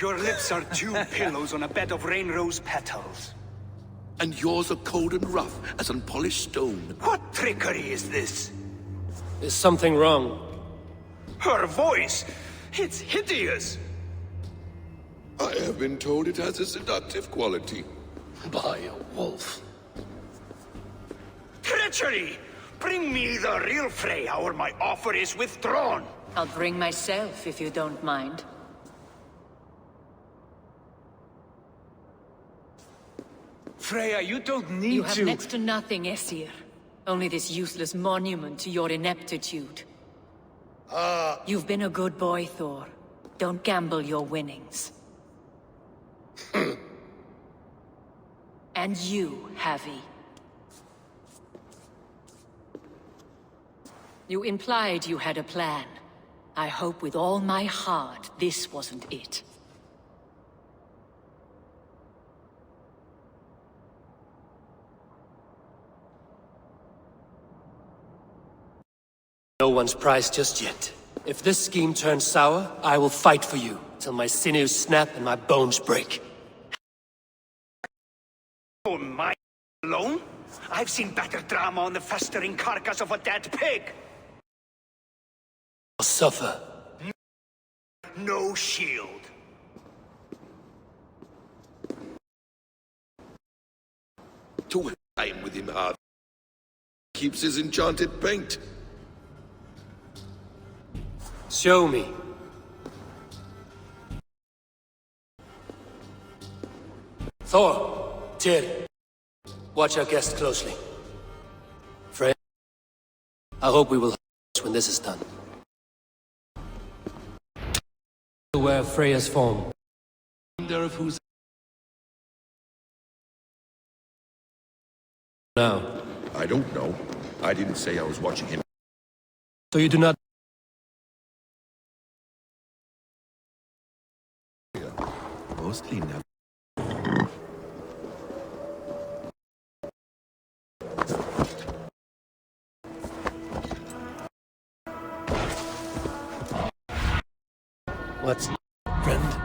Your lips are two pillows on a bed of rain rose petals. And yours are cold and rough as unpolished stone. What trickery is this? Is something wrong? Her voice! It's hideous! I have been told it has a seductive quality. By a wolf. Treachery! Bring me the real Freya or my offer is withdrawn! I'll bring myself if you don't mind. Freya, you don't need to... You have next to nothing, Aesir. Only this useless monument to your ineptitude. You've been a good boy, Thor. don't gamble your winnings. And you, Javi. You implied you had a plan. I hope with all my heart this wasn't it. No one's prize just yet. If this scheme turns sour, I will fight for you, till my sinews snap and my bones break. Oh, my alone? I've seen better drama on the festering carcass of a dead pig. I'll suffer. No shield. To time with him, Harvey. Keeps his enchanted paint. Show me. Thor, Tyr, watch our guest closely. Frey, I hope we will when this is done. Aware of Freya's form. Wonder of who's now. I don't know. I didn't say I was watching him. So you do not. Mostly never. What's friend?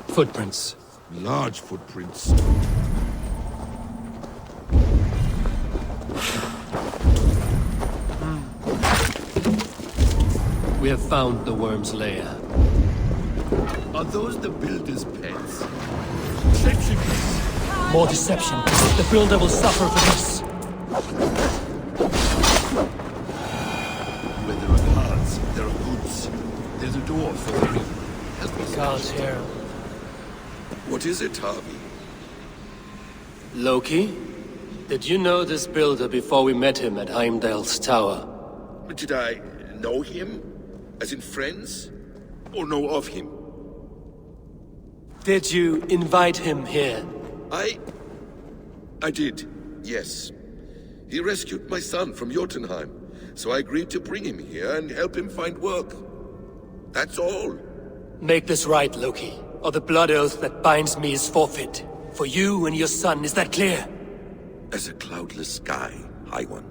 Footprints. Large footprints. We have found the worm's lair. Are those the builder's pets? More deception. The builder will suffer for this. Where there are cards, there are goods. There's a door for the ring. Help me. Guards here. What is it, Harvey? Loki? Did you know this builder before we met him at Heimdall's tower? Did I know him? As in friends? Or know of him? Did you invite him here? I did, yes. He rescued my son from Jotunheim, so I agreed to bring him here and help him find work. That's all. Make this right, Loki, or the blood oath that binds me is forfeit. For you and your son, is that clear? As a cloudless sky, High One.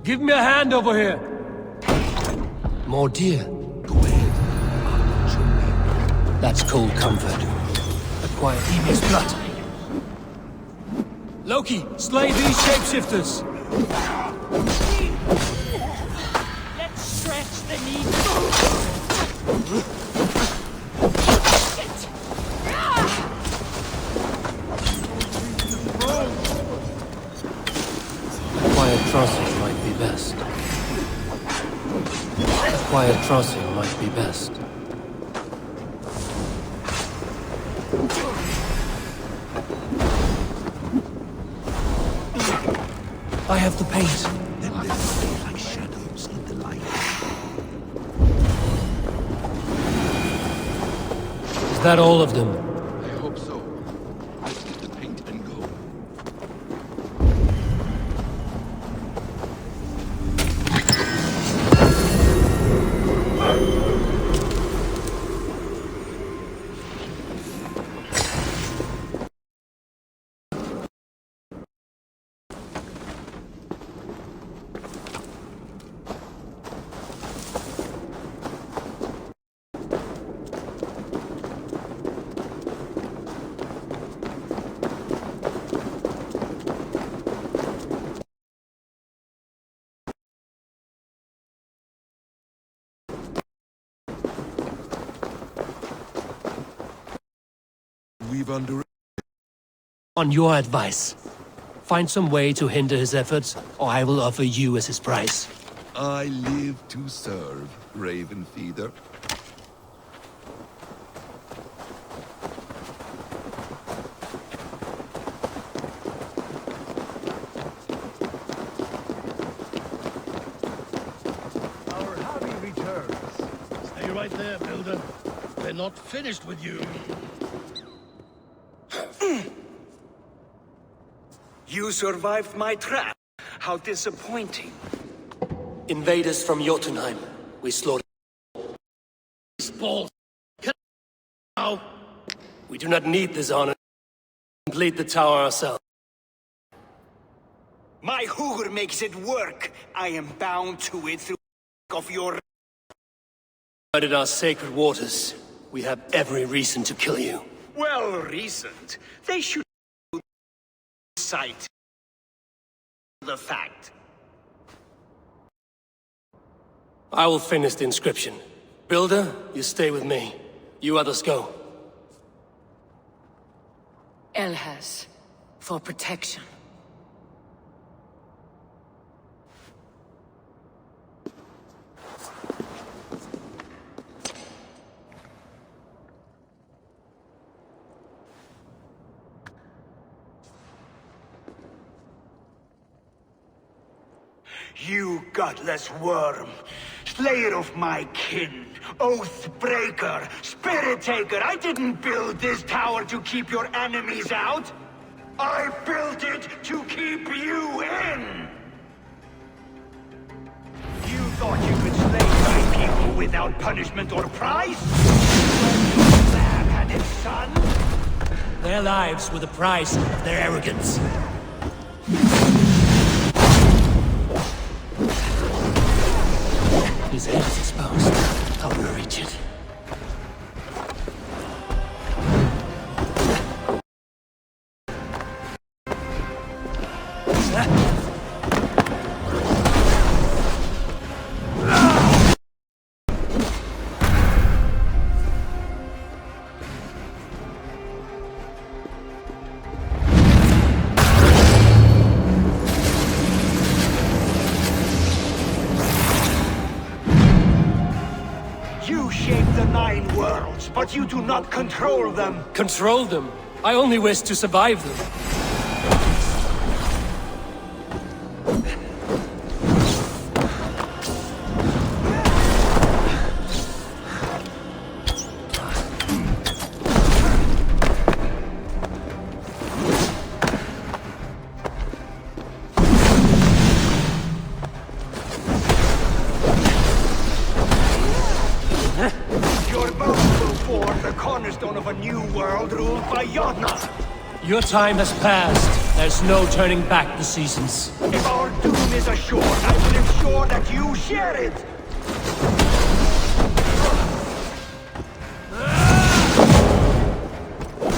Give me a hand over here! More deer. Go ahead. That's cold comfort. Acquire Ymir's blood. Loki, slay these shapeshifters! Let's stretch the knee. Quiet crossing might be best. Quiet crossing might be best. I have the paint. Then they stay like shadows in the light. Is that all of them? I hope so. Let's get the paint and go. We've under... On your advice. Find some way to hinder his efforts, or I will offer you as his price. I live to serve, Raven Feeder. Our hobby returns. Stay right there, Builder. We're not finished with you. You survived my trap. How disappointing. Invaders from Jotunheim. We slaughtered. Balls. Now. We do not need this honor. Complete the tower ourselves. My Hugr makes it work. I am bound to it through of your... Murdered our sacred waters. We have every reason to kill you. Well reasoned. They should cite the fact. I will finish the inscription. Builder, you stay with me. You others go. Elhas, for protection. You godless worm, slayer of my kin, oath breaker, spirit taker, I didn't build this tower to keep your enemies out. I built it to keep you in. You thought you could slay my people without punishment or price? Bad-headed son? Their lives were the price of their arrogance. His head is exposed. I will reach it. You shape the 9 worlds, but you do not control them. Control them? I only wish to survive them. Your bones will form the cornerstone of a new world ruled by Jotnar. Your time has passed. There's no turning back the seasons. If our doom is assured, I will ensure that you share it.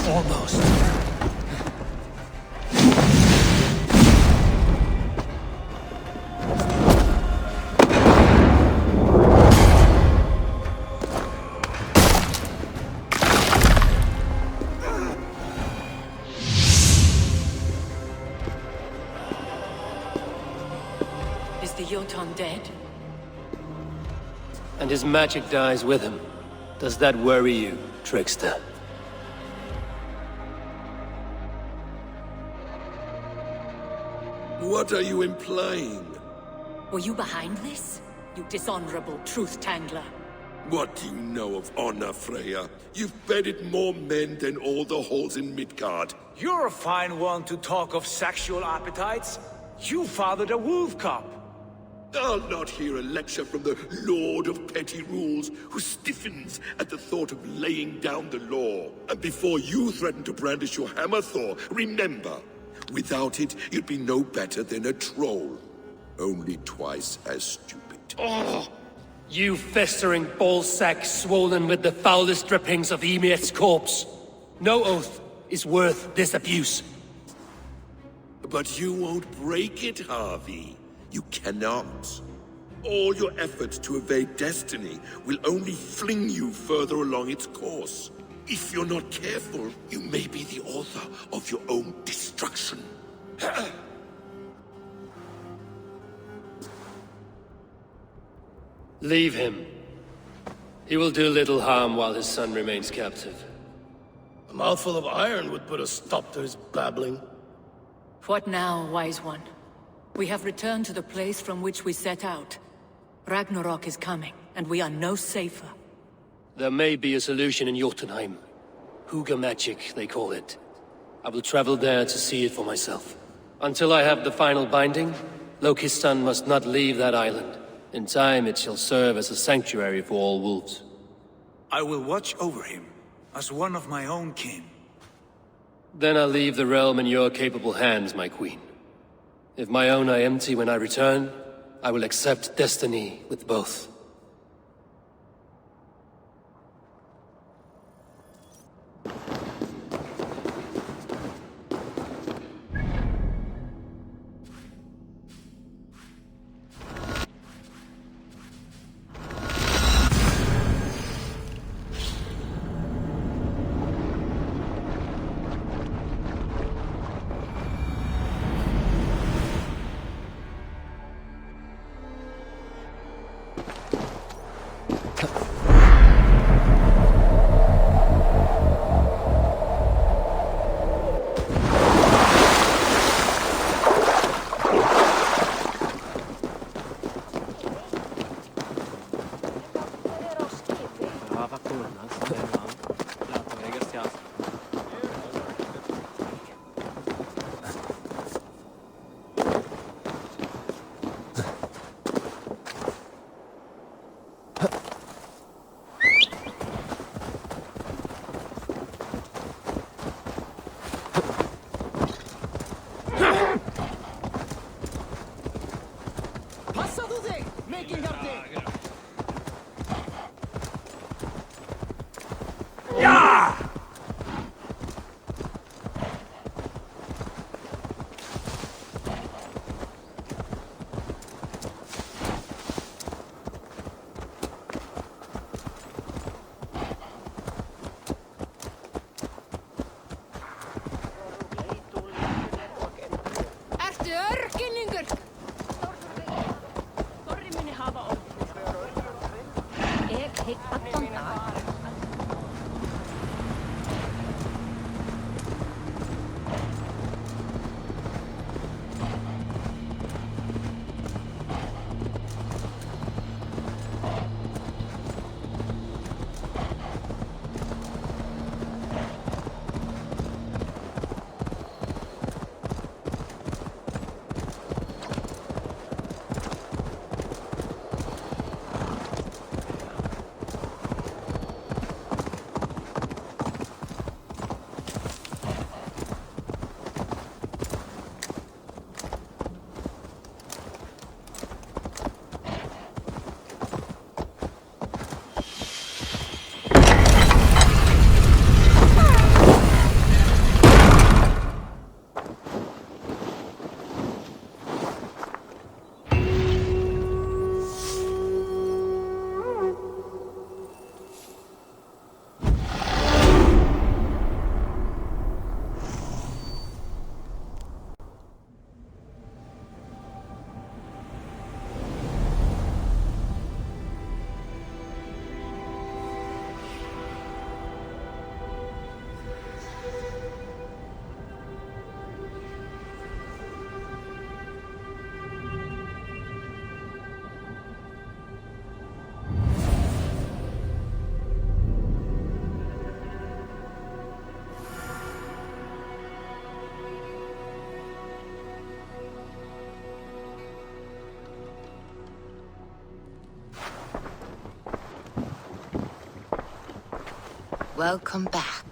Almost. Is the Jotun dead? And his magic dies with him. Does that worry you, trickster? What are you implying? Were you behind this? You dishonorable truth-tangler. What do you know of honor, Freya? You've bedded more men than all the halls in Midgard. You're a fine one to talk of sexual appetites. You fathered a wolf cub. I'll not hear a lecture from the Lord of Petty Rules, who stiffens at the thought of laying down the law. And before you threaten to brandish your hammer, Thor, remember, without it, you'd be no better than a troll. Only twice as stupid. Oh! You festering ballsack swollen with the foulest drippings of Ymir's corpse. No oath is worth this abuse. But you won't break it, Harvey. You cannot. All your efforts to evade destiny will only fling you further along its course. If you're not careful, you may be the author of your own destruction. Leave him. He will do little harm while his son remains captive. A mouthful of iron would put a stop to his babbling. What now, wise one? We have returned to the place from which we set out. Ragnarok is coming, and we are no safer. There may be a solution in Jotunheim. Hugr magic, they call it. I will travel there to see it for myself. Until I have the final binding, Loki's son must not leave that island. In time, it shall serve as a sanctuary for all wolves. I will watch over him, as one of my own kin. Then I'll leave the realm in your capable hands, my queen. If my own are empty when I return, I will accept destiny with both. Welcome back.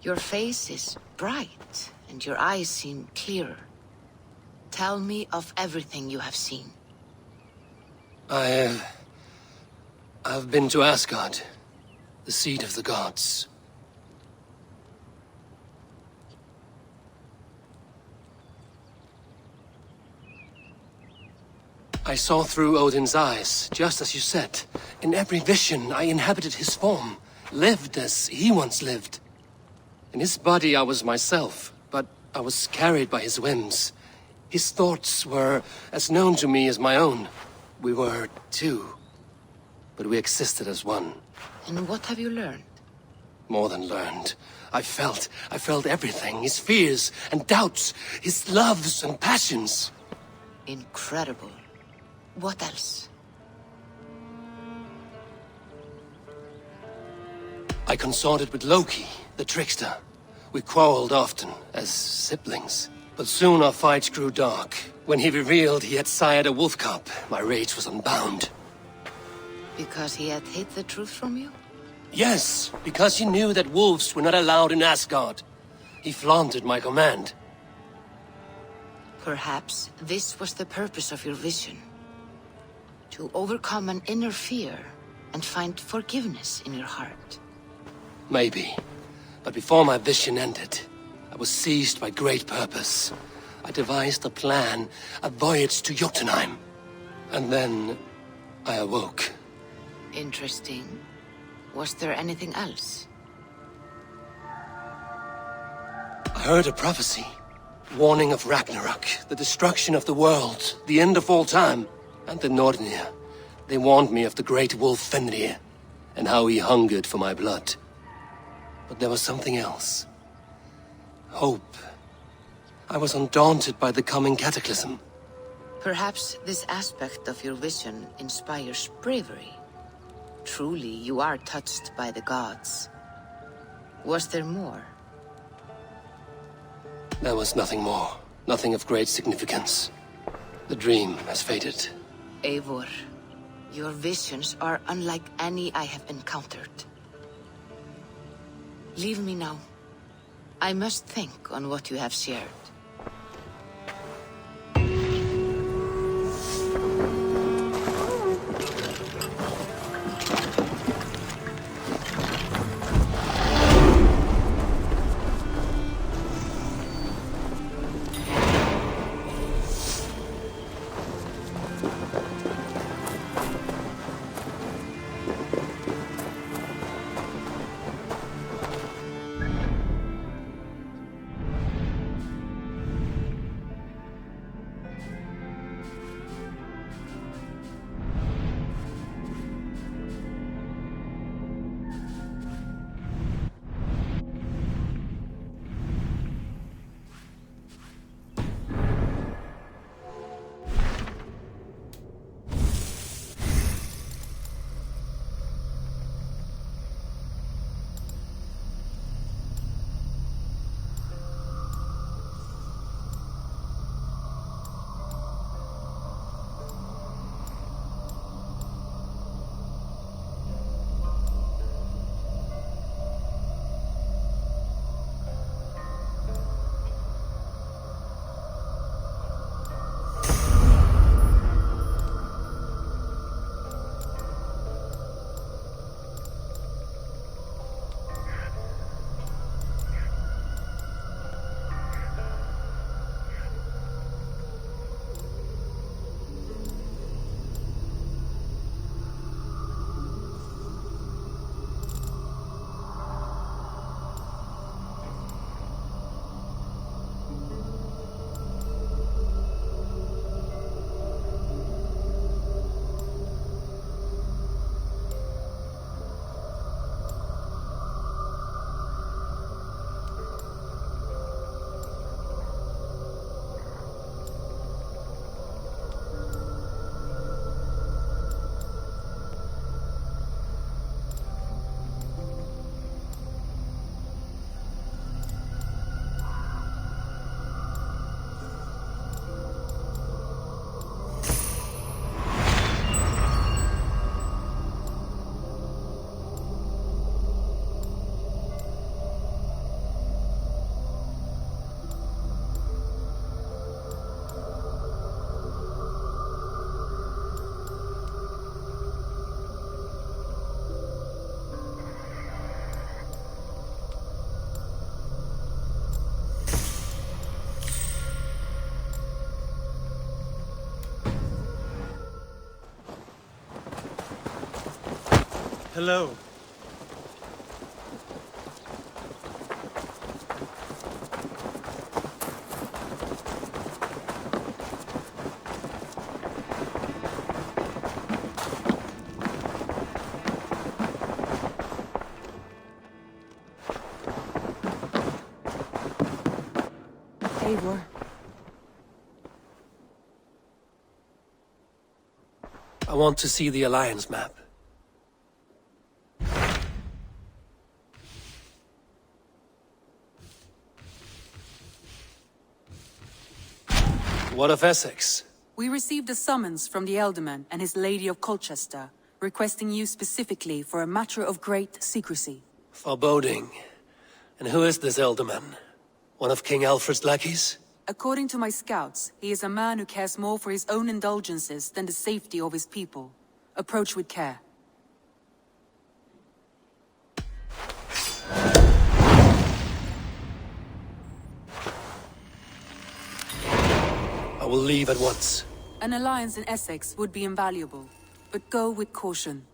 Your face is bright, and your eyes seem clearer. Tell me of everything you have seen. I've been to Asgard, the seat of the gods. I saw through Odin's eyes, just as you said. In every vision, I inhabited his form, lived as he once lived. In his body, I was myself, but I was carried by his whims. His thoughts were as known to me as my own. We were two, but we existed as one. And what have you learned? More than learned. I felt everything. His fears and doubts, his loves and passions. Incredible. What else? I consorted with Loki, the trickster. We quarreled often, as siblings. But soon our fights grew dark. When he revealed he had sired a wolf cub, my rage was unbound. Because he had hid the truth from you? Yes, because he knew that wolves were not allowed in Asgard. He flaunted my command. Perhaps this was the purpose of your vision. To overcome an inner fear and find forgiveness in your heart. Maybe. But before my vision ended, I was seized by great purpose. I devised a plan, a voyage to Jotunheim. And then I awoke. Interesting. Was there anything else? I heard a prophecy. Warning of Ragnarok, the destruction of the world, the end of all time. And the Nornir. They warned me of the great wolf Fenrir, and how he hungered for my blood. But there was something else. Hope. I was undaunted by the coming cataclysm. Perhaps this aspect of your vision inspires bravery. Truly, you are touched by the gods. Was there more? There was nothing more. Nothing of great significance. The dream has faded. Eivor, your visions are unlike any I have encountered. Leave me now. I must think on what you have shared. Hello. Eivor. I want to see the Alliance map. What of Essex? We received a summons from the Elderman and his Lady of Colchester, requesting you specifically for a matter of great secrecy. Foreboding. And who is this Elderman? One of King Alfred's lackeys? According to my scouts, he is a man who cares more for his own indulgences than the safety of his people. Approach with care. I will leave at once. An alliance in Essex would be invaluable, but go with caution.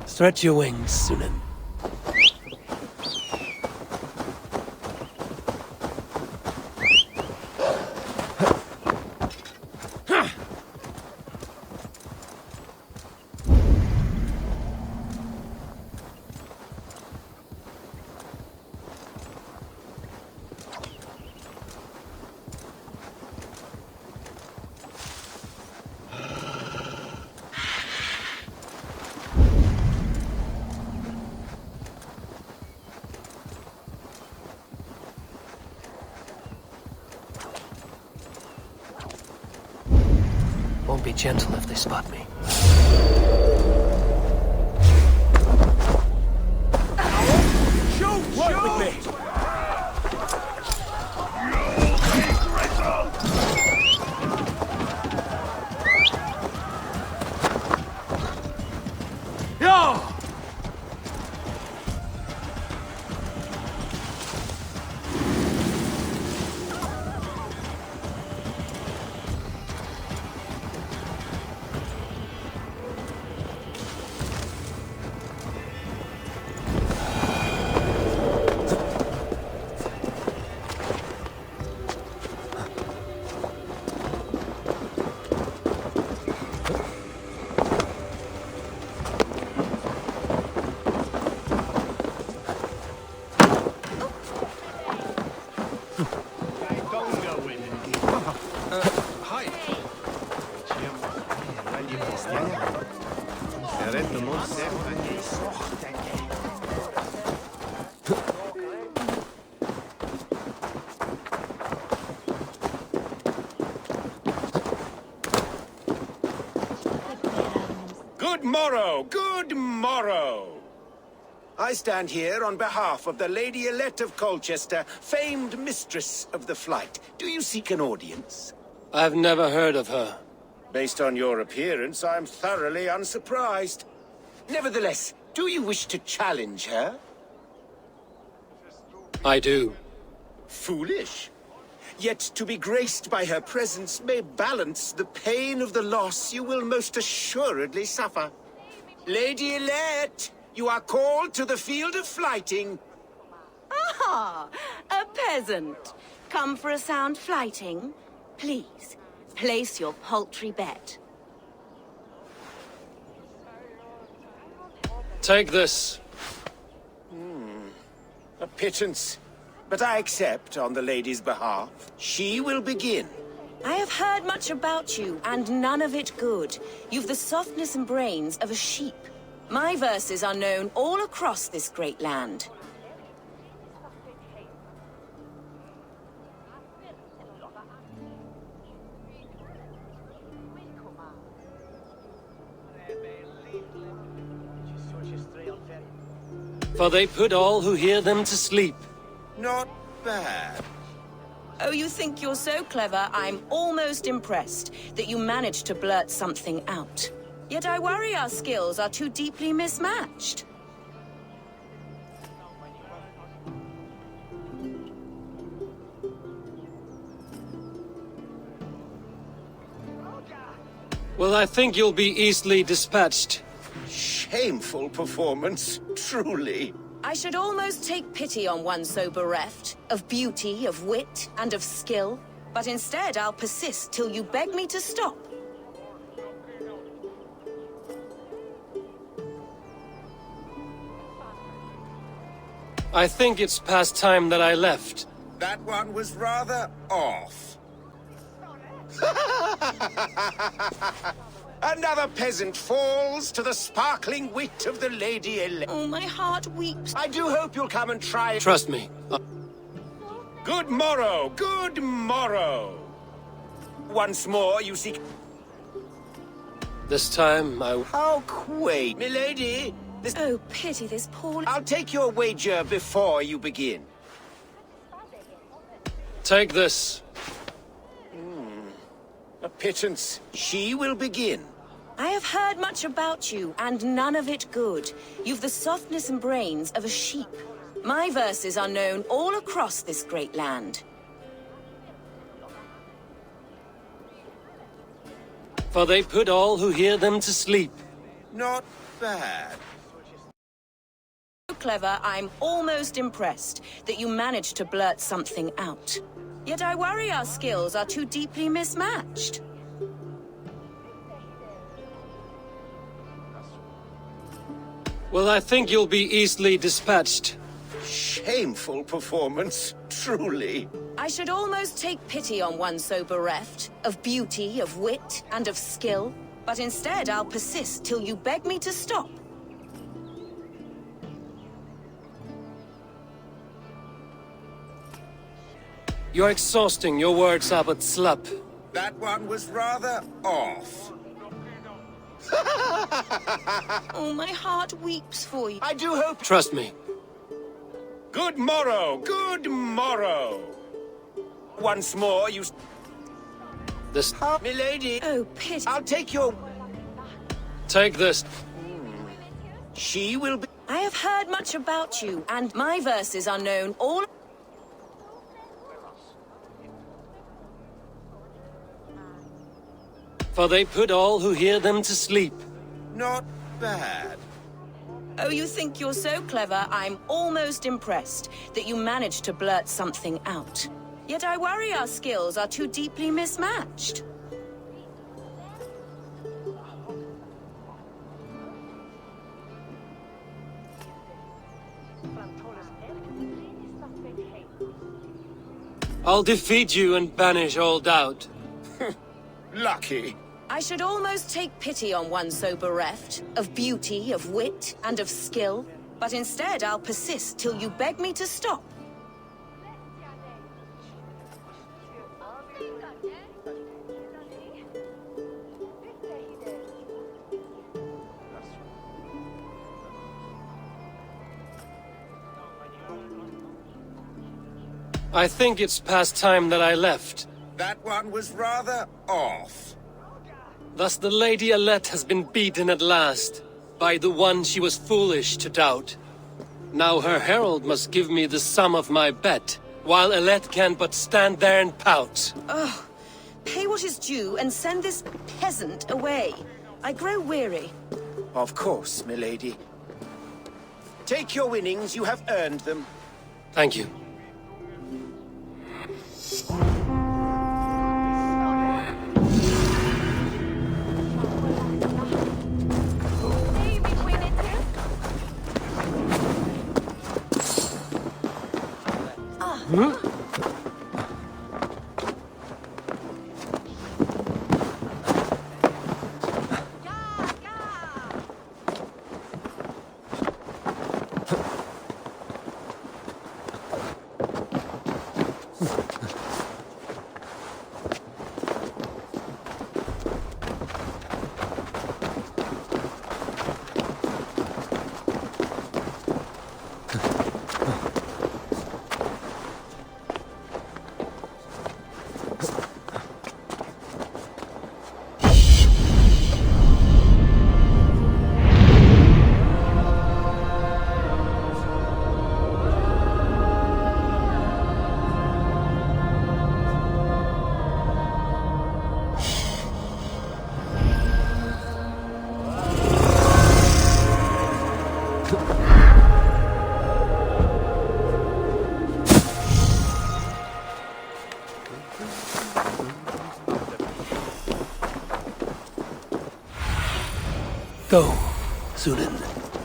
Stretch your wings, Sunan. Won't be gentle if they spot me. Shoot! Work with me! Yo! Good morrow, good morrow. I stand here on behalf of the Lady Elette of Colchester, famed mistress of the flight. Do you seek an audience? I've never heard of her. Based on your appearance, I'm thoroughly unsurprised. Nevertheless, do you wish to challenge her? I do. Foolish. Yet to be graced by her presence may balance the pain of the loss you will most assuredly suffer. Lady Elette, you are called to the field of flighting. Ah, a peasant. Come for a sound flighting? Please, place your paltry bet. Take this. A pittance. But I accept on the lady's behalf. She will begin. I have heard much about you, and none of it good. You've the softness and brains of a sheep. My verses are known all across this great land. For they put all who hear them to sleep. Not bad. Oh, you think you're so clever, I'm almost impressed that you managed to blurt something out. Yet I worry our skills are too deeply mismatched. Well, I think you'll be easily dispatched. Shameful performance, truly. I should almost take pity on one so bereft, of beauty, of wit, and of skill. But instead, I'll persist till you beg me to stop. I think it's past time that I left. That one was rather off. Another peasant falls to the sparkling wit of the Lady Elette. Oh, my heart weeps. I do hope you'll come and try it. Trust me. Good morrow, good morrow. Once more, you seek... This time, How quaint, milady. Oh, pity this poor... I'll take your wager before you begin. Take this. A pittance. She will begin. I have heard much about you, and none of it good. You've the softness and brains of a sheep. My verses are known all across this great land. For they put all who hear them to sleep. Not bad. So clever, I'm almost impressed that you managed to blurt something out. Yet I worry our skills are too deeply mismatched. Well, I think you'll be easily dispatched. Shameful performance, truly. I should almost take pity on one so bereft, of beauty, of wit, and of skill. But instead, I'll persist till you beg me to stop. You're exhausting your words, Abbot Slup. That one was rather off. Oh, my heart weeps for you. I do hope... Trust me. Good morrow, good morrow. Once more, you... This... Milady. Oh, pity. I'll take your... Take this. She will be... I have heard much about you, and my verses are known all... For they put all who hear them to sleep. Not bad. Oh, you think you're so clever, I'm almost impressed that you managed to blurt something out. Yet I worry our skills are too deeply mismatched. I'll defeat you and banish all doubt. Lucky. I should almost take pity on one so bereft, of beauty, of wit, and of skill. But instead, I'll persist till you beg me to stop. I think it's past time that I left. That one was rather off. Thus the Lady Elette has been beaten at last, by the one she was foolish to doubt. Now her herald must give me the sum of my bet, while Alette can but stand there and pout. Oh, pay what is due and send this peasant away. I grow weary. Of course, milady. Take your winnings, you have earned them. Thank you. Huh? Go, Sunan.